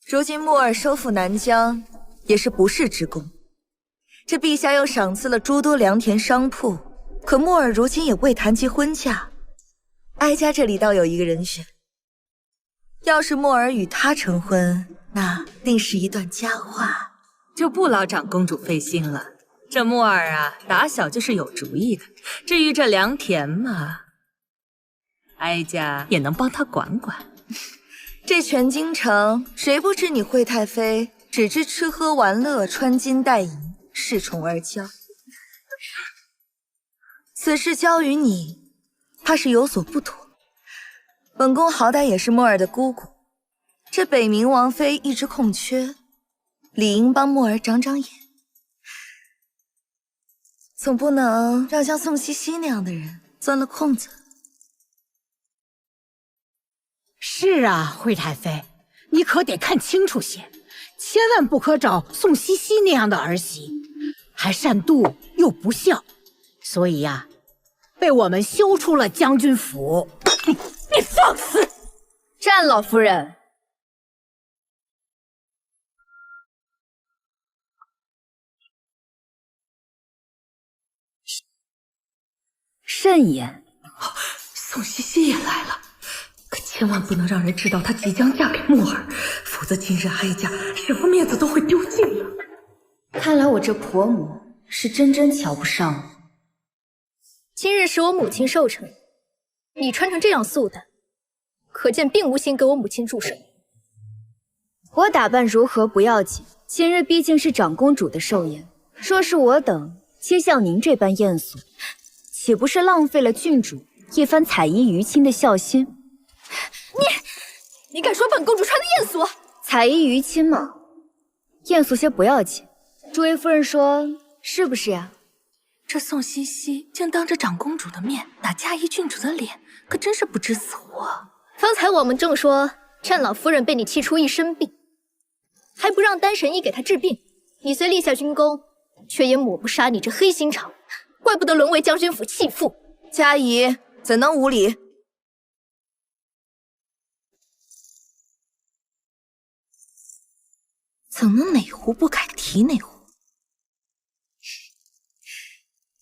如今木儿收复南疆，也是不世之功。这陛下又赏赐了诸多良田商铺，可木儿如今也未谈及婚嫁，哀家这里倒有一个人选。要是木儿与他成婚，那定是一段佳话。就不劳长公主费心了，这木儿啊，打小就是有主意的。至于这良田嘛，哀家也能帮他管管。这全京城，谁不知你惠太妃只知吃喝玩乐、穿金戴银、恃宠而骄？此事交于你，怕是有所不妥。本宫好歹也是木儿的姑姑，这北冥王妃一直空缺，理应帮木儿长长眼，总不能让像宋茜茜那样的人钻了空子。是啊，惠太妃，你可得看清楚些，千万不可找宋茜茜那样的儿媳，还善妒又不孝，所以呀，被我们休出了将军府。你放肆！战老夫人，慎言。宋茜茜也来了，可千千万不能让人知道她即将嫁给木耳，否则今日哀家什么面子都会丢尽了。看来我这婆母是真瞧不上我。今日是我母亲寿辰，你穿成这样素的，可见并无心给我母亲祝寿。我打扮如何不要紧，今日毕竟是长公主的寿宴，若是我等皆像您这般艳俗，岂不是浪费了郡主一番彩衣娱亲的孝心？你敢说本公主穿的艳俗？彩衣娱亲嘛，艳俗些不要紧。诸位夫人说是不是呀？这宋茜茜竟当着长公主的面打嘉怡郡主的脸，可真是不知死活。方才我们正说战老夫人被你气出一身病，还不让丹神医给她治病，你随立下军功，却也抹不杀你这黑心肠，怪不得沦为将军府弃妇。嘉怡怎能无礼？怎能哪壶不开提哪壶？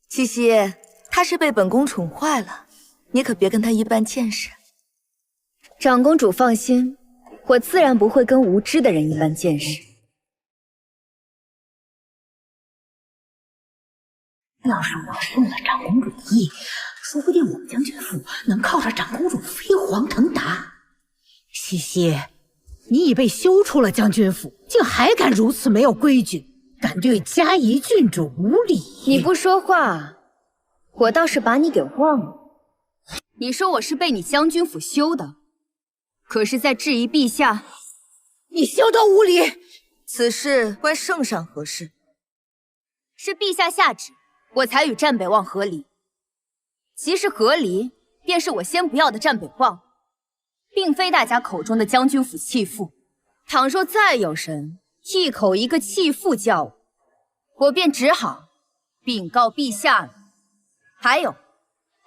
茜茜，她是被本宫宠坏了，你可别跟她一般见识。长公主放心，我自然不会跟无知的人一般见识。要是我顺了长公主的意，说不定我们将军府能靠着长公主飞黄腾达。茜茜，你已被休出了将军府，竟还敢如此没有规矩，敢对嘉怡郡主无礼！你不说话，我倒是把你给忘了。你说我是被你将军府休的，可是在质疑陛下，你休得无礼！此事关圣上何事？是陛下下旨，我才与战北望和离。其实和离，便是我先不要的战北望，并非大家口中的将军府弃妇。倘若再有人一口一个弃妇叫我，我便只好禀告陛下了。还有，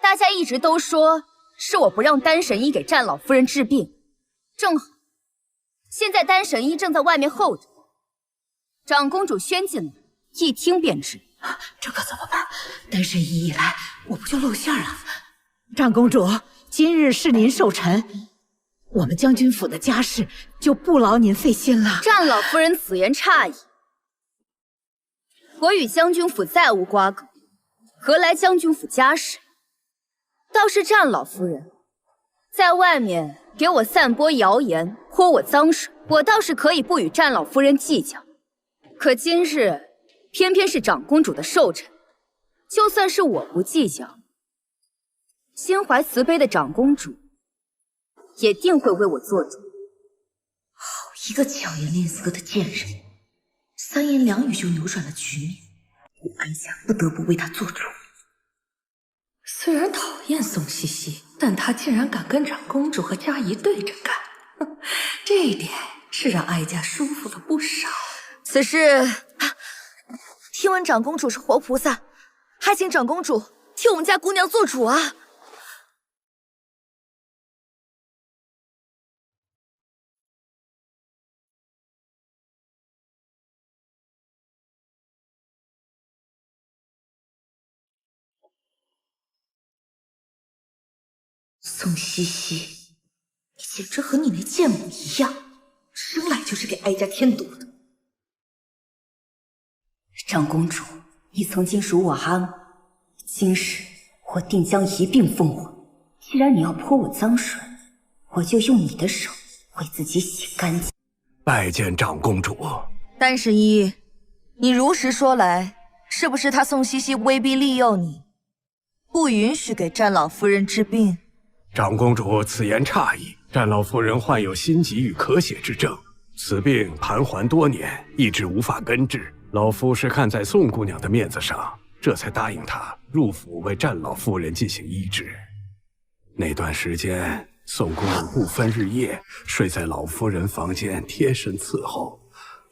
大家一直都说是我不让丹神医给战老夫人治病，正好现在丹神医正在外面候着，长公主宣进来，一听便知。这可怎么办？丹神医一来，我不就露馅了？长公主，今日是您寿辰，我们将军府的家事就不劳您费心了。战老夫人此言差矣，我与将军府再无瓜葛，何来将军府家事？倒是战老夫人在外面给我散播谣言，泼我脏水，我倒是可以不与战老夫人计较。可今日偏偏是长公主的寿辰，就算是我不计较，心怀慈悲的长公主也定会为我做主。好一个巧言令色的贱人，三言两语就扭转了局面，我哀家不得不为她做主。虽然讨厌宋茜茜，但她竟然敢跟长公主和嘉怡对着干，这一点是让哀家舒服了不少。此事听闻长公主是活菩萨，还请长公主替我们家姑娘做主啊！宋茜茜，你简直和你那贱母一样，生来就是给哀家添堵的。长公主，你曾经属我阿母，今日我定将一并奉还。既然你要泼我脏水，我就用你的手为自己洗干净。拜见长公主。丹神医，你如实说来，是不是他宋茜茜威逼利诱你，不允许给战老夫人治病？长公主此言差矣，战老夫人患有心疾与咳血之症，此病盘桓多年，一直无法根治。老夫是看在宋姑娘的面子上，这才答应她入府为战老夫人进行医治。那段时间，宋姑娘不分日夜睡在老夫人房间，贴身伺候。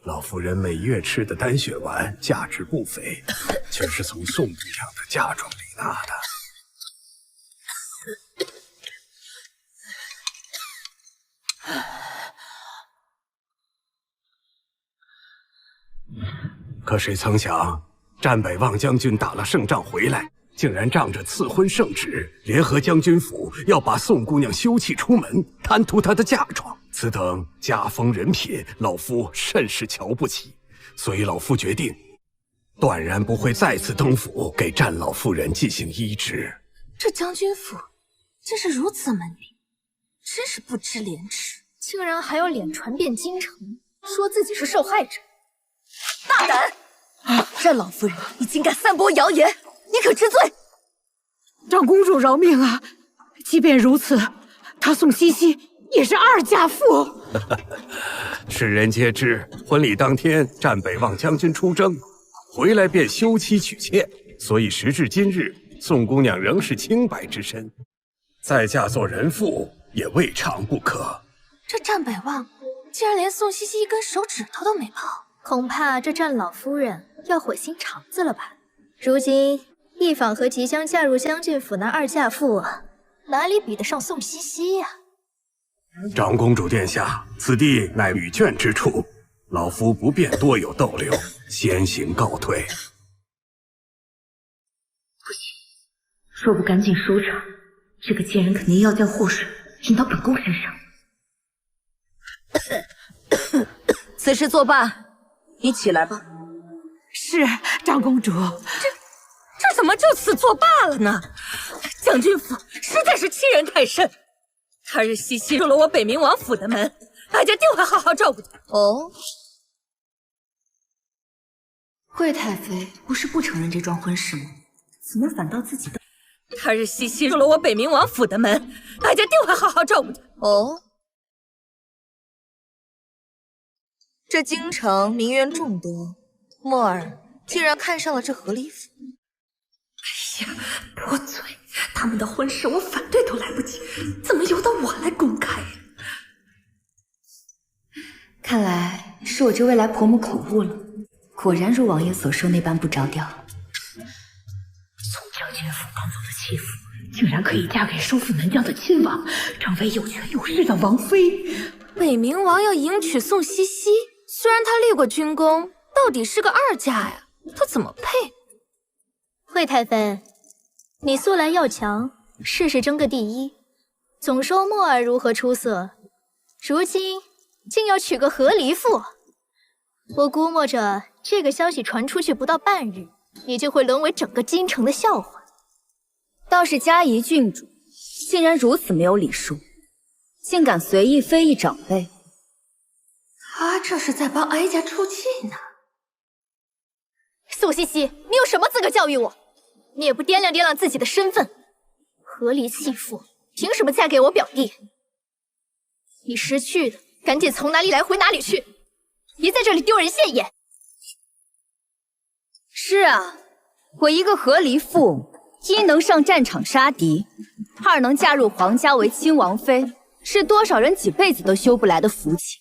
老夫人每月吃的丹血丸价值不菲，全是从宋姑娘的嫁妆里拿的。可谁曾想，战北望将军打了胜仗回来，竟然仗着赐婚圣旨，联合将军府要把宋姑娘休弃出门，贪图她的嫁妆。此等家风人品，老夫甚是瞧不起。所以老夫决定，断然不会再次登府给战老夫人进行医治。这将军府竟是如此门第，真是不知廉耻，竟然还有脸传遍京城，说自己是受害者，大胆！战老夫人，你竟敢散播谣言，你可知罪？长公主饶命啊！即便如此，她宋茜茜也是二嫁妇。世人皆知，婚礼当天，战北望将军出征，回来便休妻娶妾，所以时至今日，宋姑娘仍是清白之身，再嫁做人妇也未尝不可。这战北望竟然连宋茜茜一根手指头都没碰，恐怕这战老夫人要毁心肠子了吧？如今一坊和即将嫁入将军府那二嫁妇，哪里比得上宋茜茜呀？长公主殿下，此地乃女眷之处，老夫不便多有逗留，先行告退。不行，若不赶紧收场，这个贱人肯定要将祸水引到本宫身上。此事作罢，你起来吧。是，长公主。这怎么就此作罢了呢？将军府实在是欺人太甚。他日西西入了我北冥王府的门，大家定会好好照顾他。哦，惠太妃不是不承认这桩婚事吗？怎么反倒自己的？他日西西入了我北冥王府的门，大家定会好好照顾他。哦，这京城名媛众多，墨儿竟然看上了这和离府。哎呀，多嘴！他们的婚事我反对都来不及，怎么由得我来公开呀？看来是我这未来婆母口误了，果然如王爷所说那般不着调。宋将军府当中的妻妇，竟然可以嫁给收复南疆的亲王，成为有权有势的王妃。北冥王要迎娶宋茜茜，虽然她立过军功，到底是个二嫁呀，她怎么配？惠太妃，你素来要强，事事争个第一，总说墨儿如何出色，如今竟要娶个和离妇。我估摸着这个消息传出去不到半日，你就会沦为整个京城的笑话。倒是嘉仪郡主竟然如此没有礼数，竟敢随意非议长辈。他这是在帮哀家出气呢。宋茜茜，你有什么资格教育我？你也不掂量掂量自己的身份，和离弃妇，凭什么嫁给我表弟？你识趣的，赶紧从哪里来回哪里去，别在这里丢人现眼。是啊，我一个和离妇，一能上战场杀敌，二能嫁入皇家为亲王妃，是多少人几辈子都修不来的福气。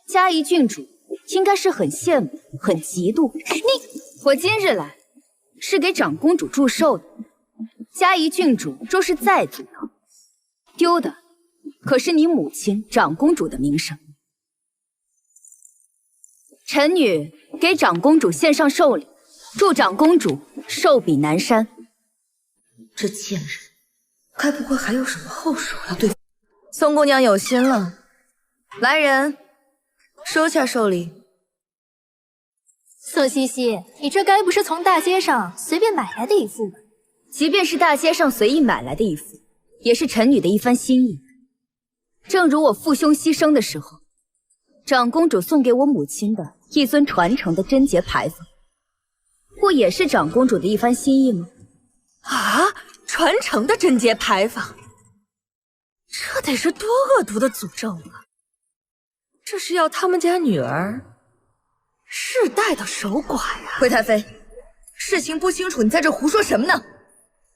嘉仪郡主应该是很羡慕，很嫉妒我今日来是给长公主祝寿的。嘉仪郡主若是再阻挠，丢的可是你母亲长公主的名声。臣女给长公主献上寿礼，祝长公主寿比南山。这贱人，该不会还有什么后手要对付？宋姑娘有心了，来人，收下寿礼。宋茜茜，你这该不是从大街上随便买来的一副吧？即便是大街上随意买来的一副，也是臣女的一番心意。正如我父兄牺牲的时候，长公主送给我母亲的一尊传承的贞节牌坊，不也是长公主的一番心意吗？啊，传承的贞节牌坊，这得是多恶毒的诅咒啊！这是要他们家女儿世代的守寡呀！惠太妃，事情不清楚，你在这胡说什么呢？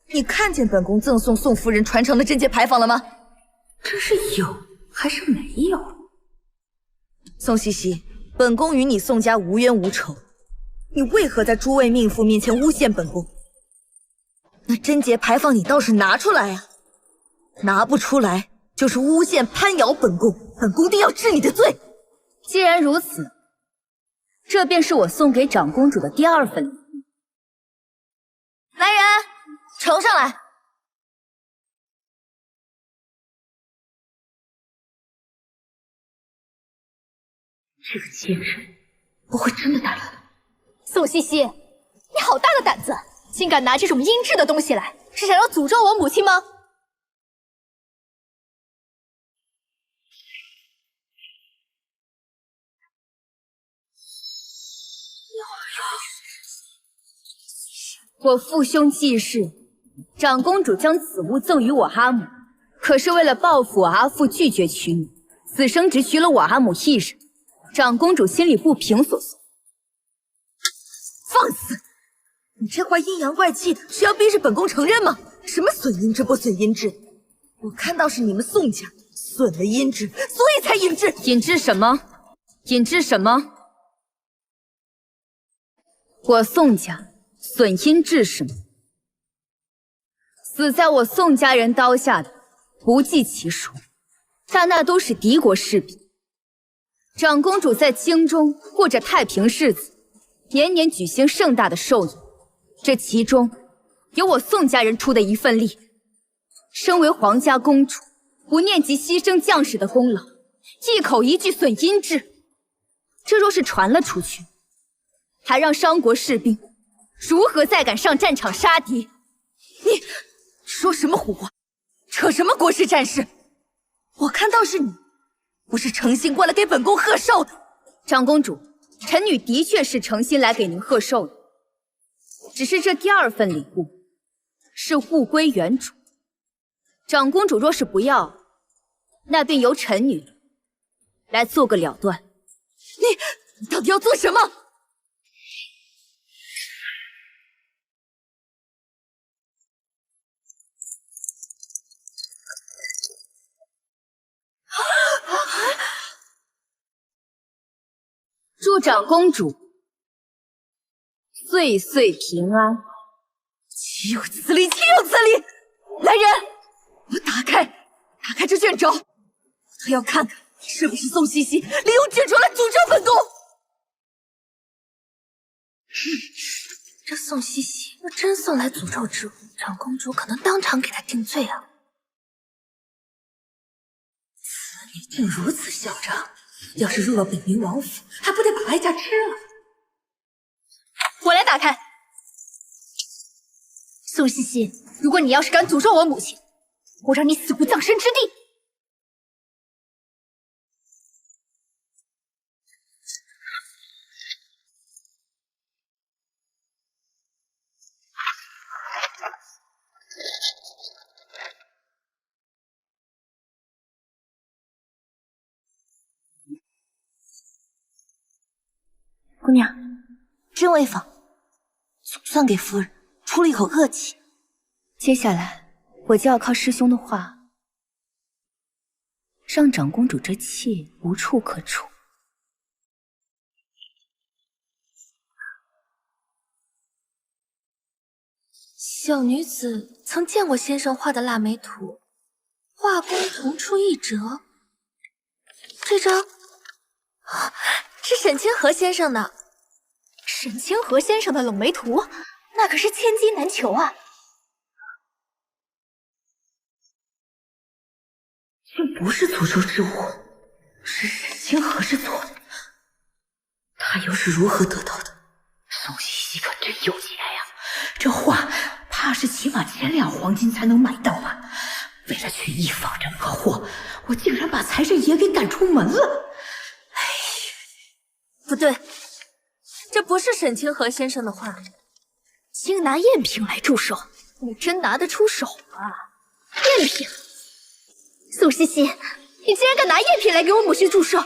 你看见本宫赠送宋夫人传承的贞节牌坊了吗？这是有还是没有？宋茜茜，本宫与你宋家无冤无仇，你为何在诸位命妇面前诬陷本宫？那贞节牌坊你倒是拿出来啊！拿不出来就是诬陷攀咬本宫，本宫定要治你的罪。既然如此，这便是我送给长公主的第二份礼物。来人，呈上来。这个贱人不会真的打了？宋茜茜，你好大的胆子，竟敢拿这种阴质的东西来，是想要诅咒我母亲吗？我父兄继世，长公主将此物赠予我阿母，可是为了报复我阿父拒绝娶你，此生只娶了我阿母一人。长公主心里不平所送。放肆！你这话阴阳怪气的，是要逼着本宫承认吗？什么损阴质不损阴质？我看到是你们宋家损了阴质，所以才引致。引致什么？引致什么？我宋家损阴质什么？死在我宋家人刀下的不计其数，但那都是敌国士兵。长公主在京中过着太平日子，年年举行盛大的寿宴，这其中有我宋家人出的一份力。身为皇家公主，不念及牺牲将士的功劳，一口一句损阴质，这若是传了出去，还让商国士兵如何再敢上战场杀敌？你说什么胡话，扯什么国士战士？我看到是你，不是诚心过来给本宫贺寿的。长公主，臣女的确是诚心来给您贺寿的，只是这第二份礼物是物归原主。长公主若是不要，那便由臣女来做个了断。你到底要做什么？祝长公主岁岁平安。岂有此理！岂有此理！来人，我打开这卷轴，我要看看你是不是宋茜茜利用这种来诅咒本宫。这宋茜茜若真送来诅咒之物，长公主可能当场给她定罪啊！此女竟如此嚣张，要是入了北冥王府，还不得把哀家吃了？我来打开。宋茜茜，如果你要是敢诅咒我母亲，我让你死无葬身之地！姑娘，真威风，总算给夫人出了一口恶气。接下来我就要靠师兄的话，让长公主这气无处可出。小女子曾见过先生画的腊梅图，画工同出一辙。这张是沈清河先生的。沈清河先生的冷梅图，那可是千金难求啊！竟不是诅咒之物，是沈清河制作的。他又是如何得到的？宋茜茜可真有钱呀！这画怕是起码1000两黄金才能买到吧？为了去一访这么个货，我竟然把财神爷给赶出门了！哎，不对，这不是沈清河先生的画，竟拿赝品来祝寿，你真拿得出手啊？赝品！宋茜茜，你竟然敢拿赝品来给我母亲祝寿，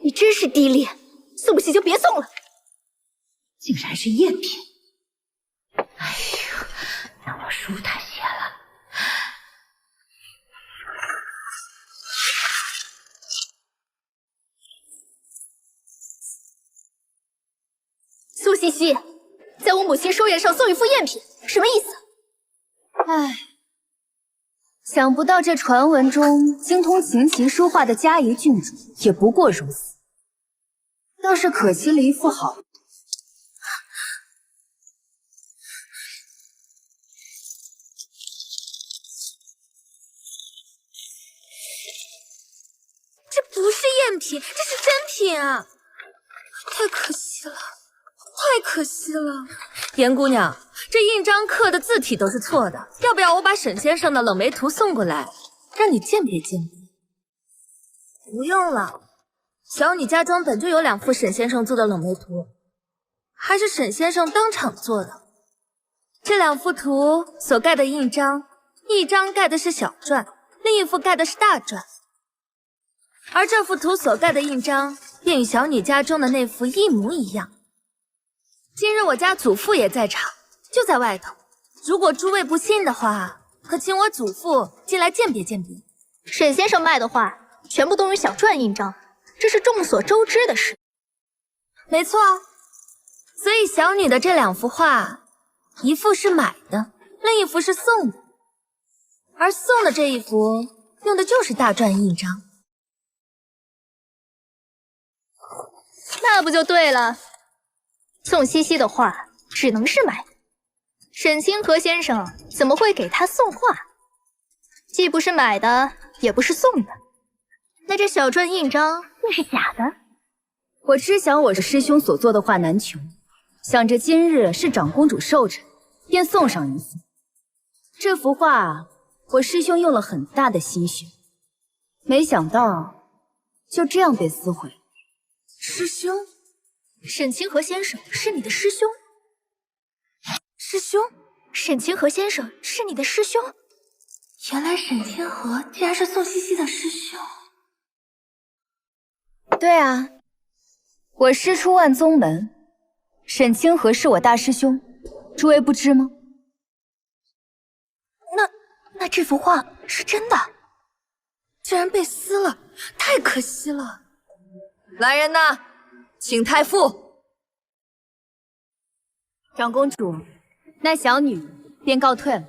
你真是低劣，送不起就别送了。竟然是赝品！哎呦，让我舒坦些了。苏茜茜，在我母亲寿宴上送一副赝品，什么意思？唉，想不到这传闻中精通琴棋书画的嘉仪郡主也不过如此，倒是可惜了一副好。品啊！太可惜了，太可惜了。严姑娘，这印章刻的字体都是错的，要不要我把沈先生的冷梅图送过来，让你鉴别鉴别？不用了，小女家中本就有2幅沈先生做的冷梅图，还是沈先生当场做的。这2幅图所盖的印章，一张盖的是小篆，另一幅盖的是大篆。而这幅图所盖的印章，便与小女家中的那幅一模一样。今日我家祖父也在场，就在外头。如果诸位不信的话，可请我祖父进来鉴别鉴别。沈先生卖的画全部都用小篆印章，这是众所周知的事。没错啊，所以小女的这2幅画，一幅是买的，另一幅是送的。而送的这一幅用的就是大篆印章。那不就对了，宋茜茜的画只能是买的，沈清河先生怎么会给他送画？既不是买的，也不是送的，那这小篆印章又是假的。我知晓我师兄所做的画难穷，想着今日是长公主寿辰，便送上一幅。这幅画我师兄用了很大的心血，没想到就这样被撕毁。师兄？沈清河先生是你的师兄？师兄？沈清河先生是你的师兄？原来沈清河竟然是宋茜茜的师兄。对啊，我师出万宗门，沈清河是我大师兄，诸位不知吗？那这幅画是真的，居然被撕了，太可惜了。来人呐，请太傅。长公主，那小女便告退了。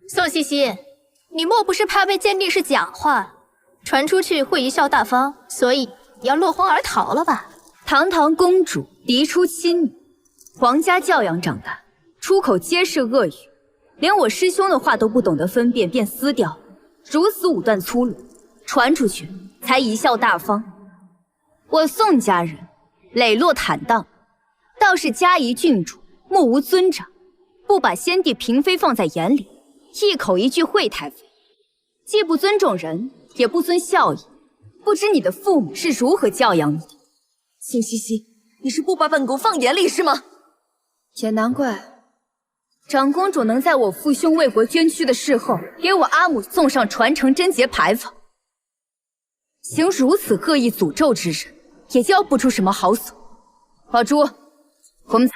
宋茜茜，你莫不是怕被鉴定是假画，传出去会贻笑大方，所以要落荒而逃了吧？堂堂公主嫡出亲女，皇家教养长大，出口皆是恶语，连我师兄的话都不懂得分辨便撕掉，如此武断粗鲁，传出去才贻笑大方。我宋家人磊落坦荡，倒是嘉仪郡主目无尊长，不把先帝嫔妃放在眼里，一口一句惠太妃，既不尊重人，也不遵孝义，不知你的父母是如何教养你的。宋茜茜，你是不把本宫放眼里是吗？也难怪长公主能在我父兄为国捐躯的事后，给我阿母送上传承贞节牌坊。行如此恶意诅咒之人，也教不出什么好所。宝珠，我们走。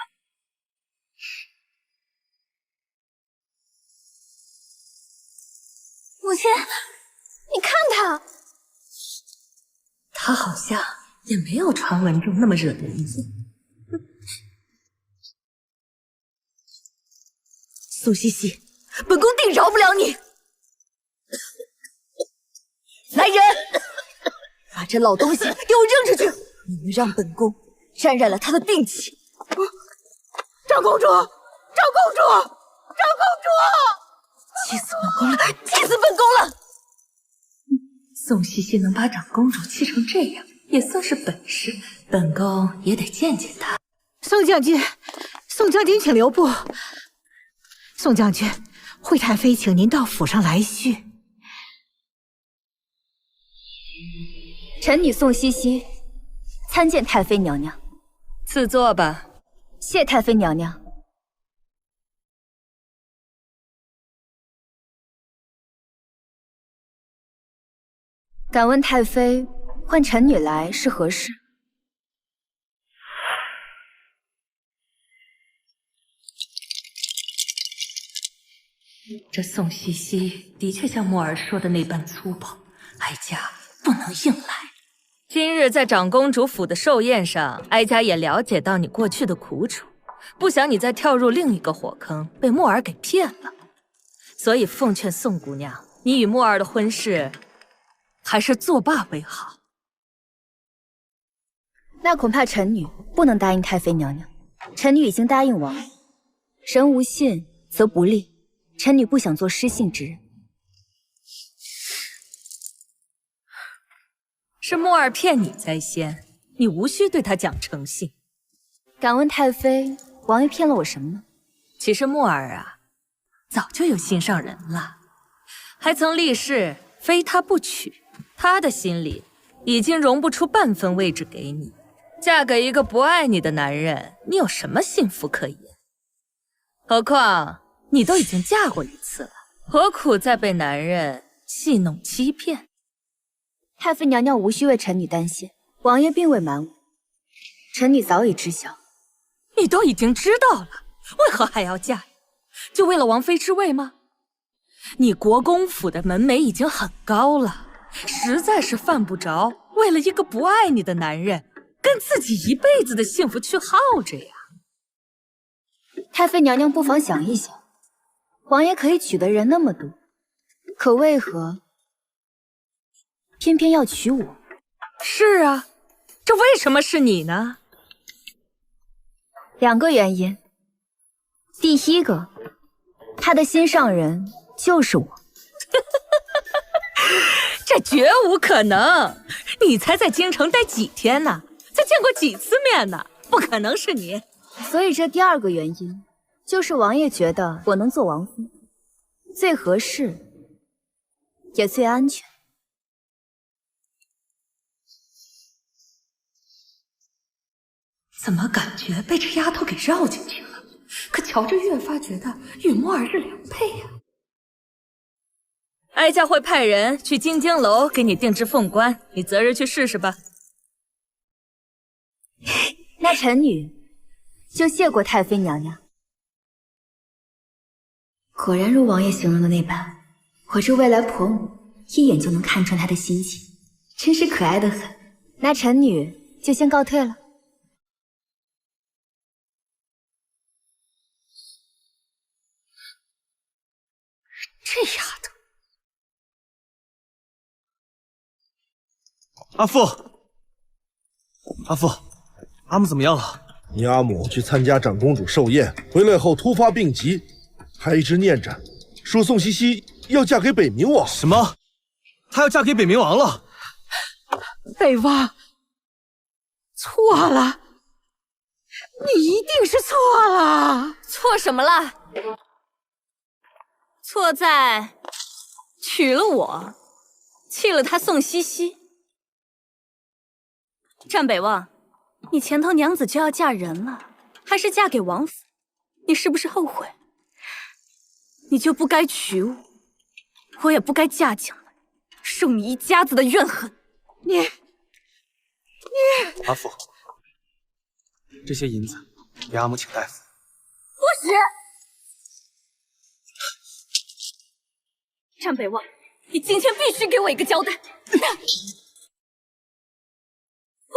母亲，你看他，他好像也没有传闻中那么惹人厌。宋茜茜，本宫定饶不了你！来人，把这老东西给我扔出去！你们让本宫沾染了他的病气！长公主，长公主，长公主！气死本宫了！气死本宫了！宋茜茜能把长公主气成这样，也算是本事，本宫也得见见她。宋将军，宋将军，请留步。宋将军，惠太妃请您到府上来叙。臣女宋茜茜参见太妃娘娘。赐座吧。谢太妃娘娘。敢问太妃，唤臣女来是何事？这宋茜茜的确像墨儿说的那般粗暴，哀家不能硬来。今日在长公主府的寿宴上，哀家也了解到你过去的苦楚，不想你再跳入另一个火坑，被墨儿给骗了。所以奉劝宋姑娘，你与墨儿的婚事还是作罢为好。那恐怕臣女不能答应太妃娘娘。臣女已经答应王爷，人无信则不立。臣女不想做失信之人。是木儿骗你在先，你无需对他讲诚信。敢问太妃，王爷骗了我什么呢？其实木儿啊，早就有心上人了，还曾立誓非他不娶。他的心里已经容不出半分位置给你。嫁给一个不爱你的男人，你有什么幸福可言？何况你都已经嫁过一次了，何苦再被男人戏弄欺骗？太妃娘娘无需为臣女担心，王爷并未瞒我，臣女早已知晓。你都已经知道了，为何还要嫁呀？就为了王妃之位吗？你国公府的门楣已经很高了，实在是犯不着为了一个不爱你的男人，跟自己一辈子的幸福去耗着呀。太妃娘娘不妨想一想，王爷可以娶的人那么多，可为何偏偏要娶我？是啊，这为什么是你呢？2个原因。第一个，他的心上人就是我。这绝无可能，你才在京城待几天呢？才见过几次面呢？不可能是你。所以这第2个原因，就是王爷觉得我能做王妃，最合适，也最安全。怎么感觉被这丫头给绕进去了？可乔治越发觉得与木儿是良配呀。哀家会派人去金京楼给你定制凤冠，你择日去试试吧。那臣女就谢过太妃娘娘。果然如王爷形容的那般，我这未来婆母一眼就能看穿她的心情，真是可爱的很。那臣女就先告退了。这丫头，阿父，阿父，阿母怎么样了？你阿母去参加长公主寿宴，回来后突发病疾，还一直念着说宋茜茜要嫁给北冥王。什么？她要嫁给北冥王了？北王，错了，你一定是错了。错什么了？错在娶了我，弃了他宋茜茜。战北望，你前头娘子就要嫁人了，还是嫁给王府，你是不是后悔？你就不该娶我，我也不该嫁进来，受你一家子的怨恨。你，阿父，这些银子给阿母请大夫。不许！战北望，你今天必须给我一个交代！我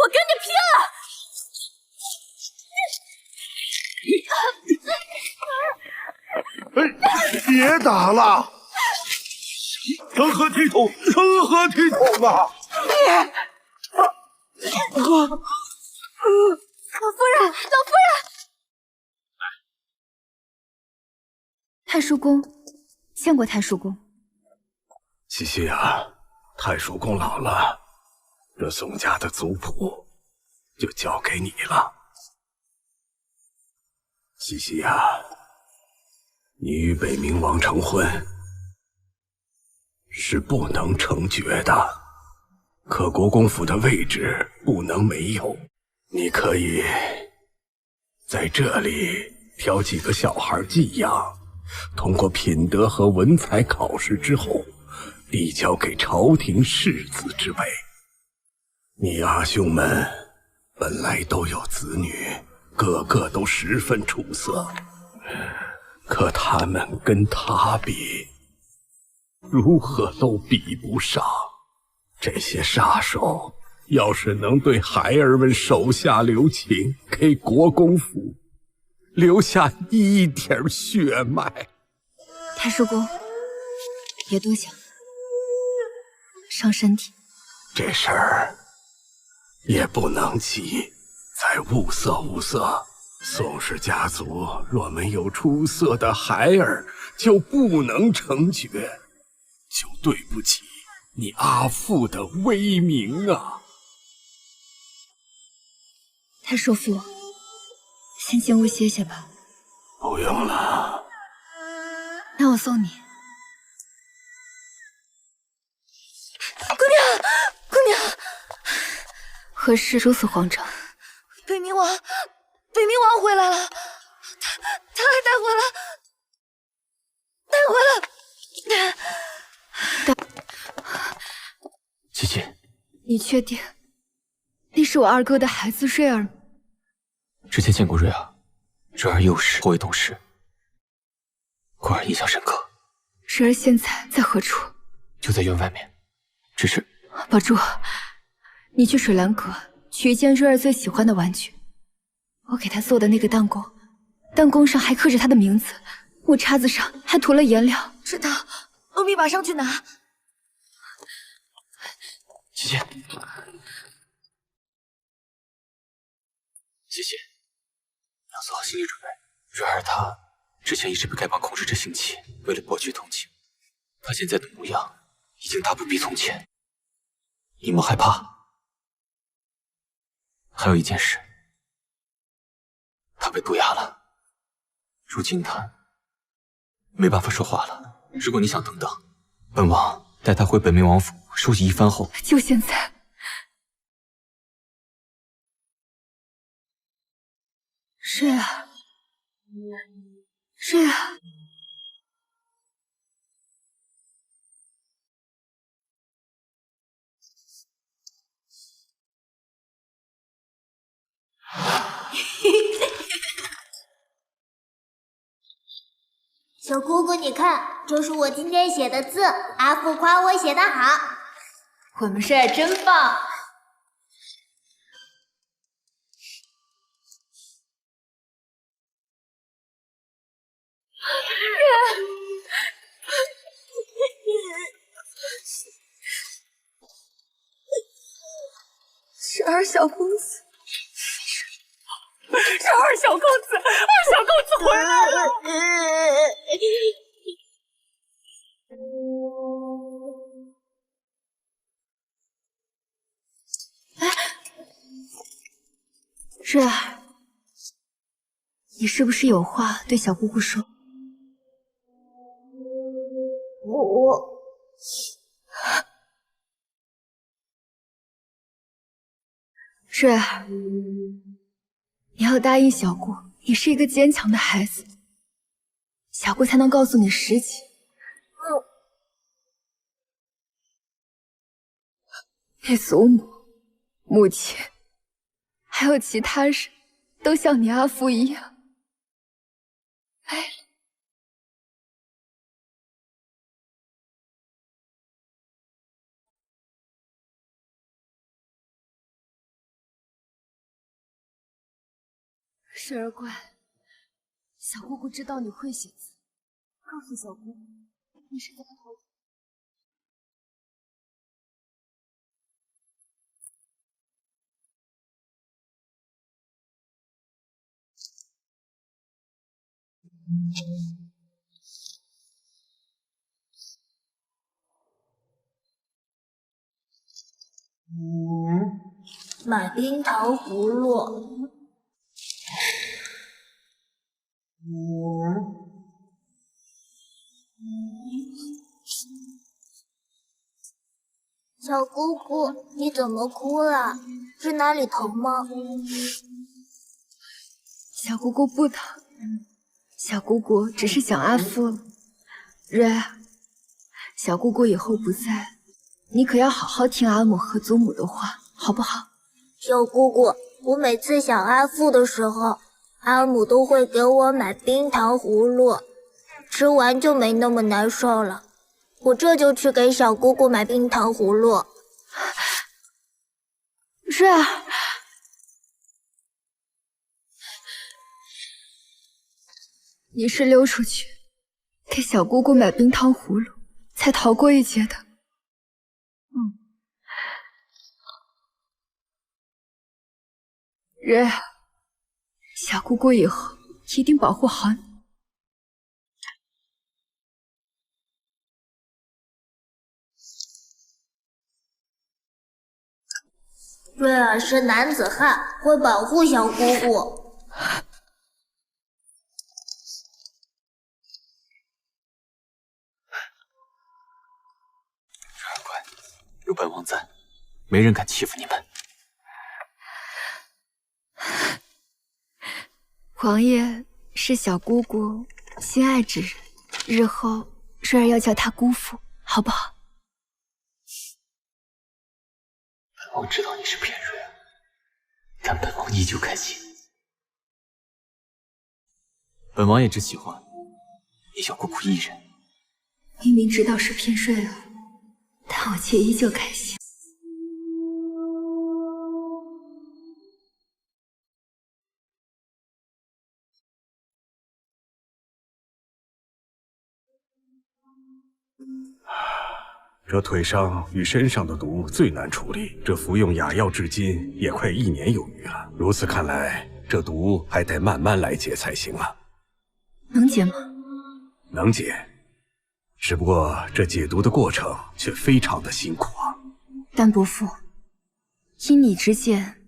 跟你拼了！别打了，成何体统，成何体统啊！老夫人，老夫人！太叔公，见过太叔公。茜茜啊，太叔公老了，这宋家的族谱就交给你了。茜茜啊，你与北冥王成婚是不能成绝的，可国公府的位置不能没有。你可以在这里挑几个小孩寄养，通过品德和文采考试之后，递交给朝廷世子之位。你阿兄们本来都有子女，个个都十分出色，可他们跟他比，如何都比不上。这些杀手要是能对孩儿们手下留情，给国公府留下一点血脉。太叔公，别多想，伤身体。这事儿也不能急，再物色物色。宋氏家族若没有出色的孩儿，就不能成爵，就对不起你阿父的威名啊！太叔父，先进屋歇歇吧。不用了。那我送你。姑娘，姑娘，何事如此慌张？北冥王回来了，他还带回了。姐姐，你确定那是我二哥的孩子瑞儿吗？之前见过瑞儿，瑞儿幼时颇为懂事，果然印象深刻。瑞儿现在在何处？就在院外面，只是……宝珠，你去水兰阁取一件瑞儿最喜欢的玩具，我给她做的那个弹弓，弹弓上还刻着她的名字，木叉子上还涂了颜料。知道，奴婢马上去拿。姐姐，姐姐，你要做好心理准备。瑞儿她之前一直被丐帮控制着性器，为了博取同情，她现在的模样已经大不比从前。你莫害怕。还有一件事，她被毒哑了，如今她没办法说话了。如果你想等等，本王带她回本冥王府收集一番后，就现在。瑞儿，瑞儿，小姑姑，你看，这是我今天写的字，阿父夸我写得好。我们瑞儿真棒！是二小公子，是二小公子，二小公子回来了！瑞儿，你是不是有话对小姑姑说？我瑞儿，你要答应小姑，你是一个坚强的孩子，小姑才能告诉你实情。你祖母、母亲，还有其他人，都像你阿父一样没了。水儿乖，小姑姑知道你会写字，告诉小姑姑，你是在她头。买冰糖葫芦。小姑姑，你怎么哭了？是哪里疼吗？小姑姑不疼，小姑姑只是想阿父了。瑞儿，小姑姑以后不在，你可要好好听阿母和祖母的话，好不好？小姑姑，我每次想阿父的时候，阿母都会给我买冰糖葫芦，吃完就没那么难受了。我这就去给小姑姑买冰糖葫芦。瑞儿，你是溜出去给小姑姑买冰糖葫芦，才逃过一劫的。瑞儿，小姑姑以后一定保护好你。瑞儿是男子汉，会保护小姑姑。瑞儿乖，有本王在，没人敢欺负你们。王爷是小姑姑心爱之人，日后瑞儿要叫他姑父，好不好？本王知道你是骗瑞儿，但本王依旧开心。本王也只喜欢你小姑姑一人。明明知道是骗瑞儿，但我却依旧开心。这腿上与身上的毒最难处理，这服用哑药至今也快1年有余了。如此看来，这毒还得慢慢来解才行啊。能解吗？能解，只不过这解毒的过程却非常的辛苦啊。但伯父，依你之见，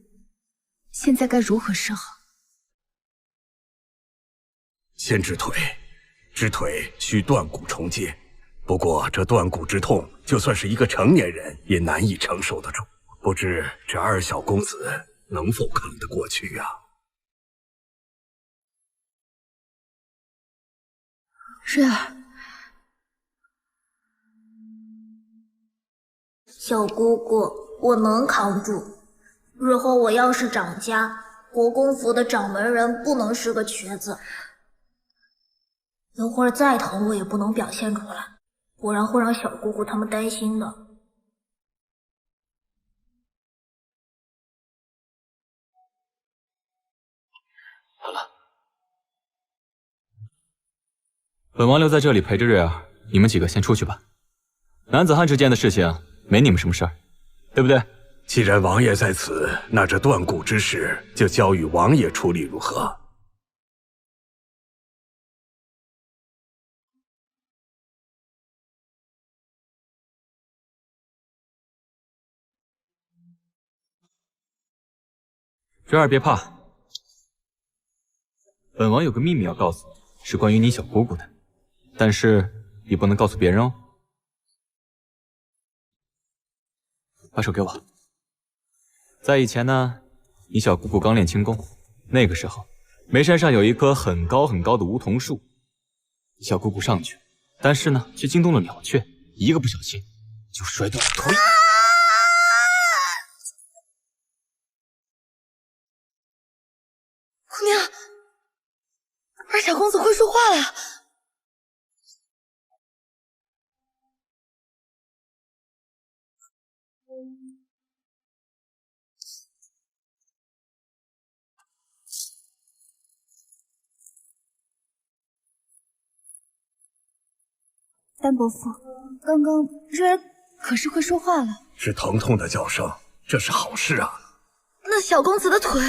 现在该如何是好？先治腿，治腿需断骨重接。不过这断骨之痛，就算是一个成年人也难以承受得住。不知这二小公子能否扛得过去啊？瑞儿，小姑姑，我能扛住。日后我要是长家，国公府的掌门人不能是个瘸子。一会儿再疼，我也不能表现出来。不然会让小姑姑他们担心的。好了，本王留在这里陪着瑞儿，你们几个先出去吧。男子汉之间的事情没你们什么事儿，对不对？既然王爷在此，那这断骨之事就交与王爷处理，如何？瑞儿别怕，本王有个秘密要告诉你，是关于你小姑姑的，但是你不能告诉别人哦。把手给我。在以前呢，你小姑姑刚练轻功，那个时候梅山上有一棵很高很高的梧桐树，小姑姑上去，但是呢却惊动了鸟雀，一个不小心就摔断了腿。姑娘，二小公子会说话了。丹伯父，刚刚瑞儿可是会说话了，是疼痛的叫声，这是好事啊。那小公子的腿，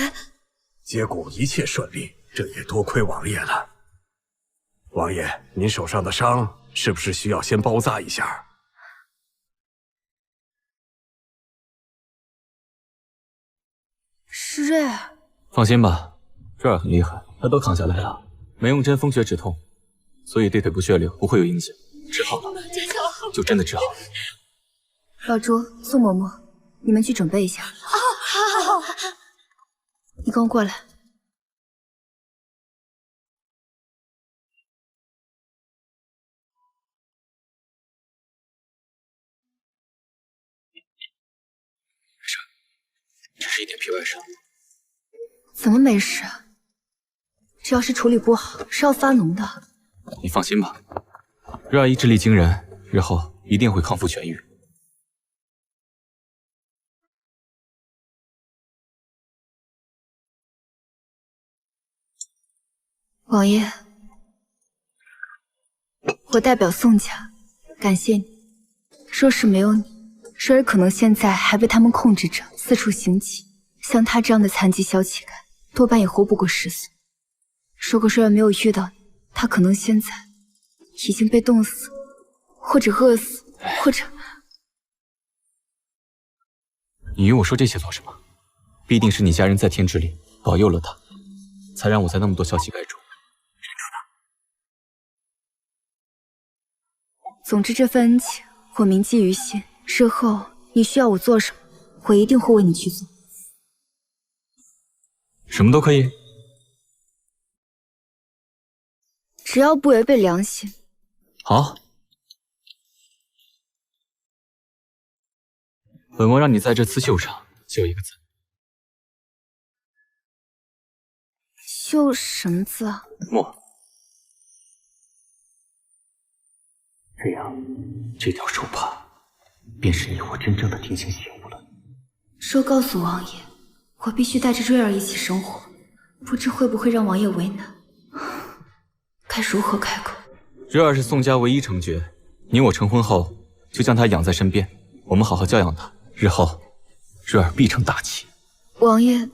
接骨一切顺利，这也多亏王爷了。王爷，您手上的伤是不是需要先包扎一下？是瑞儿。放心吧，瑞儿很厉害，她都扛下来了，没用针风穴止痛，所以对腿部血流不会有影响。治好了，就真的治好了。老朱、宋嬷嬷，你们去准备一下。好。你跟我过来。没事，只是一点皮外伤。怎么没事？这要是处理不好，是要发脓的。你放心吧。瑞儿意志力惊人，日后一定会康复痊愈。王爷，我代表宋家感谢你。若是没有你，瑞儿可能现在还被他们控制着，四处行乞。像他这样的残疾小乞丐，多半也活不过10岁。如果瑞儿没有遇到你，他可能现在已经被冻死，或者饿死，或者……你与我说这些做什么？必定是你家人在天之灵保佑了他，才让我在那么多消息盖住。总之，这份恩情我铭记于心。日后你需要我做什么，我一定会为你去做。什么都可以，只要不违背良心。好。本王让你在这刺绣上绣一个字。绣什么字啊？墨。这样，这条手帕便是你我真正的定情信物了。说告诉王爷，我必须带着瑞儿一起生活，不知会不会让王爷为难？该如何开口？瑞儿是宋家唯一承爵，你我成婚后就将她养在身边，我们好好教养她，日后瑞儿必成大器。王爷，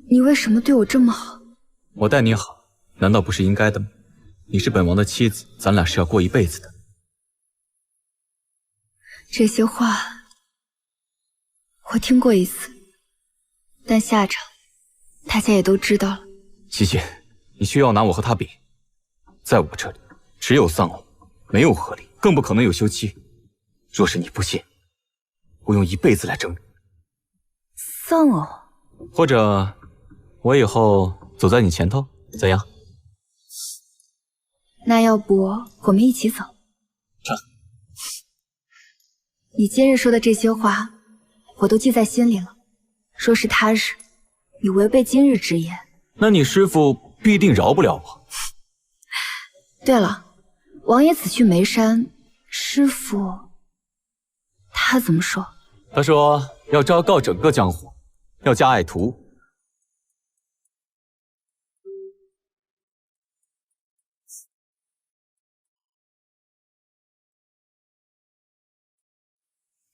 你为什么对我这么好？我待你好，难道不是应该的吗？你是本王的妻子，咱俩是要过一辈子的。这些话我听过一次，但下场大家也都知道了。琪琪，你需要拿我和他比？在我这里，只有丧偶，没有合理，更不可能有休妻。若是你不信，我用一辈子来证明。丧偶？或者，我以后走在你前头，怎样？那要不我们一起走？你今日说的这些话，我都记在心里了。若是他日你违背今日之言，那你师父必定饶不了我。对了，王爷此去眉山，师父他怎么说？他说要昭告整个江湖，要加爱徒。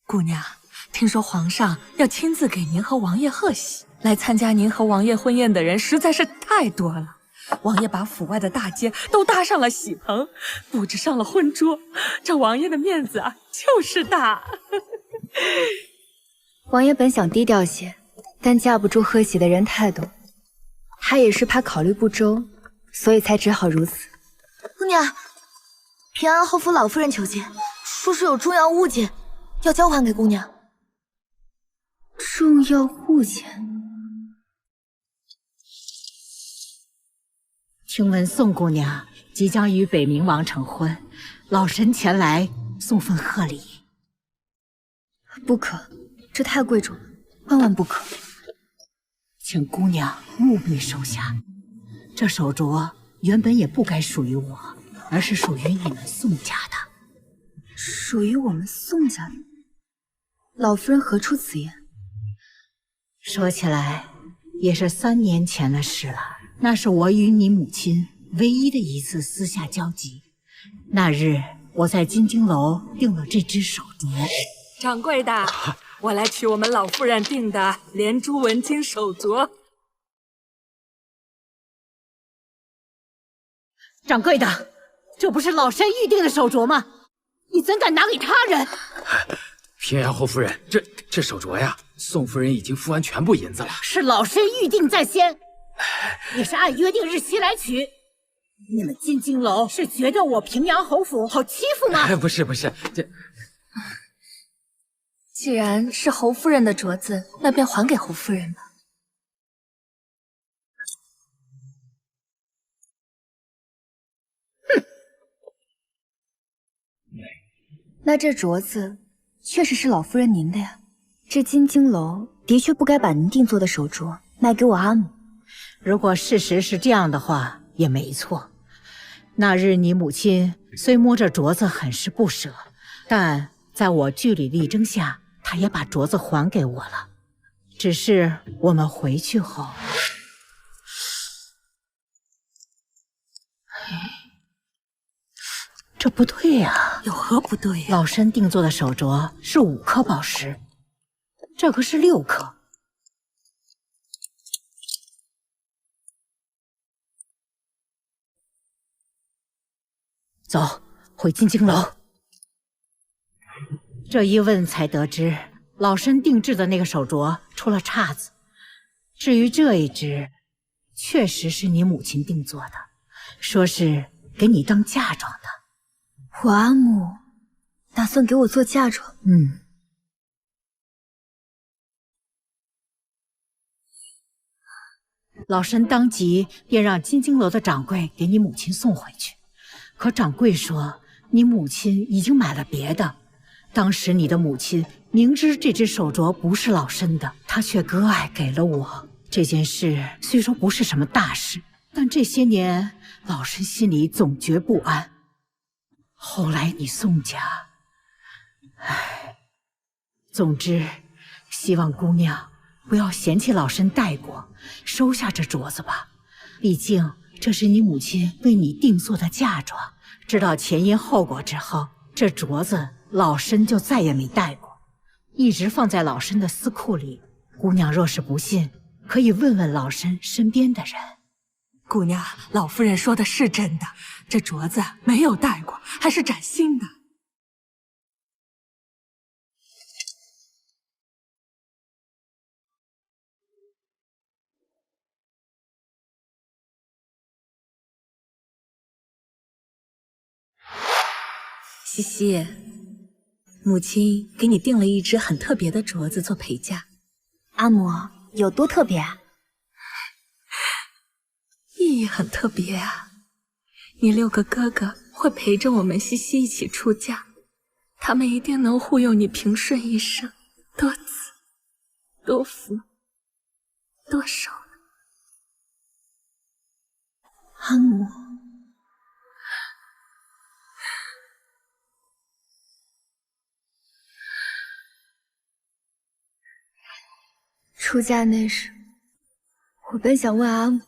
姑娘，听说皇上要亲自给您和王爷贺喜，来参加您和王爷婚宴的人实在是太多了。王爷把府外的大街都搭上了喜棚，布置上了婚桌，这王爷的面子啊，就是大。王爷本想低调些，但架不住贺喜的人太多，他也是怕考虑不周，所以才只好如此。姑娘，平安侯府老夫人求见，说是有重要物件要交还给姑娘。重要物件？听闻宋姑娘即将与北冥王成婚，老神前来送份贺礼。不可，这太贵重了，万万不可。请姑娘务必收下。这手镯原本也不该属于我，而是属于你们宋家的。属于我们宋家的？老夫人何出此言？说起来也是3年前的事了，那是我与你母亲唯一的一次私下交集。那日我在金晶楼订了这只手镯。掌柜的，我来取我们老夫人订的连珠纹金手镯。掌柜的，这不是老身预定的手镯吗？你怎敢拿给他人？平阳侯夫人，这手镯呀，宋夫人已经付完全部银子了。是老身预定在先，也是按约定日期来取。你们金晶楼是觉得我平阳侯府好欺负吗？不是，这既然是侯夫人的镯子，那便还给侯夫人吧。那这镯子确实是老夫人您的呀。这金晶楼的确不该把您定做的手镯卖给我阿母。如果事实是这样的话，也没错。那日你母亲虽摸着镯子很是不舍，但在我据理力争下，她也把镯子还给我了。只是我们回去后，这不对呀！有何不对呀？老身定做的手镯是5颗宝石，这可是6颗。走，回金晶楼。这一问才得知，老身定制的那个手镯出了岔子，至于这一只，确实是你母亲定做的，说是给你当嫁妆的。我阿母打算给我做嫁妆。老身当即便让金晶楼的掌柜给你母亲送回去，可掌柜说你母亲已经买了别的。当时你的母亲明知这只手镯不是老身的，她却割爱给了我。这件事虽说不是什么大事，但这些年老身心里总觉不安。后来你宋家，总之，希望姑娘不要嫌弃老身待过，收下这镯子吧。毕竟这是你母亲为你定做的嫁妆，知道前因后果之后，这镯子老身就再也没戴过，一直放在老身的私库里。姑娘若是不信，可以问问老身身边的人。姑娘，老夫人说的是真的，这镯子没有戴过，还是崭新的。西西，母亲给你订了一只很特别的镯子做陪嫁。阿母，有多特别啊？意义很特别啊！你6个哥哥会陪着我们西西一起出嫁，他们一定能护佑你平顺一生，多子多福多寿。阿母，出嫁那时，我本想问阿母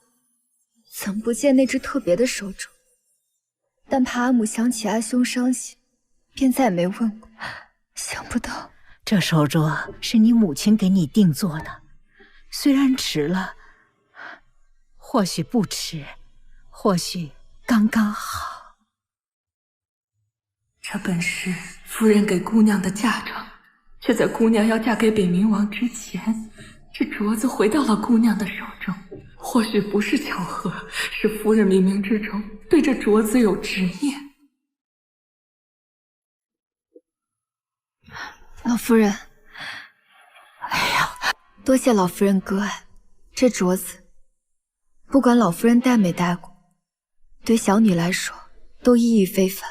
怎么不见那只特别的手镯，但怕阿母想起阿兄伤心，便再没问过。想不到这手镯是你母亲给你定做的，虽然迟了，或许不迟，或许刚刚好。这本是夫人给姑娘的嫁妆，却在姑娘要嫁给北冥王之前，这镯子回到了姑娘的手中。或许不是巧合，是夫人冥冥之中对这镯子有执念。老夫人，多谢老夫人割爱。这镯子，不管老夫人戴没戴过，对小女来说都意义非凡。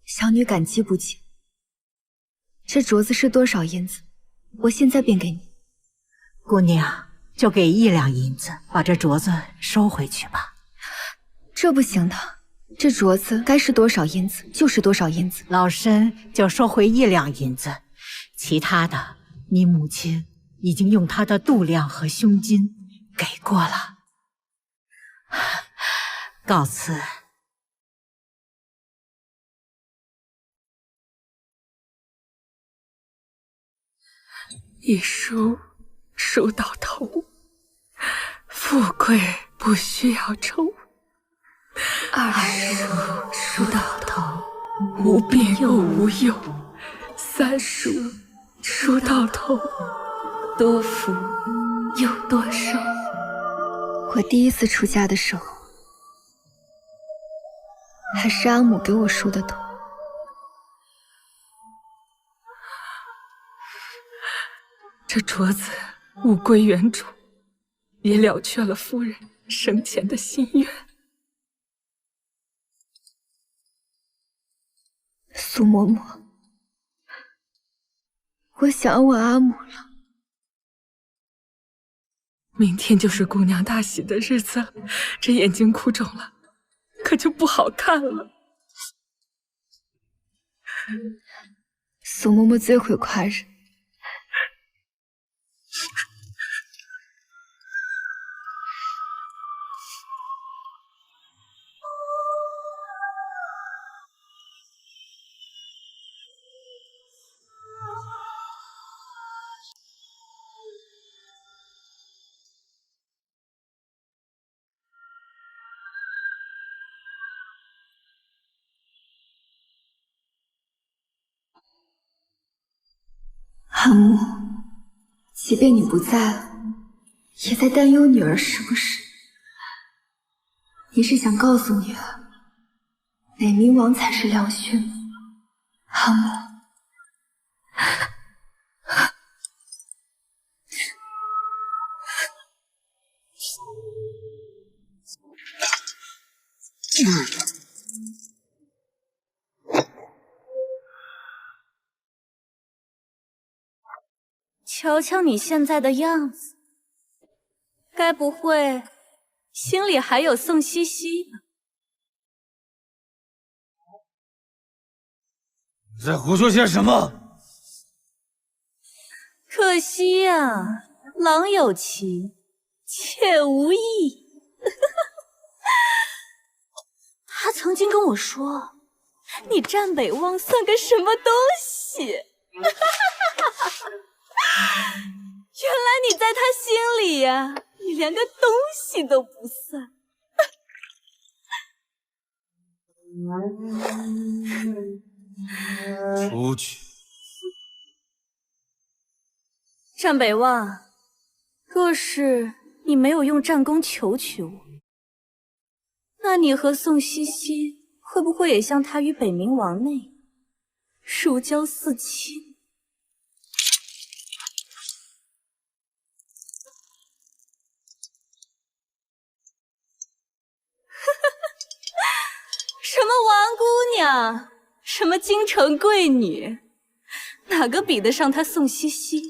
小女感激不尽。这镯子是多少银子？我现在便给你。姑娘，就给1两银子，把这镯子收回去吧。这不行的，这镯子该是多少银子就是多少银子。老身就收回1两银子，其他的你母亲已经用她的度量和胸襟给过了。告辞。一书书到头，富贵不需要愁。2书书到头，无病又无忧。3书书到头，多福又多寿。我第一次出嫁的时候，还是阿母给我梳的头。这镯子物归原主，也了却了夫人生前的心愿。苏嬷嬷，我想我阿母了。明天就是姑娘大喜的日子了，这眼睛哭肿了，可就不好看了。苏嬷嬷最会夸人。阿母，即便你不在了，也在担忧女儿是不是？你是想告诉女儿，北冥王才是良勋？阿母，瞧瞧你现在的样子，该不会心里还有宋茜茜吧？你在胡说些什么？可惜呀，郎有情，妾无意。他曾经跟我说，你战北望算个什么东西？原来你在他心里呀，你连个东西都不算。出去！战北望，若是你没有用战功求取我，那你和宋茜茜会不会也像他与北冥王那样，如胶似漆？什么王姑娘，什么京城贵女，哪个比得上她宋茜茜？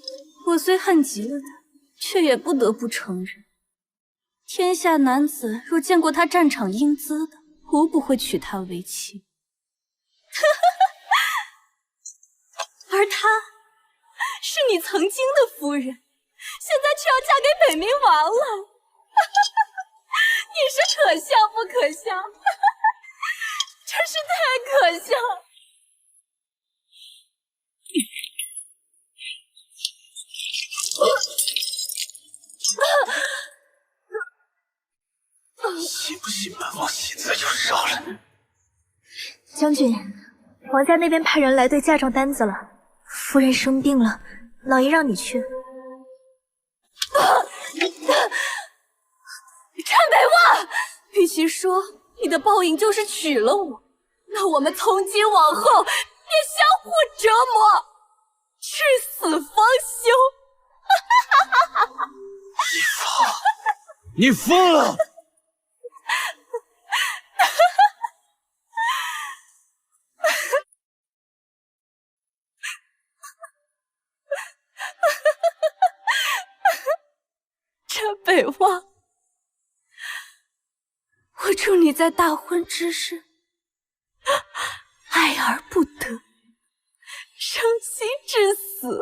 我虽恨极了她，却也不得不承认，天下男子若见过她战场英姿的，无不会娶她为妻。而她是你曾经的夫人，现在却要嫁给北冥王了。你是可笑不可笑？真是太可笑！信不信本王现在就杀了你？将军，王家那边派人来对嫁妆单子了。夫人生病了，老爷让你去。战北望，与其说你的报应就是娶了我，那我们从今往后便相互折磨，至死方休。一方，你疯了！战北望，我祝你在大婚之日爱而不得，伤心至死。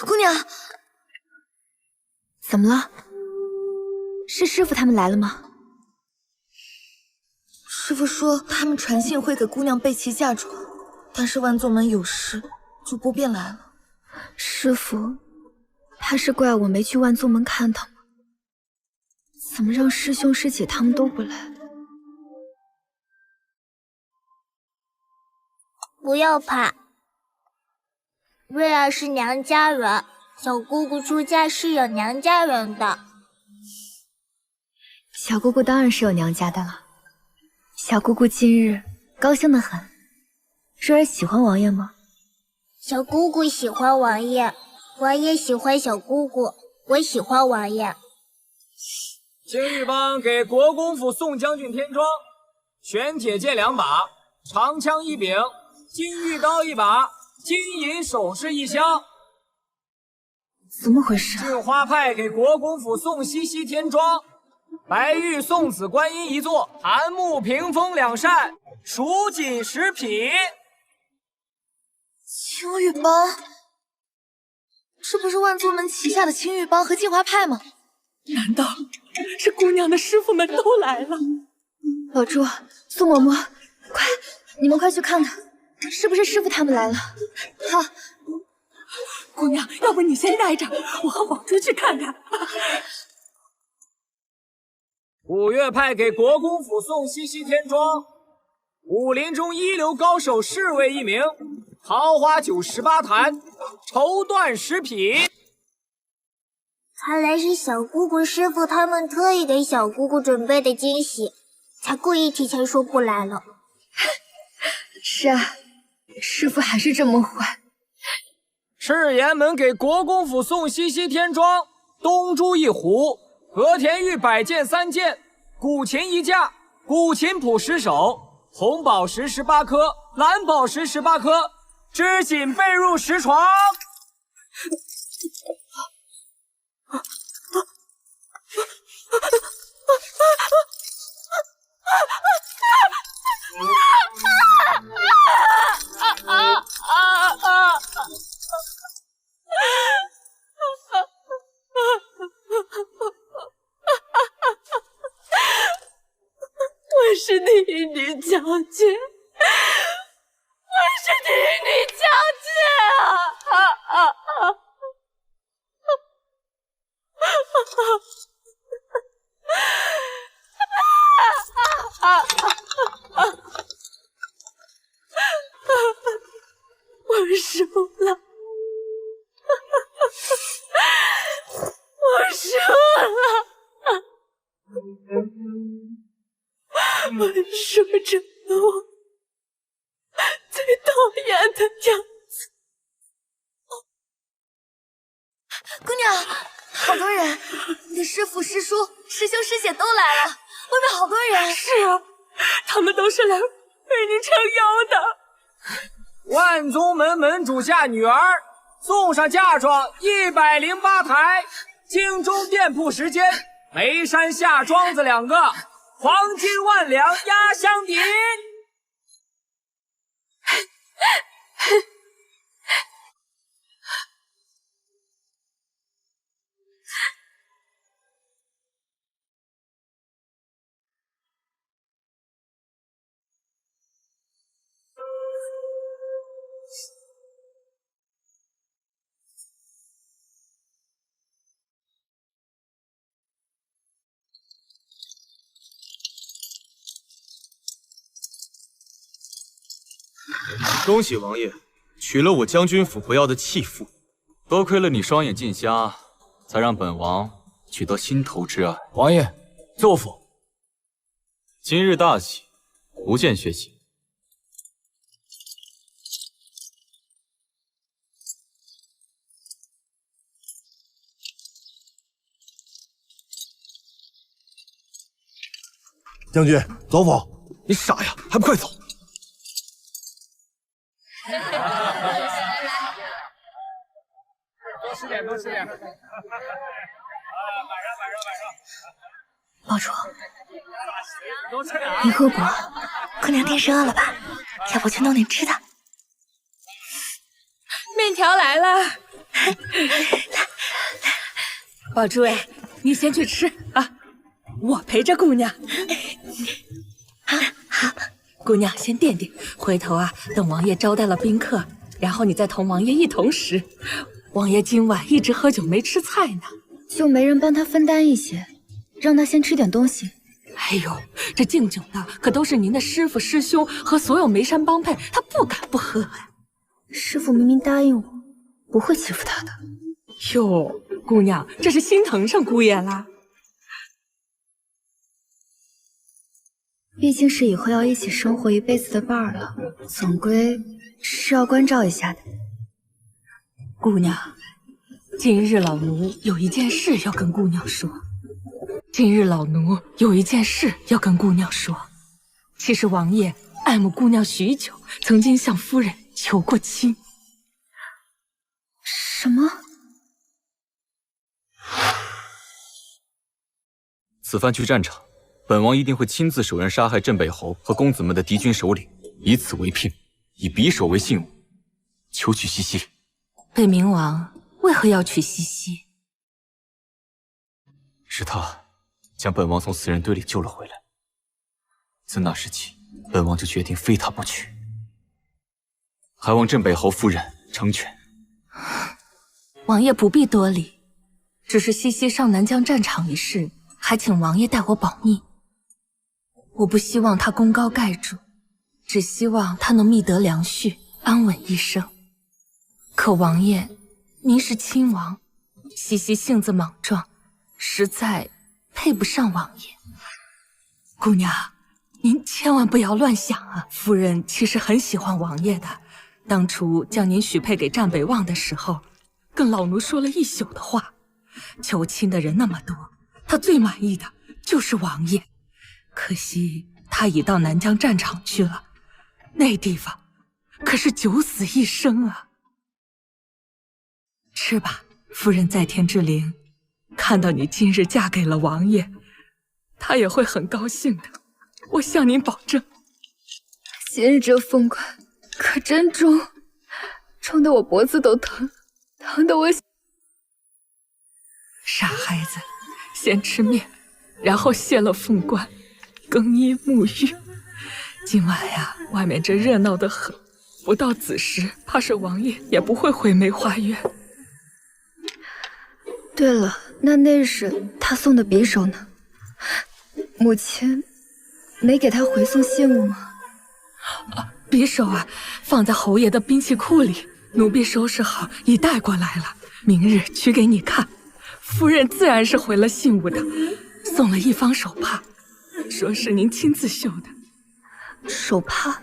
姑娘，怎么了？是师傅他们来了吗？师傅说他们传信会给姑娘备齐嫁妆，但是万座门有事，就不便来了。师傅，他是怪我没去万座门看他吗？怎么让师兄师姐他们都不来？不要怕，瑞儿是娘家人，小姑姑出嫁是有娘家人的。小姑姑当然是有娘家的了。小姑姑今日高兴得很。瑞儿喜欢王爷吗？小姑姑喜欢王爷，王爷喜欢小姑姑，我喜欢王爷。青玉帮给国公府宋将军添妆，玄铁剑2把，长枪1柄，金玉刀1把，金银首饰1箱。怎么回事？镜花派给国公府宋茜茜添妆，白玉送子观音1座，檀木屏风2扇，蜀锦10匹。青玉帮，这不是万座门旗下的青玉帮和镜花派吗？难道是姑娘的师傅们都来了？老朱、宋嬷嬷，快，你们快去看看，是不是师傅他们来了？好。姑娘，要不你先待着，我和宝珠去看看。五岳派给国公府送西西天庄，武林中一流高手侍卫1名，桃花酒18坛，绸缎10匹。看来是小姑姑师傅他们特意给小姑姑准备的惊喜，才故意提前说不来了。是啊，师傅还是这么坏。赤焰门给国公府送西西天庄，东珠1壶，和田玉100件3件，古琴1架，古琴谱10首，红宝石18颗，蓝宝石18颗，织锦被褥10床。我是帝女将军，我是帝女将军啊！我输了，我输了。我说成了我最讨厌的样子。姑娘，好多人，你的师父、师叔、师兄、师姐都来了，外面好多人。是啊，他们都是来为你撑腰的。万宗门门主下女儿，送上嫁妆108台，京中店铺10间，眉山下庄子2个，黄金万两压箱底。恭喜王爷，娶了我将军府不要的弃妇。多亏了你双眼尽瞎，才让本王娶到心头之爱。王爷，奏府。今日大喜，无见血洗。将军，走否？你傻呀，还不快走！多吃点，多吃点。宝珠，多吃点。你饿不饿？姑娘定是饿了吧？要不去弄点吃的。面条来了。宝珠哎，你先去吃啊，我陪着姑娘。好，姑娘先垫垫，回头啊，等王爷招待了宾客，然后你再同王爷一同食。王爷今晚一直喝酒没吃菜呢，就没人帮他分担一些，让他先吃点东西。哎呦，这敬酒的可都是您的师父、师兄和所有眉山帮派，他不敢不喝呀。师父明明答应我，不会欺负他的。哟，姑娘，这是心疼上姑爷啦。毕竟是以后要一起生活一辈子的伴儿了，总归是要关照一下的。姑娘，今日老奴有一件事要跟姑娘说。其实王爷爱慕姑娘许久，曾经向夫人求过亲。什么？此番去战场，本王一定会亲自手刃杀害镇北侯和公子们的敌军首领，以此为聘，以匕首为信物，求娶西西。北冥王为何要娶西西？是他将本王从死人堆里救了回来。自那时起，本王就决定非他不娶，还望镇北侯夫人成全。王爷不必多礼，只是西西上南疆战场一事，还请王爷代我保密。我不希望他功高盖主，只希望他能觅得良婿，安稳一生。可王爷，您是亲王，西西性子莽撞，实在配不上王爷。姑娘，您千万不要乱想啊！夫人其实很喜欢王爷的，当初将您许配给战北望的时候，跟老奴说了一宿的话。求亲的人那么多，他最满意的就是王爷。可惜他已到南疆战场去了，那地方可是九死一生啊！吃吧，夫人在天之灵，看到你今日嫁给了王爷，他也会很高兴的，我向您保证。今日这凤冠可真重，重得我脖子都疼，疼得我……傻孩子，先吃面，然后卸了凤冠，更衣沐浴。今晚呀，外面这热闹得很，不到子时，怕是王爷也不会回梅花院。对了，那是他送的匕首呢？母亲没给他回送信物吗？匕首啊，放在侯爷的兵器库里，奴婢收拾好已带过来了，明日取给你看。夫人自然是回了信物的，送了一方手帕，说是您亲自绣的。手帕？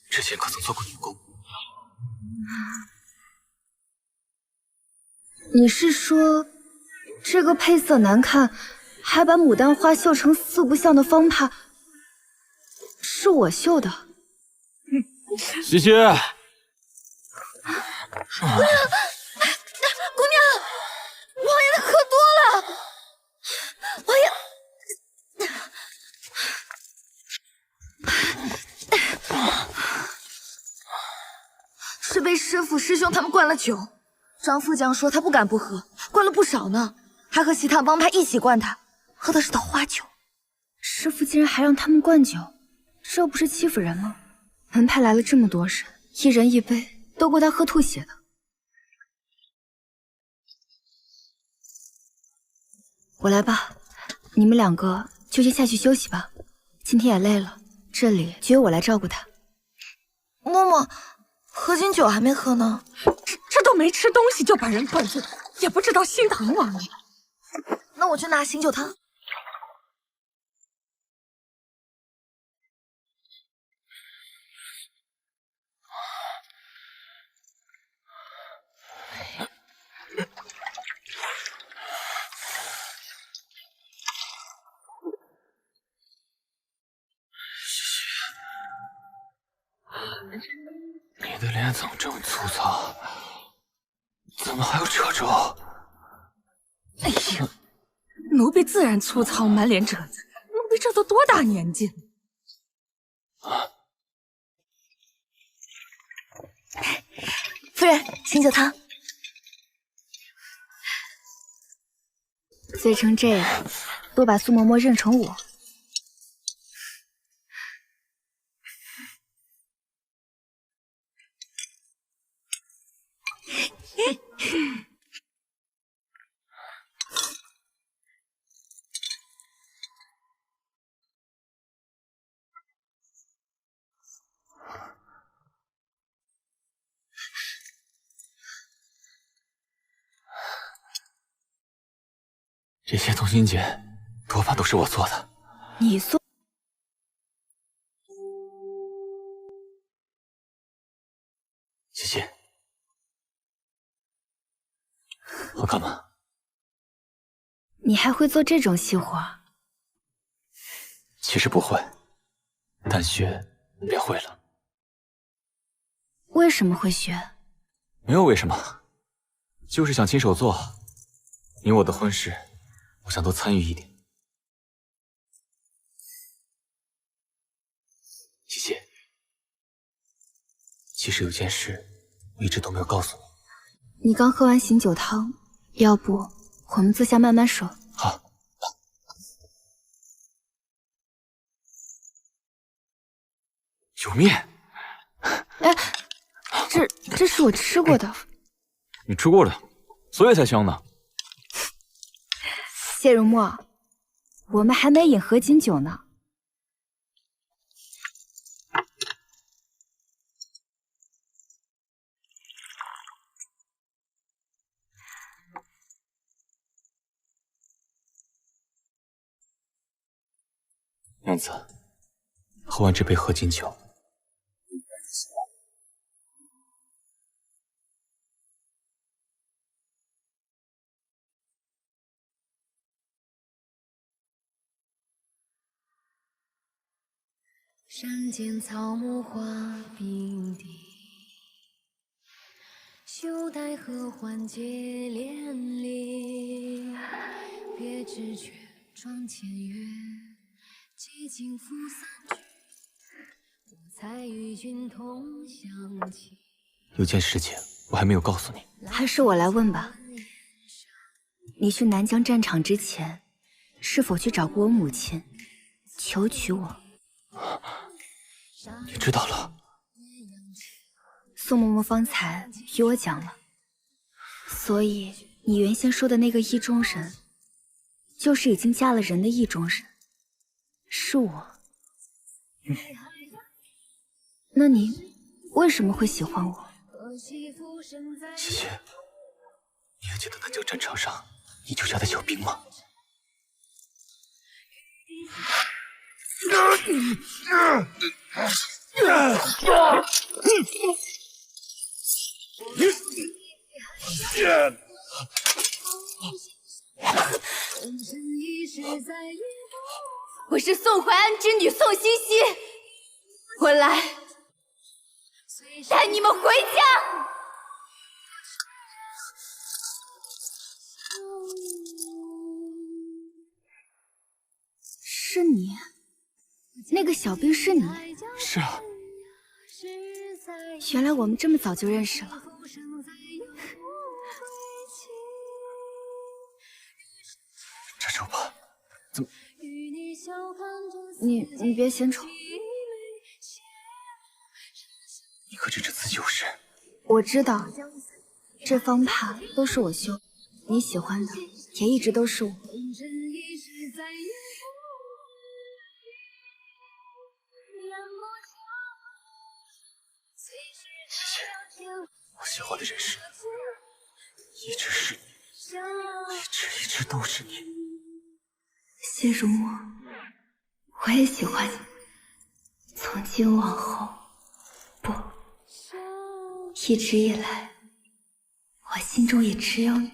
之前可曾做过女工？你是说，这个配色难看，还把牡丹花绣成四不像的方帕，是我绣的？西西，姑娘，王爷的喝多了，王爷。是被师傅师兄他们灌了酒，张副将说他不敢不喝，灌了不少呢，还和其他帮派一起灌他，喝的是桃花酒。师傅竟然还让他们灌酒，这不是欺负人吗？门派来了这么多人，一人一杯，都够他喝吐血的。我来吧，你们两个就先下去休息吧，今天也累了，这里就由我来照顾他。嬷嬷，合卺酒还没喝呢，这都没吃东西就把人灌醉，也不知道心疼王爷。那我去拿醒酒汤。你的脸怎么这么粗糙？怎么还有褶皱？哎呀，奴婢自然粗糙，满脸褶子。奴婢这都多大年纪了？夫人，醒酒汤。醉成这样，都把苏嬷嬷认成我。这些同心结多半都是我做的。你做？西西，好看吗？你还会做这种细活？其实不会，但学便会了。为什么会学？没有为什么，就是想亲手做。你我的婚事，我想多参与一点。西西，其实有件事我一直都没有告诉你。你刚喝完醒酒汤，要不我们坐下慢慢说。好。有面。哎，这是我吃过的。你吃过的，所以才香呢。谢如墨，我们还没饮合卺酒呢。娘子，喝完这杯合卺酒。山间草木花并蒂，休待何欢结连理。别致却妆前月，几经赋三句，我才与君同享起。有件事情我还没有告诉你，还是我来问吧。你去南疆战场之前，是否去找过我母亲，求娶我？你知道了。宋嬷嬷方才与我讲了，所以你原先说的那个意中人，就是已经嫁了人的意中人，是我。那你为什么会喜欢我？谢谢。你还记得南疆战场上你救下的小兵吗？我是宋淮安之女宋欣欣，我来带你们回家。是你，那个小兵是你？是啊。原来我们这么早就认识了。这手吧，怎么？你别嫌丑。你可知这次就是？我知道，这方帕都是我修，你喜欢的也一直都是我。我喜欢的人是你，一直是你，一直都是你。谢如墨，我也喜欢你。从今往后，不，一直以来，我心中也只有你。